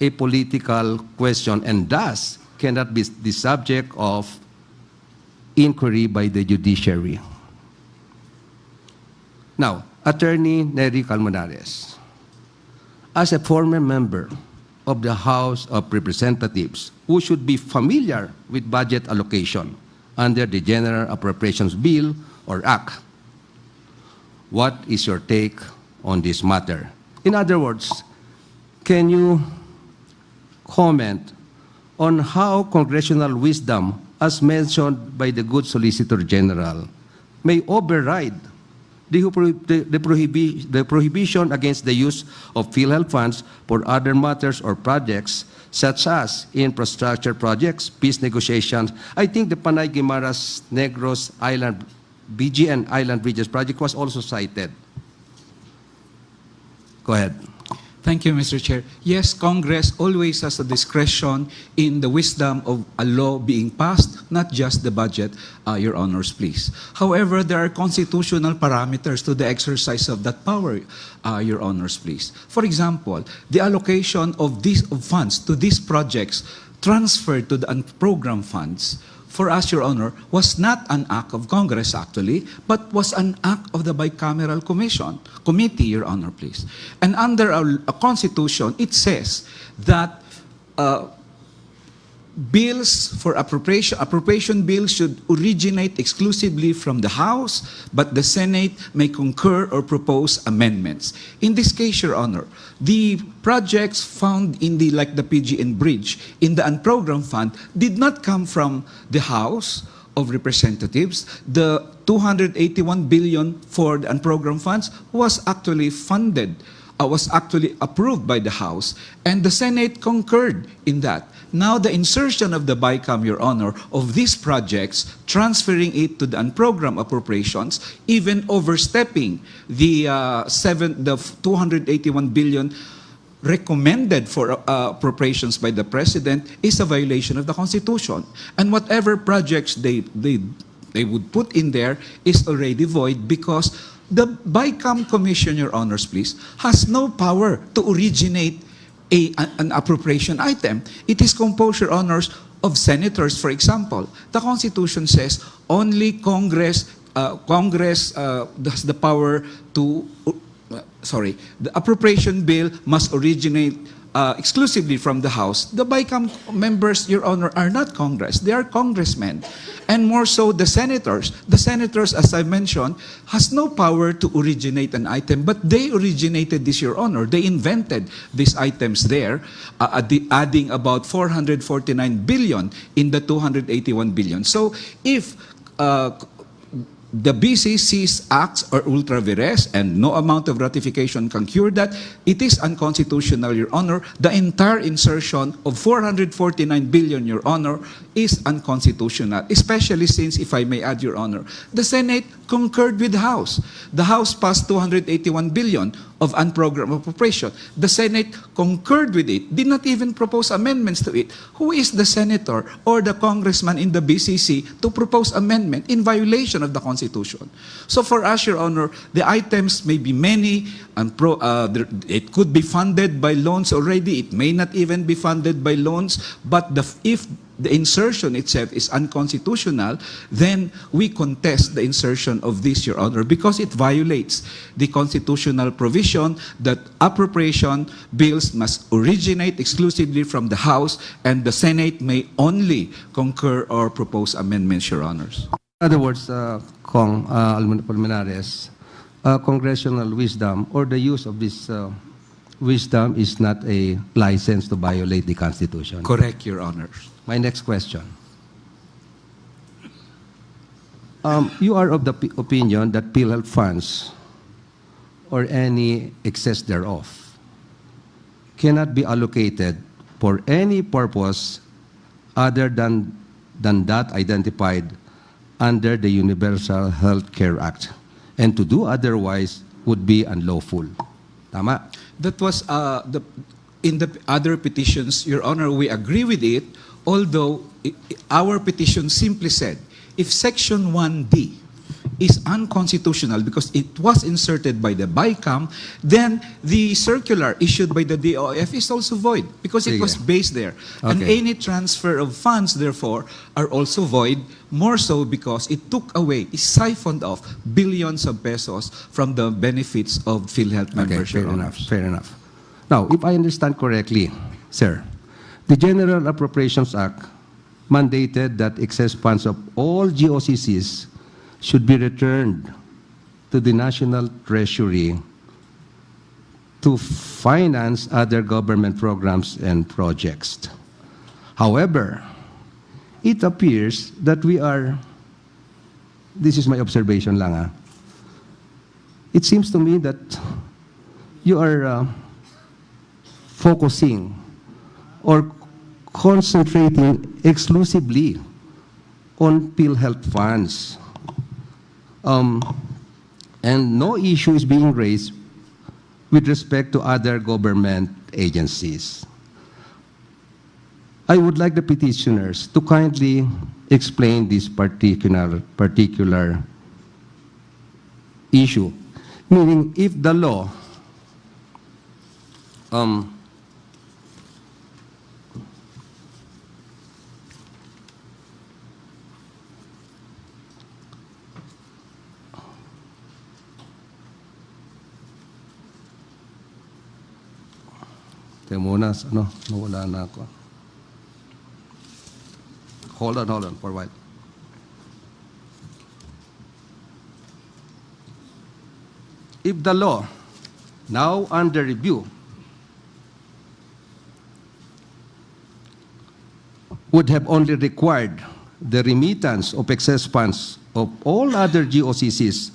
a political question and thus cannot be the subject of inquiry by the judiciary. Now, Attorney Nery Calmonares, as a former member of the House of Representatives who should be familiar with budget allocation under the General Appropriations Bill or Act, what is your take on this matter? In other words, can you comment on how congressional wisdom, as mentioned by the good Solicitor General, may override the prohibition against the use of Philhealth funds for other matters or projects such as infrastructure projects, peace negotiations? I think the Panay Guimaras Negros Island, BGN Island Bridges project was also cited. Go ahead. Thank you, Mr. Chair. Yes, Congress always has a discretion in the wisdom of a law being passed, not just the budget, Your Honors, please. However, there are constitutional parameters to the exercise of that power, Your Honors, please. For example, the allocation of these funds to these projects transferred to the unprogrammed funds, for us, Your Honor, was not an act of Congress, actually, but was an act of the bicameral committee, Your Honor, please. And under a Constitution, it says that bills for appropriation bills should originate exclusively from the House, but the Senate may concur or propose amendments. In this case, Your Honor, the projects found in the, like the PGN Bridge, in the unprogrammed fund, did not come from the House of Representatives. The 281 billion for the unprogrammed funds was actually funded, was actually approved by the House, and the Senate concurred in that. Now, the insertion of the BICAM, Your Honor, of these projects, transferring it to the unprogrammed appropriations, even overstepping the 281 billion recommended for appropriations by the President, is a violation of the Constitution. And whatever projects they would put in there is already void, because the BICAM Commission, Your Honors, please, has no power to originate an appropriation item. It is composed, Your Honors, of senators, for example. The Constitution says only Congress has the power to, the appropriation bill must originate exclusively from the House. The BICAM members, Your Honor, are not Congress. They are congressmen. And more so, the senators. The senators, as I mentioned, has no power to originate an item, but they originated this, Your Honor. They invented these items there, adding about 449 billion in the 281 billion. So if the BCC's acts are ultra vires and no amount of ratification can cure that, it is unconstitutional, Your Honor. The entire insertion of 449 billion, Your Honor, is unconstitutional, especially since, if I may add, Your Honor, the Senate concurred with the House. The House passed 281 billion of unprogrammed appropriation. The Senate concurred with it, did not even propose amendments to it. Who is the senator or the congressman in the BCC to propose amendment in violation of the Constitution? So for us, Your Honor, the items may be many, and it could be funded by loans already, it may not even be funded by loans, but if the insertion itself is unconstitutional, then we contest the insertion of this, Your Honor, because it violates the constitutional provision that appropriation bills must originate exclusively from the House, and the Senate may only concur or propose amendments, Your Honors. In other words, Kong Almenares, congressional wisdom or the use of this wisdom is not a license to violate the Constitution. Correct, Your Honors. My next question. You are of the opinion that Philhealth funds or any excess thereof cannot be allocated for any purpose other than that identified under the Universal Health Care Act, and to do otherwise would be unlawful. Tama? That was in the other petitions, Your Honor, we agree with it, although our petition simply said, if Section 1D is unconstitutional because it was inserted by the BICAM, then the circular issued by the DOF is also void because it was based there. Okay. And any transfer of funds, therefore, are also void, more so because it took away, it siphoned off billions of pesos from the benefits of Philhealth members. Okay, fair enough. Now, if I understand correctly, sir, the General Appropriations Act mandated that excess funds of all GOCCs should be returned to the National Treasury to finance other government programs and projects. However, it appears that we are, this is my observation lang, it seems to me that you are focusing or concentrating exclusively on Philhealth funds. And no issue is being raised with respect to other government agencies. I would like the petitioners to kindly explain this particular issue. Meaning, if the law nawala na ako. hold on for a while. If the law, now under review, would have only required the remittance of excess funds of all other GOCCs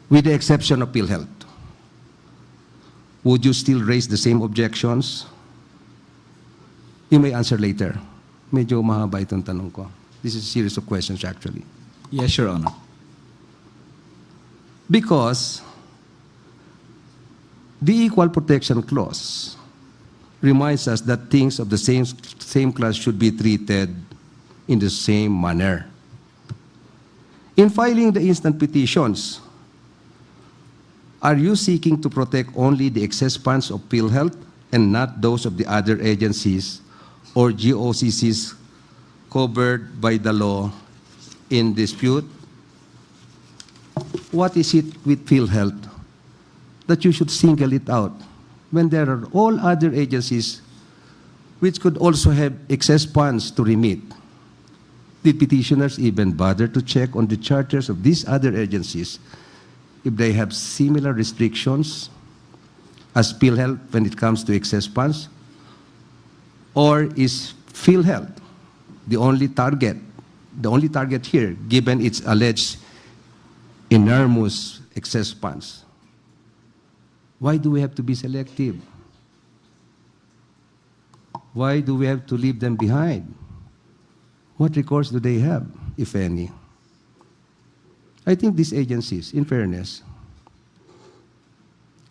with the exception of Philhealth, would you still raise the same objections? You may answer later. Medyo mahaba itong tanong ko. This is a series of questions actually. Yes, Your Honor. Because the Equal Protection Clause reminds us that things of the same class should be treated in the same manner. In filing the instant petitions, are you seeking to protect only the excess funds of Philhealth and not those of the other agencies or GOCCs covered by the law in dispute? What is it with Philhealth that you should single it out when there are all other agencies which could also have excess funds to remit? Did petitioners even bother to check on the charters of these other agencies if they have similar restrictions as Philhealth when it comes to excess funds? Or is Philhealth the only target here, given its alleged enormous excess funds? Why do we have to be selective? Why do we have to leave them behind? What recourse do they have, if any? I think these agencies, in fairness,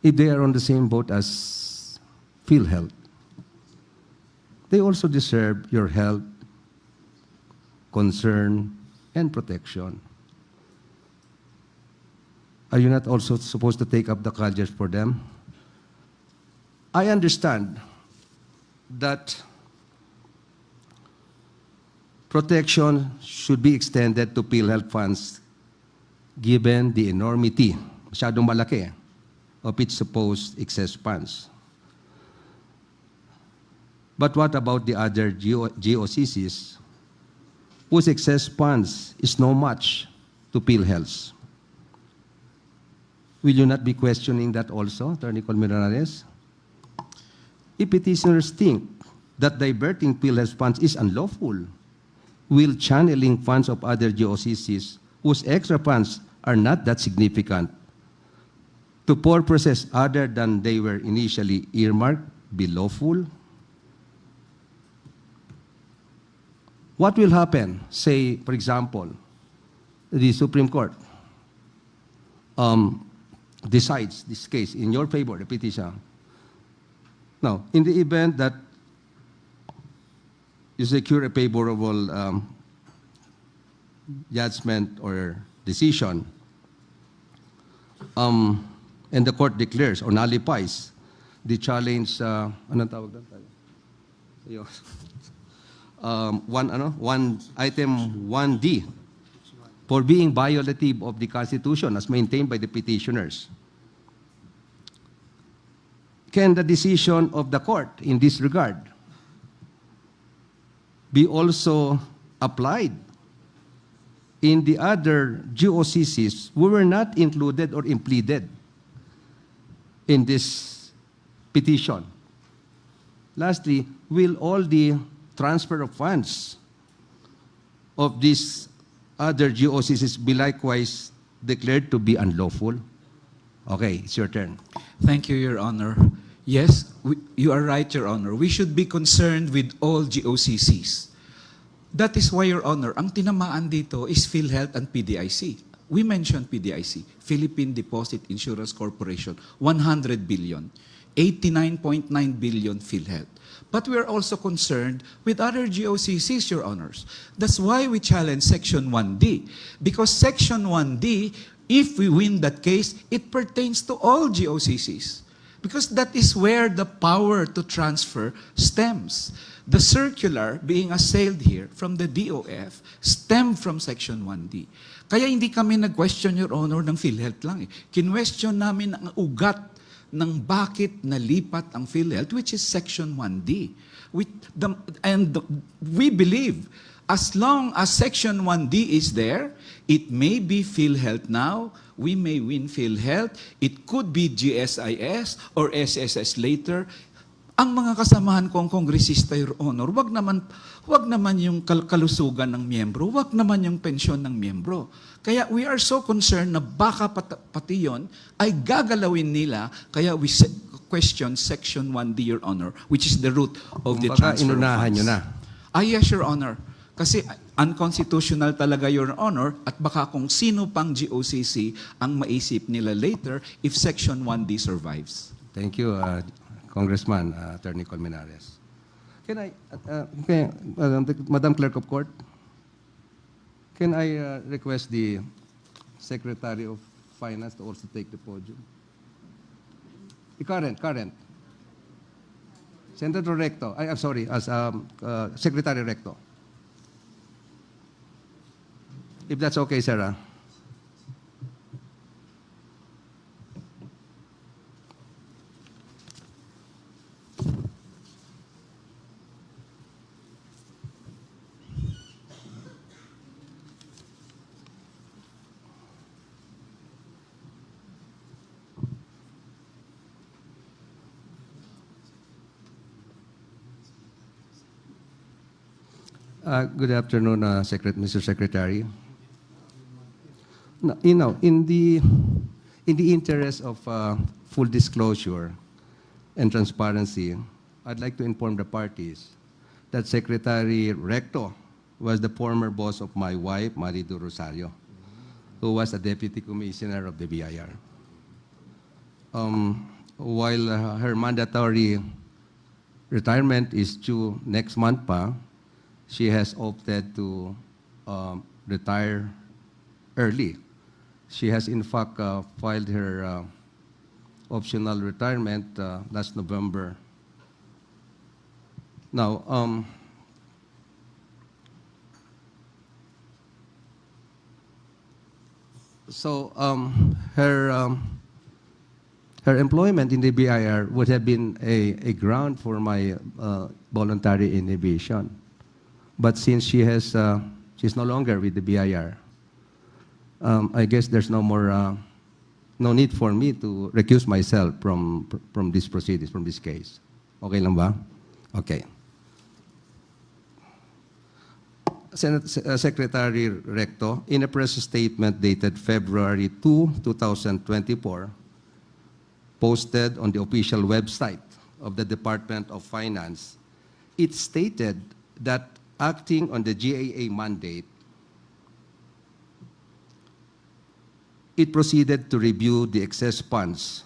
if they are on the same boat as Philhealth, they also deserve your help, concern, and protection. Are you not also supposed to take up the cudgels for them? I understand that protection should be extended to Philhealth funds given the enormity, masyadong malaki, of its supposed excess funds. But what about the other GOCCs whose excess funds is no match to Philhealth's? Will you not be questioning that also, Attorney Colmenares? If petitioners think that diverting Philhealth's funds is unlawful, will channeling funds of other GOCCs whose extra funds are not that significant to purposes other than they were initially earmarked be lawful? What will happen, say, for example, the Supreme Court decides this case in your favor, the petition. Now, in the event that you secure a favorable judgment or decision, and the court declares or nullifies the challenge, anong tawag doon? Item 1D, for being violative of the Constitution as maintained by the petitioners. Can the decision of the court in this regard be also applied in the other GOCCs who were not included or impleaded in this petition? Lastly, will all the transfer of funds of these other GOCCs be likewise declared to be unlawful? Okay, it's your turn. Thank you, Your Honor. Yes, you are right, Your Honor. We should be concerned with all GOCCs. That is why, Your Honor, ang tinamaan dito is Philhealth and PDIC. We mentioned PDIC, Philippine Deposit Insurance Corporation, 100 billion, 89.9 billion Philhealth. But we are also concerned with other GOCCs, Your Honors. That's why we challenge Section 1D. Because Section 1D, if we win that case, it pertains to all GOCCs. Because that is where the power to transfer stems. The circular being assailed here from the DOF stemmed from Section 1D. Kaya hindi kami nag-question, Your Honor, ng Philhealth lang. Kinwestiyon namin ang ugat ng bakit nalipat ang PhilHealth, which is Section 1D. We believe, as long as Section 1D is there, it may be PhilHealth now, we may win PhilHealth, it could be GSIS or SSS later. Ang mga kasamahan kong kongresista, Your Honor, wag naman yung kalusugan ng miyembro, wag naman yung pensyon ng miyembro. Kaya we are so concerned na baka pati yon ay gagalawin nila, kaya we question Section 1D, Your Honor, which is the root of the transfer of inunahan funds. nyo na. Yes, Your Honor. Kasi unconstitutional talaga, Your Honor, at baka kung sino pang GOCC ang maisip nila later if Section 1D survives. Thank you, Congressman Attorney Colmenares. Can I, Madam Clerk of Court, can I request the Secretary of Finance to also take the podium? The current. Senator Recto, I'm sorry, as Secretary Recto. If that's okay, Sarah. Good afternoon, Mr. Secretary. In the interest of full disclosure and transparency, I'd like to inform the parties that Secretary Recto was the former boss of my wife, Marido Rosario, who was a deputy commissioner of the BIR. While her mandatory retirement is due next month pa, she has opted to retire early. She has in fact filed her optional retirement last November. Now, her employment in the BIR would have been a ground for my voluntary inhibition. But since she's no longer with the BIR, I guess there's no need for me to recuse myself from these proceedings, from this case. Okay lang ba? Okay. Secretary Recto, in a press statement dated February 2, 2024, posted on the official website of the Department of Finance, it stated that acting on the GAA mandate, it proceeded to review the excess funds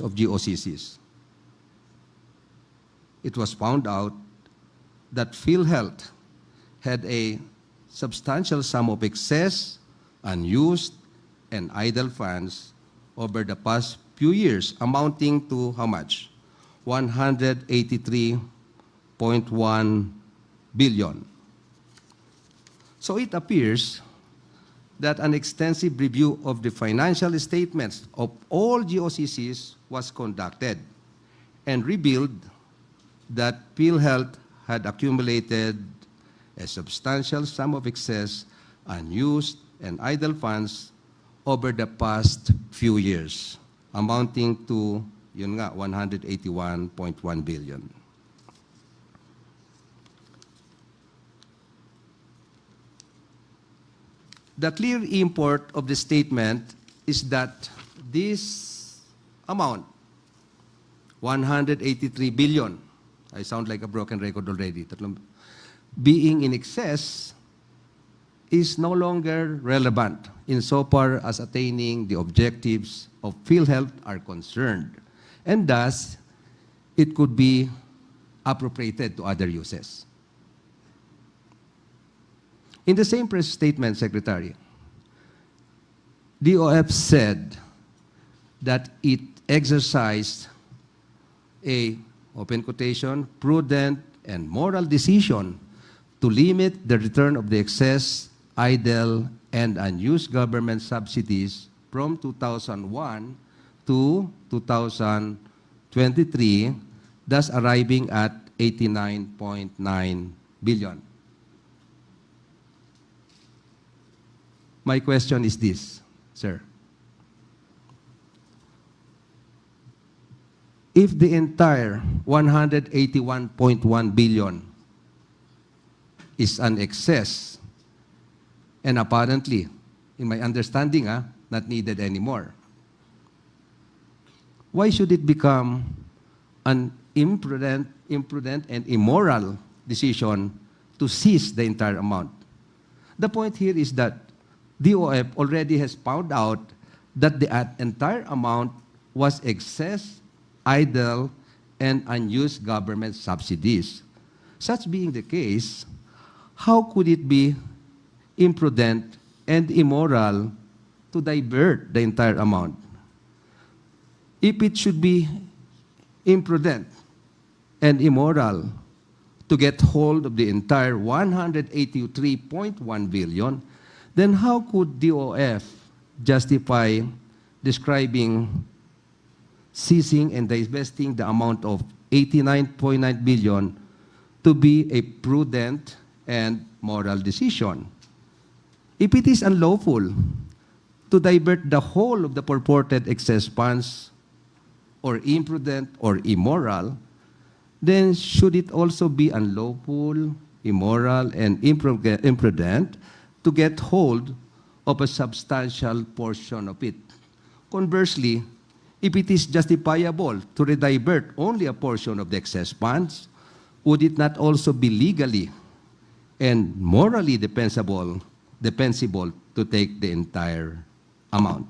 of GOCCs. It was found out that Philhealth had a substantial sum of excess, unused, and idle funds over the past few years, amounting to how much? 183.1 billion. So it appears that an extensive review of the financial statements of all GOCCs was conducted and revealed that Philhealth had accumulated a substantial sum of excess, unused, and idle funds over the past few years, amounting to, yun nga, 181.1 billion. The clear import of the statement is that this amount, 183 billion, I sound like a broken record already, being in excess is no longer relevant insofar as attaining the objectives of Philhealth are concerned, and thus it could be appropriated to other uses. In the same press statement, Secretary, DOF said that it exercised a, open quotation, prudent and moral decision to limit the return of the excess, idle, and unused government subsidies from 2001 to 2023, thus arriving at 89.9 billion. My question is this, sir. If the entire 181.1 billion is an excess, and apparently, in my understanding, not needed anymore, why should it become an imprudent and immoral decision to seize the entire amount? The point here is that DOF already has found out that the entire amount was excess, idle, and unused government subsidies. Such being the case, how could it be imprudent and immoral to divert the entire amount? If it should be imprudent and immoral to get hold of the entire 183.1 billion, then how could DOF justify describing seizing and divesting the amount of 89.9 billion to be a prudent and moral decision? If it is unlawful to divert the whole of the purported excess funds, or imprudent or immoral, then should it also be unlawful, immoral, and imprudent to get hold of a substantial portion of it? Conversely, if it is justifiable to redivert only a portion of the excess funds, would it not also be legally and morally defensible to take the entire amount?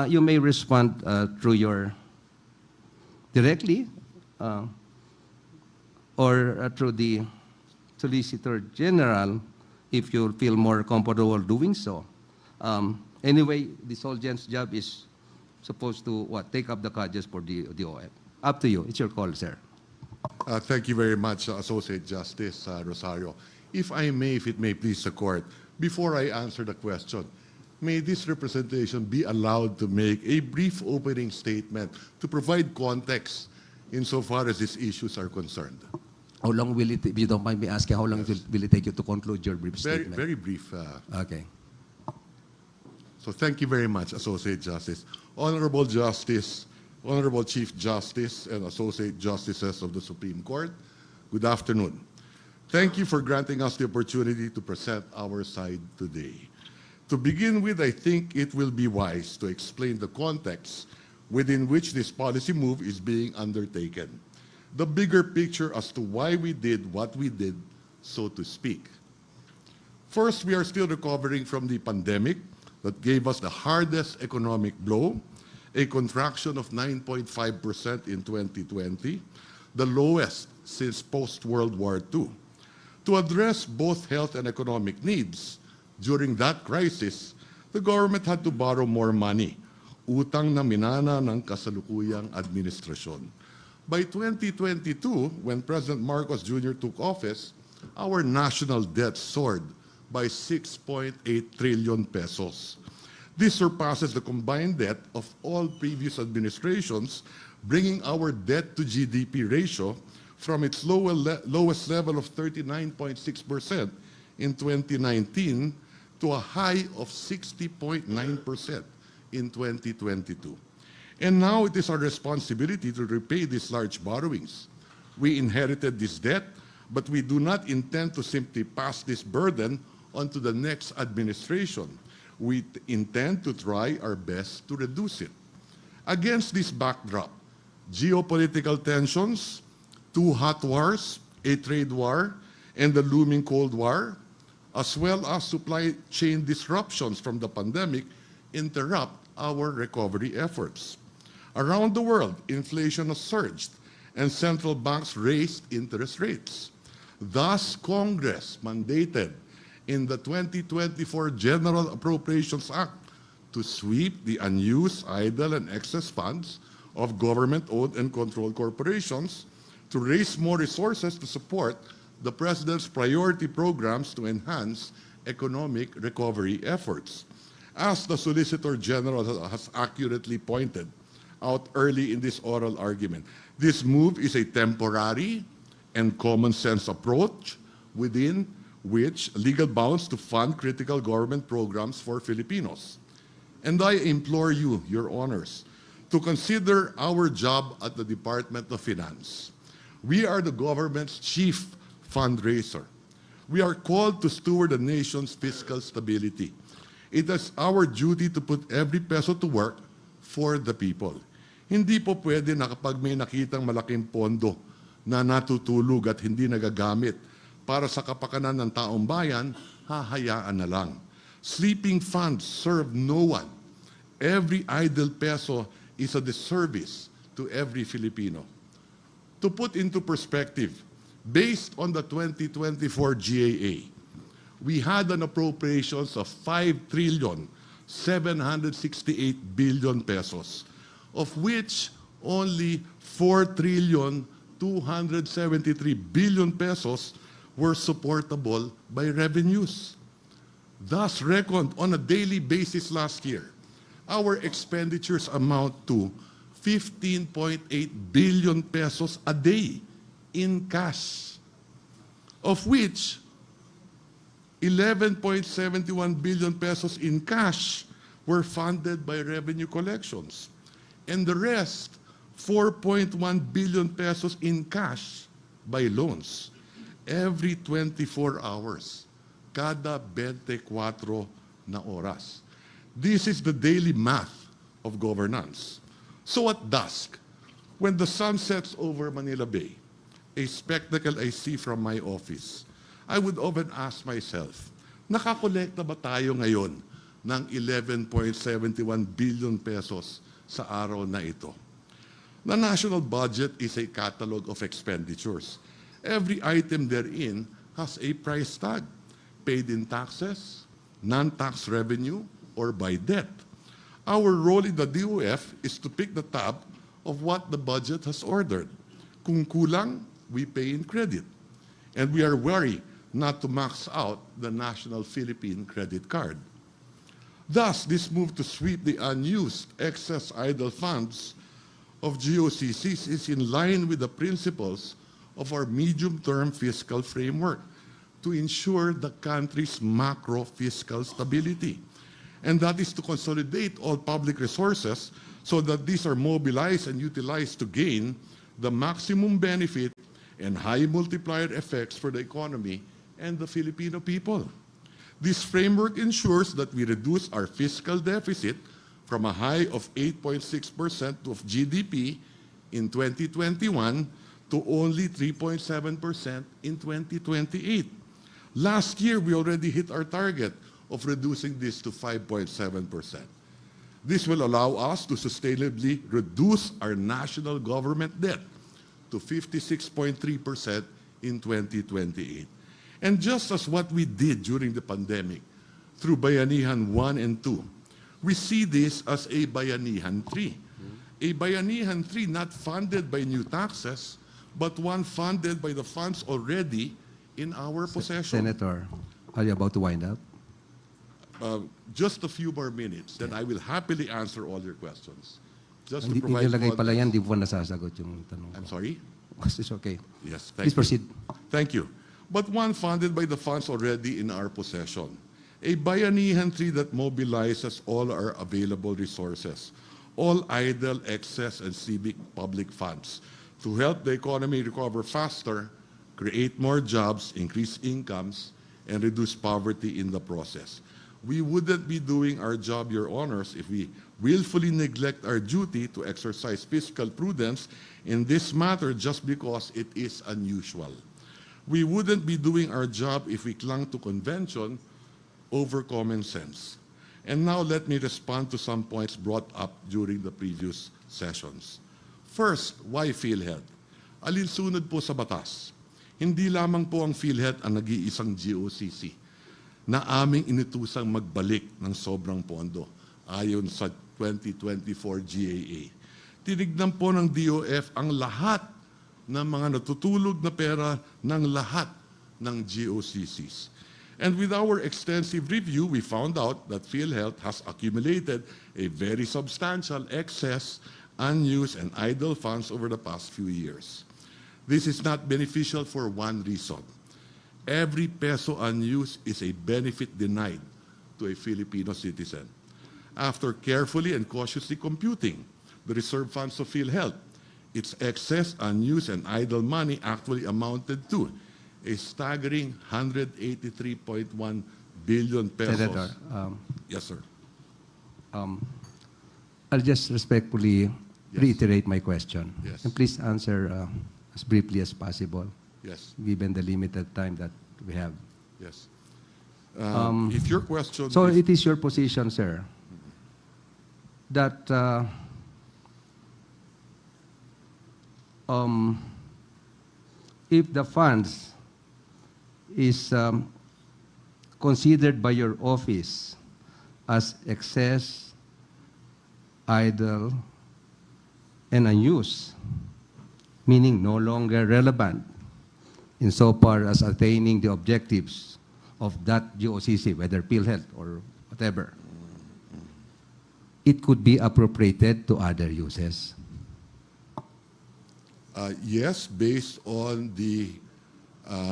You may respond through your directly or through the Solicitor General if you feel more comfortable doing so. Anyway, the Solgen's job is supposed to take up the charges for the OF. Up to you. It's your call, sir. Thank you very much, Associate Justice Rosario. If I may, if it may please the court, before I answer the question, may this representation be allowed to make a brief opening statement to provide context insofar as these issues are concerned? How long will it, if you don't mind me asking, how long will it take you to conclude your brief statement? Very brief. Okay. So thank you very much, Associate Justice. Honorable Justice, Honorable Chief Justice, and Associate Justices of the Supreme Court, good afternoon. Thank you for granting us the opportunity to present our side today. To begin with, I think it will be wise to explain the context within which this policy move is being undertaken, the bigger picture as to why we did what we did, so to speak. First, we are still recovering from the pandemic that gave us the hardest economic blow, a contraction of 9.5% in 2020, the lowest since post-World War II. To address both health and economic needs, during that crisis, the government had to borrow more money, utang na minana ng kasalukuyang administrasyon. By 2022, when President Marcos Jr. took office, our national debt soared by 6.8 trillion pesos. This surpasses the combined debt of all previous administrations, bringing our debt to GDP ratio from its lowest level of 39.6% in 2019 to a high of 60.9% in 2022. And now it is our responsibility to repay these large borrowings. We inherited this debt, but we do not intend to simply pass this burden onto the next administration. We intend to try our best to reduce it. Against this backdrop, geopolitical tensions, two hot wars, a trade war, and the looming Cold War, as well as supply chain disruptions from the pandemic, interrupt our recovery efforts. Around the world, inflation has surged and central banks raised interest rates. Thus, Congress mandated in the 2024 General Appropriations Act to sweep the unused, idle, and excess funds of government-owned and controlled corporations to raise more resources to support the President's priority programs to enhance economic recovery efforts. As the Solicitor General has accurately pointed out early in this oral argument, this move is a temporary and common sense approach within which legal bounds to fund critical government programs for Filipinos. And I implore you, Your Honors, to consider our job at the Department of Finance. We are the government's chief fundraiser. We are called to steward the nation's fiscal stability. It is our duty to put every peso to work for the people. Hindi po pwede na kapag may nakitang malaking pondo na natutulog at hindi nagagamit para sa kapakanan ng taong bayan, hahayaan na lang. Sleeping funds serve no one. Every idle peso is a disservice to every Filipino. To put into perspective, based on the 2024 GAA, we had an appropriations of 5,768 billion pesos, of which only 4,273 billion pesos were supportable by revenues. Thus, reckoned on a daily basis last year, our expenditures amount to 15.8 billion pesos a day in cash, of which 11.71 billion pesos in cash were funded by revenue collections, and the rest, 4.1 billion pesos in cash by loans. Every 24 hours, kada 24 na oras. This is the daily math of governance. So at dusk, when the sun sets over Manila Bay, a spectacle I see from my office, I would often ask myself, nakakolekta ba tayo ngayon ng 11.71 billion pesos sa araw na ito? The national budget is a catalog of expenditures. Every item therein has a price tag, paid in taxes, non-tax revenue, or by debt. Our role in the DOF is to pick the tab of what the budget has ordered. Kung kulang, we pay in credit. And we are wary not to max out the National Philippine Credit Card. Thus, this move to sweep the unused excess idle funds of GOCCs is in line with the principles of our medium-term fiscal framework to ensure the country's macro-fiscal stability. And that is to consolidate all public resources so that these are mobilized and utilized to gain the maximum benefit and high multiplier effects for the economy and the Filipino people. This framework ensures that we reduce our fiscal deficit from a high of 8.6% of GDP in 2021 to only 3.7% in 2028. Last year, we already hit our target of reducing this to 5.7%. This will allow us to sustainably reduce our national government debt to 56.3% in 2028. And just as what we did during the pandemic through Bayanihan 1 and 2, we see this as a Bayanihan 3. A Bayanihan 3 not funded by new taxes, but one funded by the funds already in our possession. Senator, are you about to wind up? Just a few more minutes, then I will happily answer all your questions. Just to Hindi provide nilagay pala yan, context. di po nasasagot yung tanong ko. I'm sorry? It's okay. Yes, thank Please proceed. you. Thank you. But one funded by the funds already in our possession. A Bayanihan 3 that mobilizes all our available resources, all idle, excess, and civic public funds to help the economy recover faster, create more jobs, increase incomes, and reduce poverty in the process. We wouldn't be doing our job, Your Honors, if we willfully neglect our duty to exercise fiscal prudence in this matter just because it is unusual. We wouldn't be doing our job if we clung to convention over common sense. And now let me respond to some points brought up during the previous sessions. First, why Philhealth? Alinsunod po sa batas. Hindi lamang po ang Philhealth ang nag-iisang GOCC na aming inutusang magbalik ng sobrang pondo ayon sa 2024 GAA. Tinignan po ng DOF ang lahat ng mga natutulog na pera ng lahat ng GOCCs. And with our extensive review, we found out that Philhealth has accumulated a very substantial excess, unused, and idle funds over the past few years. This is not beneficial for one reason. Every peso unused is a benefit denied to a Filipino citizen. After carefully and cautiously computing the reserve funds of Philhealth, its excess, unused, and idle money actually amounted to a staggering 183.1 billion pesos. Senator, Yes, sir. I'll just respectfully reiterate my question. Yes. And please answer as briefly as possible, Yes. given the limited time that we have. Yes. If your question So is, it is your position, sir, that if the funds is considered by your office as excess, idle, and unused, meaning no longer relevant insofar as attaining the objectives of that GOCC, whether Philhealth or whatever, it could be appropriated to other uses. yes, based on the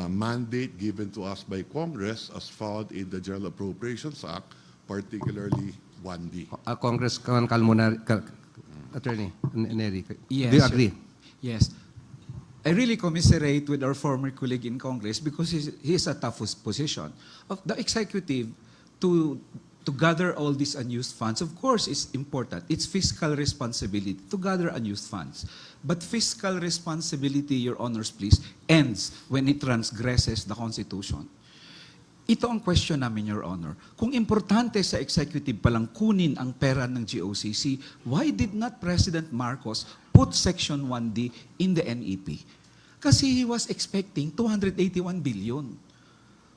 mandate given to us by Congress as found in the General Appropriations Act, particularly 1D. Congressman Attorney Neri, Yes, do you sir. agree? Yes. I really commiserate with our former colleague in Congress because he's a toughest position of the executive to gather all these unused funds. Of course, it's important. It's fiscal responsibility to gather unused funds. But fiscal responsibility, Your Honors, please, ends when it transgresses the Constitution. Ito ang question namin, Your Honor. Kung importante sa executive palang kunin ang pera ng GOCC, why did not President Marcos put Section 1D in the NEP? Kasi he was expecting 281 billion.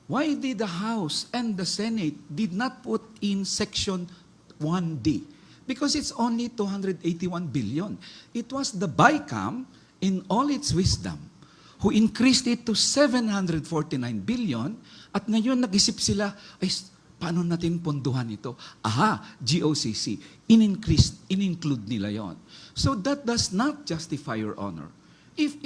Why did the House and the Senate did not put in Section 1D? Because it's only 281 billion. It was the BICAM, in all its wisdom, who increased it to 749 billion, at ngayon nag-isip sila, ay, paano natin ponduhan ito? Aha, GOCC, in-include nila yon. So that does not justify, Your Honor. If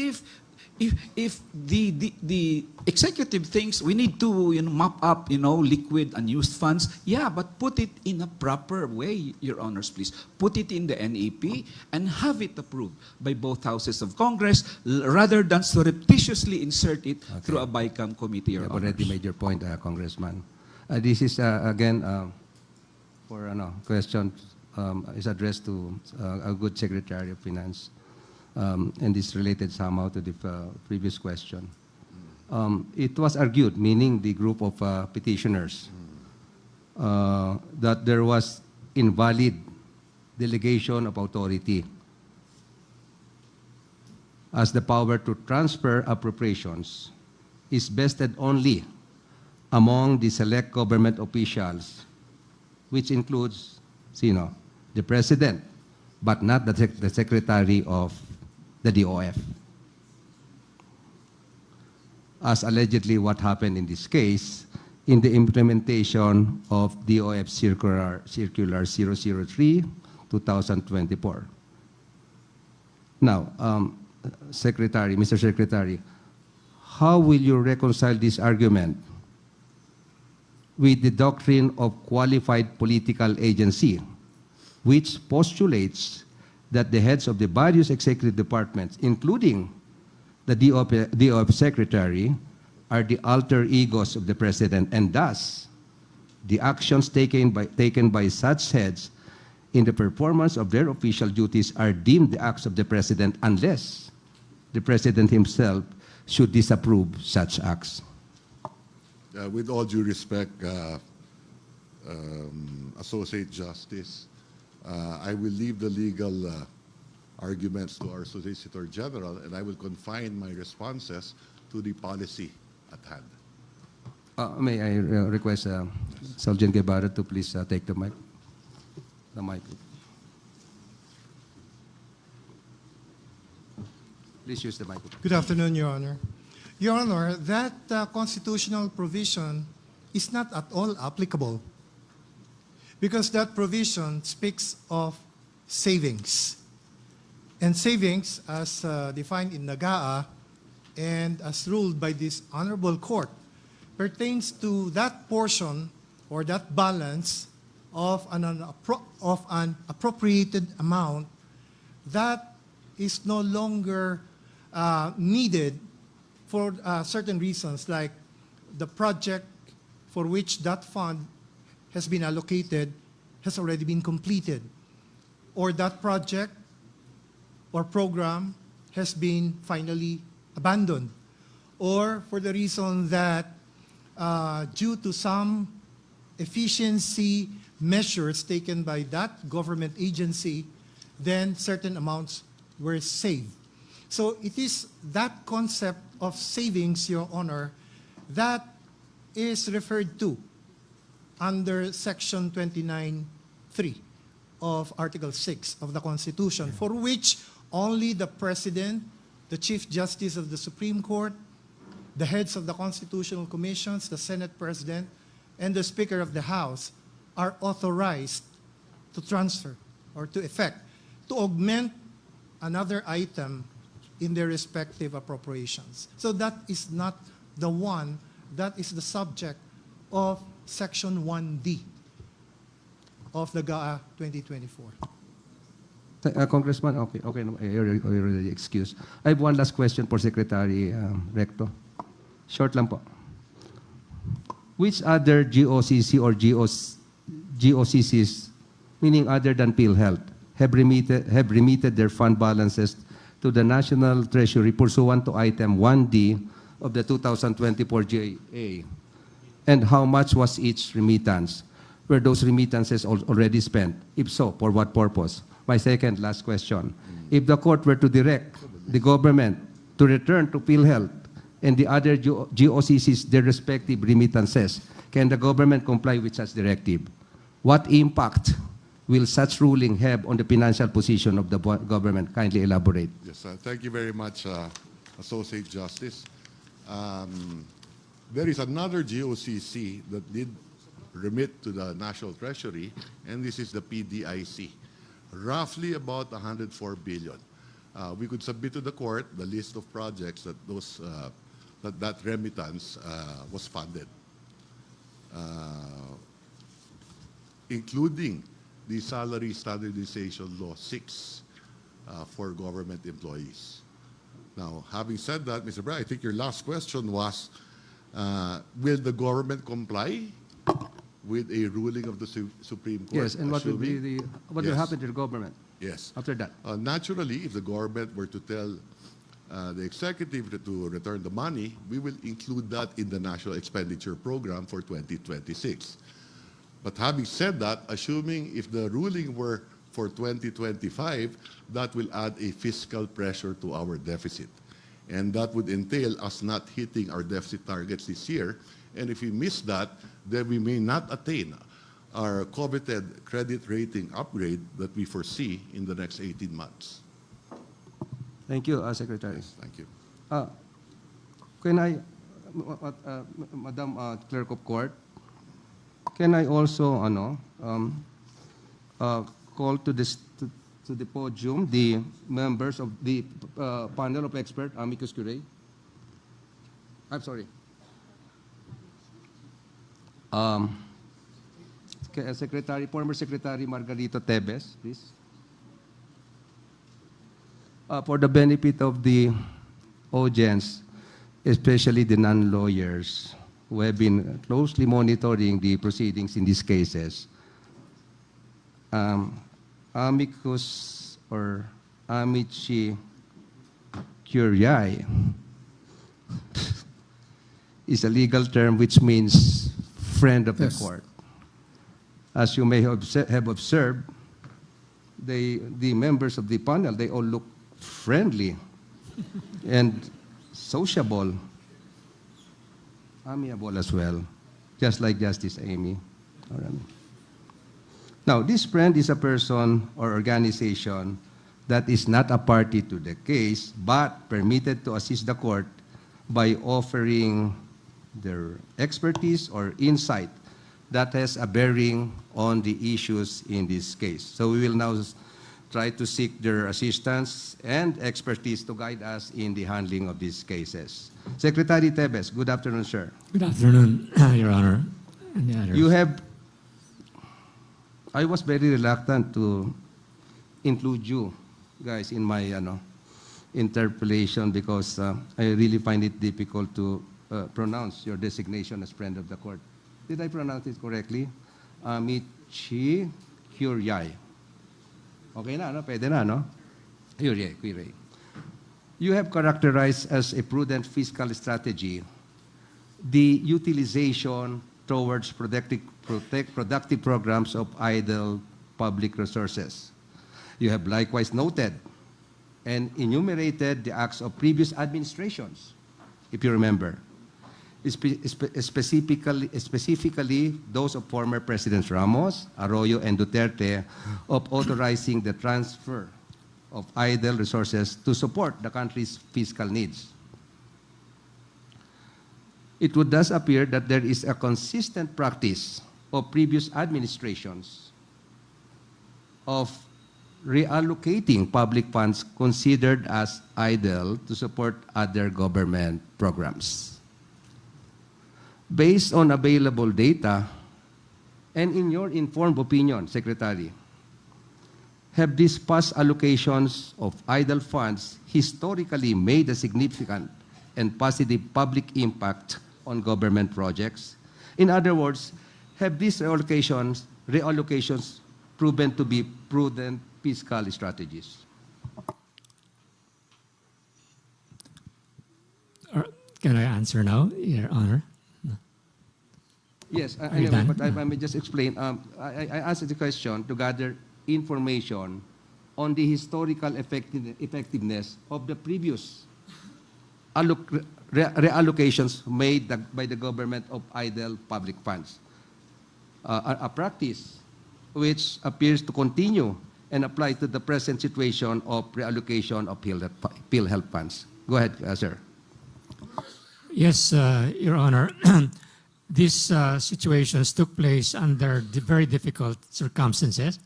the executive thinks we need to mop up liquid unused funds, yeah, but put it in a proper way, Your Honors, please. Put it in the NEP and have it approved by both houses of Congress rather than surreptitiously insert it through a BICAM committee, Your You have Honors. already made your point, Congressman. This is, again, for question is addressed to a good Secretary of Finance. And is related somehow to the previous question. It was argued, meaning the group of petitioners, that there was invalid delegation of authority as the power to transfer appropriations is vested only among the select government officials, which includes, the President, but not the Secretary of the DOF. As allegedly what happened in this case, in the implementation of DOF Circular 003, 2024. Now, Mr. Secretary, how will you reconcile this argument with the doctrine of qualified political agency, which postulates that the heads of the various executive departments, including the DOF Secretary, are the alter egos of the President, and thus the actions taken by such heads in the performance of their official duties are deemed the acts of the President unless the President himself should disapprove such acts? With all due respect, Associate Justice, I will leave the legal arguments to our Solicitor General, and I will confine my responses to the policy at hand. May I request Sergeant Guevara to please take the mic? The mic. Please use the mic. Good afternoon, Your Honor. Your Honor, that constitutional provision is not at all applicable because that provision speaks of savings. And savings, as defined in NAGAA and as ruled by this honorable court, pertains to that portion or that balance of an appropriated amount that is no longer needed for certain reasons, like the project for which that fund has been allocated has already been completed, or that project or program has been finally abandoned, or for the reason that due to some efficiency measures taken by that government agency, then certain amounts were saved. So it is that concept of savings, Your Honor, that is referred to under Section 29(3) of Article 6 of the Constitution, for which only the President, the Chief Justice of the Supreme Court, the heads of the Constitutional Commissions, the Senate President, and the Speaker of the House are authorized to transfer or to effect, to augment another item in their respective appropriations. So that is not the one that is the subject of Section 1D of the GAA 2024. Congressman, okay, you're already excused. I have one last question for Secretary Recto. Short lang po. Which other GOCC or GOCCs, meaning other than Philhealth, have remitted their fund balances to the National Treasury pursuant to item 1D of the 2024 GAA? And how much was each remittance? Were those remittances already spent? If so, for what purpose? My second last question. If the court were to direct the government to return to Philhealth and the other GOCCs their respective remittances, can the government comply with such directive? What impact will such ruling have on the financial position of the government? Kindly elaborate. Yes, thank you very much, Associate Justice. There is another GOCC that did remit to the National Treasury, and this is the PDIC, roughly about 104 billion. We could submit to the court the list of projects that that remittance was funded, including the Salary Standardization Law 6 for government employees. Now, having said that, Mr. Bray, I think your last question was, will the government comply with a ruling of the Supreme Court? Yes, and what will Yes. happen to the government? Yes. After that? Naturally, if the government were to tell the executive to return the money, we will include that in the National Expenditure Program for 2026. But having said that, assuming if the ruling were for 2025, that will add a fiscal pressure to our deficit. And that would entail us not hitting our deficit targets this year. And if we miss that, then we may not attain our coveted credit rating upgrade that we foresee in the next 18 months. Thank you, Secretary. Yes, thank you. Can I, Madam Clerk of Court, can I also call to the podium the members of the panel of experts, amicus curiae? I'm sorry. Former Secretary Margarito Tebes, please. For the benefit of the audience, especially the non-lawyers who have been closely monitoring the proceedings in these cases, amicus or amici curiae is a legal term which means friend of the court. As you may have observed, the members of the panel, they all look friendly and sociable, amiable as well, just like Justice Amy. Now, this friend is a person or organization that is not a party to the case, but permitted to assist the court by offering their expertise or insight that has a bearing on the issues in this case. So we will now try to seek their assistance and expertise to guide us in the handling of these cases. Secretary Tebes, good afternoon, sir. Good afternoon, Your Honor. And the others. I was very reluctant to include you guys in my interpellation because I really find it difficult to pronounce your designation as friend of the court. Did I pronounce it correctly? Amici Curiae. Okay na, no? Pwede na, no? Curiae. You have characterized as a prudent fiscal strategy the utilization towards productive programs of idle public resources. You have likewise noted and enumerated the acts of previous administrations, if you remember, specifically those of former Presidents Ramos, Arroyo, and Duterte of authorizing the transfer of idle resources to support the country's fiscal needs. It would thus appear that there is a consistent practice of previous administrations of reallocating public funds considered as idle to support other government programs. Based on available data, and in your informed opinion, Secretary, have these past allocations of idle funds historically made a significant and positive public impact on government projects? In other words, have these reallocations proven to be prudent fiscal strategies? Can I answer now, Your Honor? Yes, Are you done? but I may just explain. I answered the question to gather information on the historical effectiveness of the previous reallocations made by the government of idle public funds. A practice which appears to continue and apply to the present situation of reallocation of Philhealth funds. Go ahead, sir. Yes, Your Honor. These situations took place under very difficult circumstances.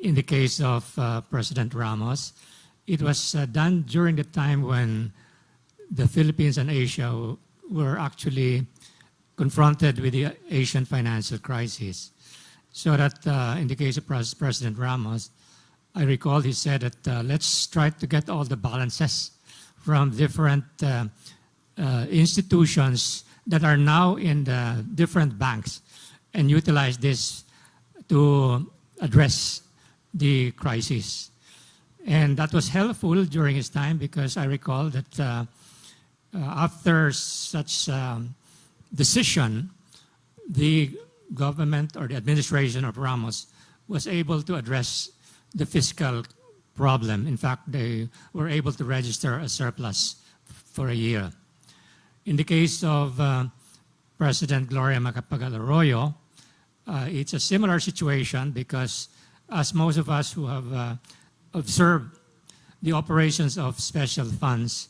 In the case of President Ramos, it was done during the time when the Philippines and Asia were actually confronted with the Asian financial crisis. So that in the case of President Ramos, I recall he said that let's try to get all the balances from different institutions that are now in the different banks and utilize this to address the crisis. And that was helpful during his time because I recall that after such decision, the government or the administration of Ramos was able to address the fiscal problem. In fact, they were able to register a surplus for a year. In the case of President Gloria Macapagal Arroyo, it's a similar situation because as most of us who have observed the operations of special funds,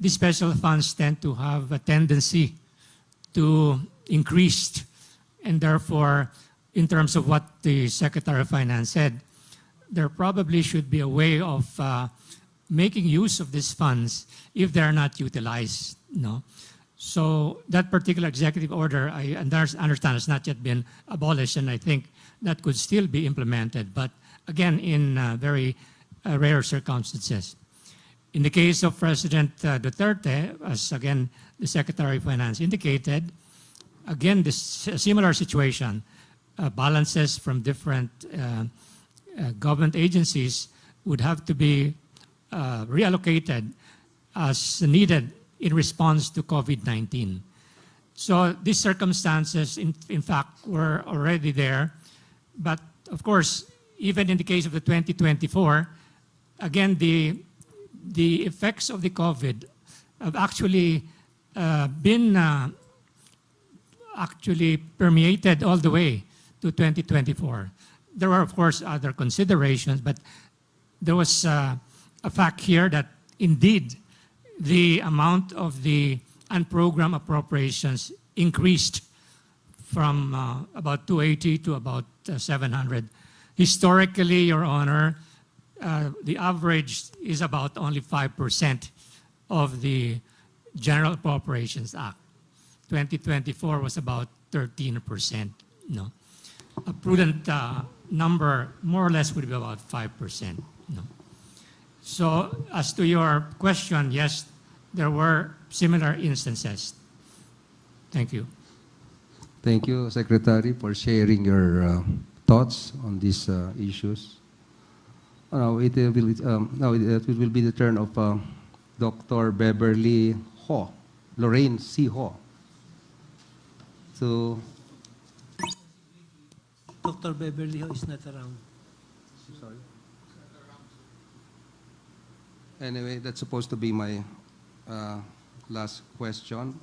the special funds tend to have a tendency to increase, and therefore, in terms of what the Secretary of Finance said, there probably should be a way of making use of these funds if they're not utilized. No? So that particular executive order, I understand, has not yet been abolished, and I think that could still be implemented, but again, in very rare circumstances. In the case of President Duterte, as again the Secretary of Finance indicated, again, this similar situation, balances from different government agencies would have to be reallocated as needed in response to COVID-19. So these circumstances, in fact, were already there. But of course, even in the case of the 2024, again, the effects of the COVID have actually been actually permeated all the way to 2024. There were, of course, other considerations, but there was a fact here that indeed the amount of the unprogrammed appropriations increased from about 280 to about 700. Historically, Your Honor, the average is about only 5% of the General Appropriations Act. 2024 was about 13%. No. A prudent number, more or less, would be about 5%. No. So, as to your question, yes, there were similar instances. Thank you. Thank you, Secretary, for sharing your thoughts on these issues. Now it will be the turn of Dr. Beverly Ho, Lorraine C. Ho. So, Dr. Beverly Ho is not around. sorry. Anyway, that's supposed to be my last question.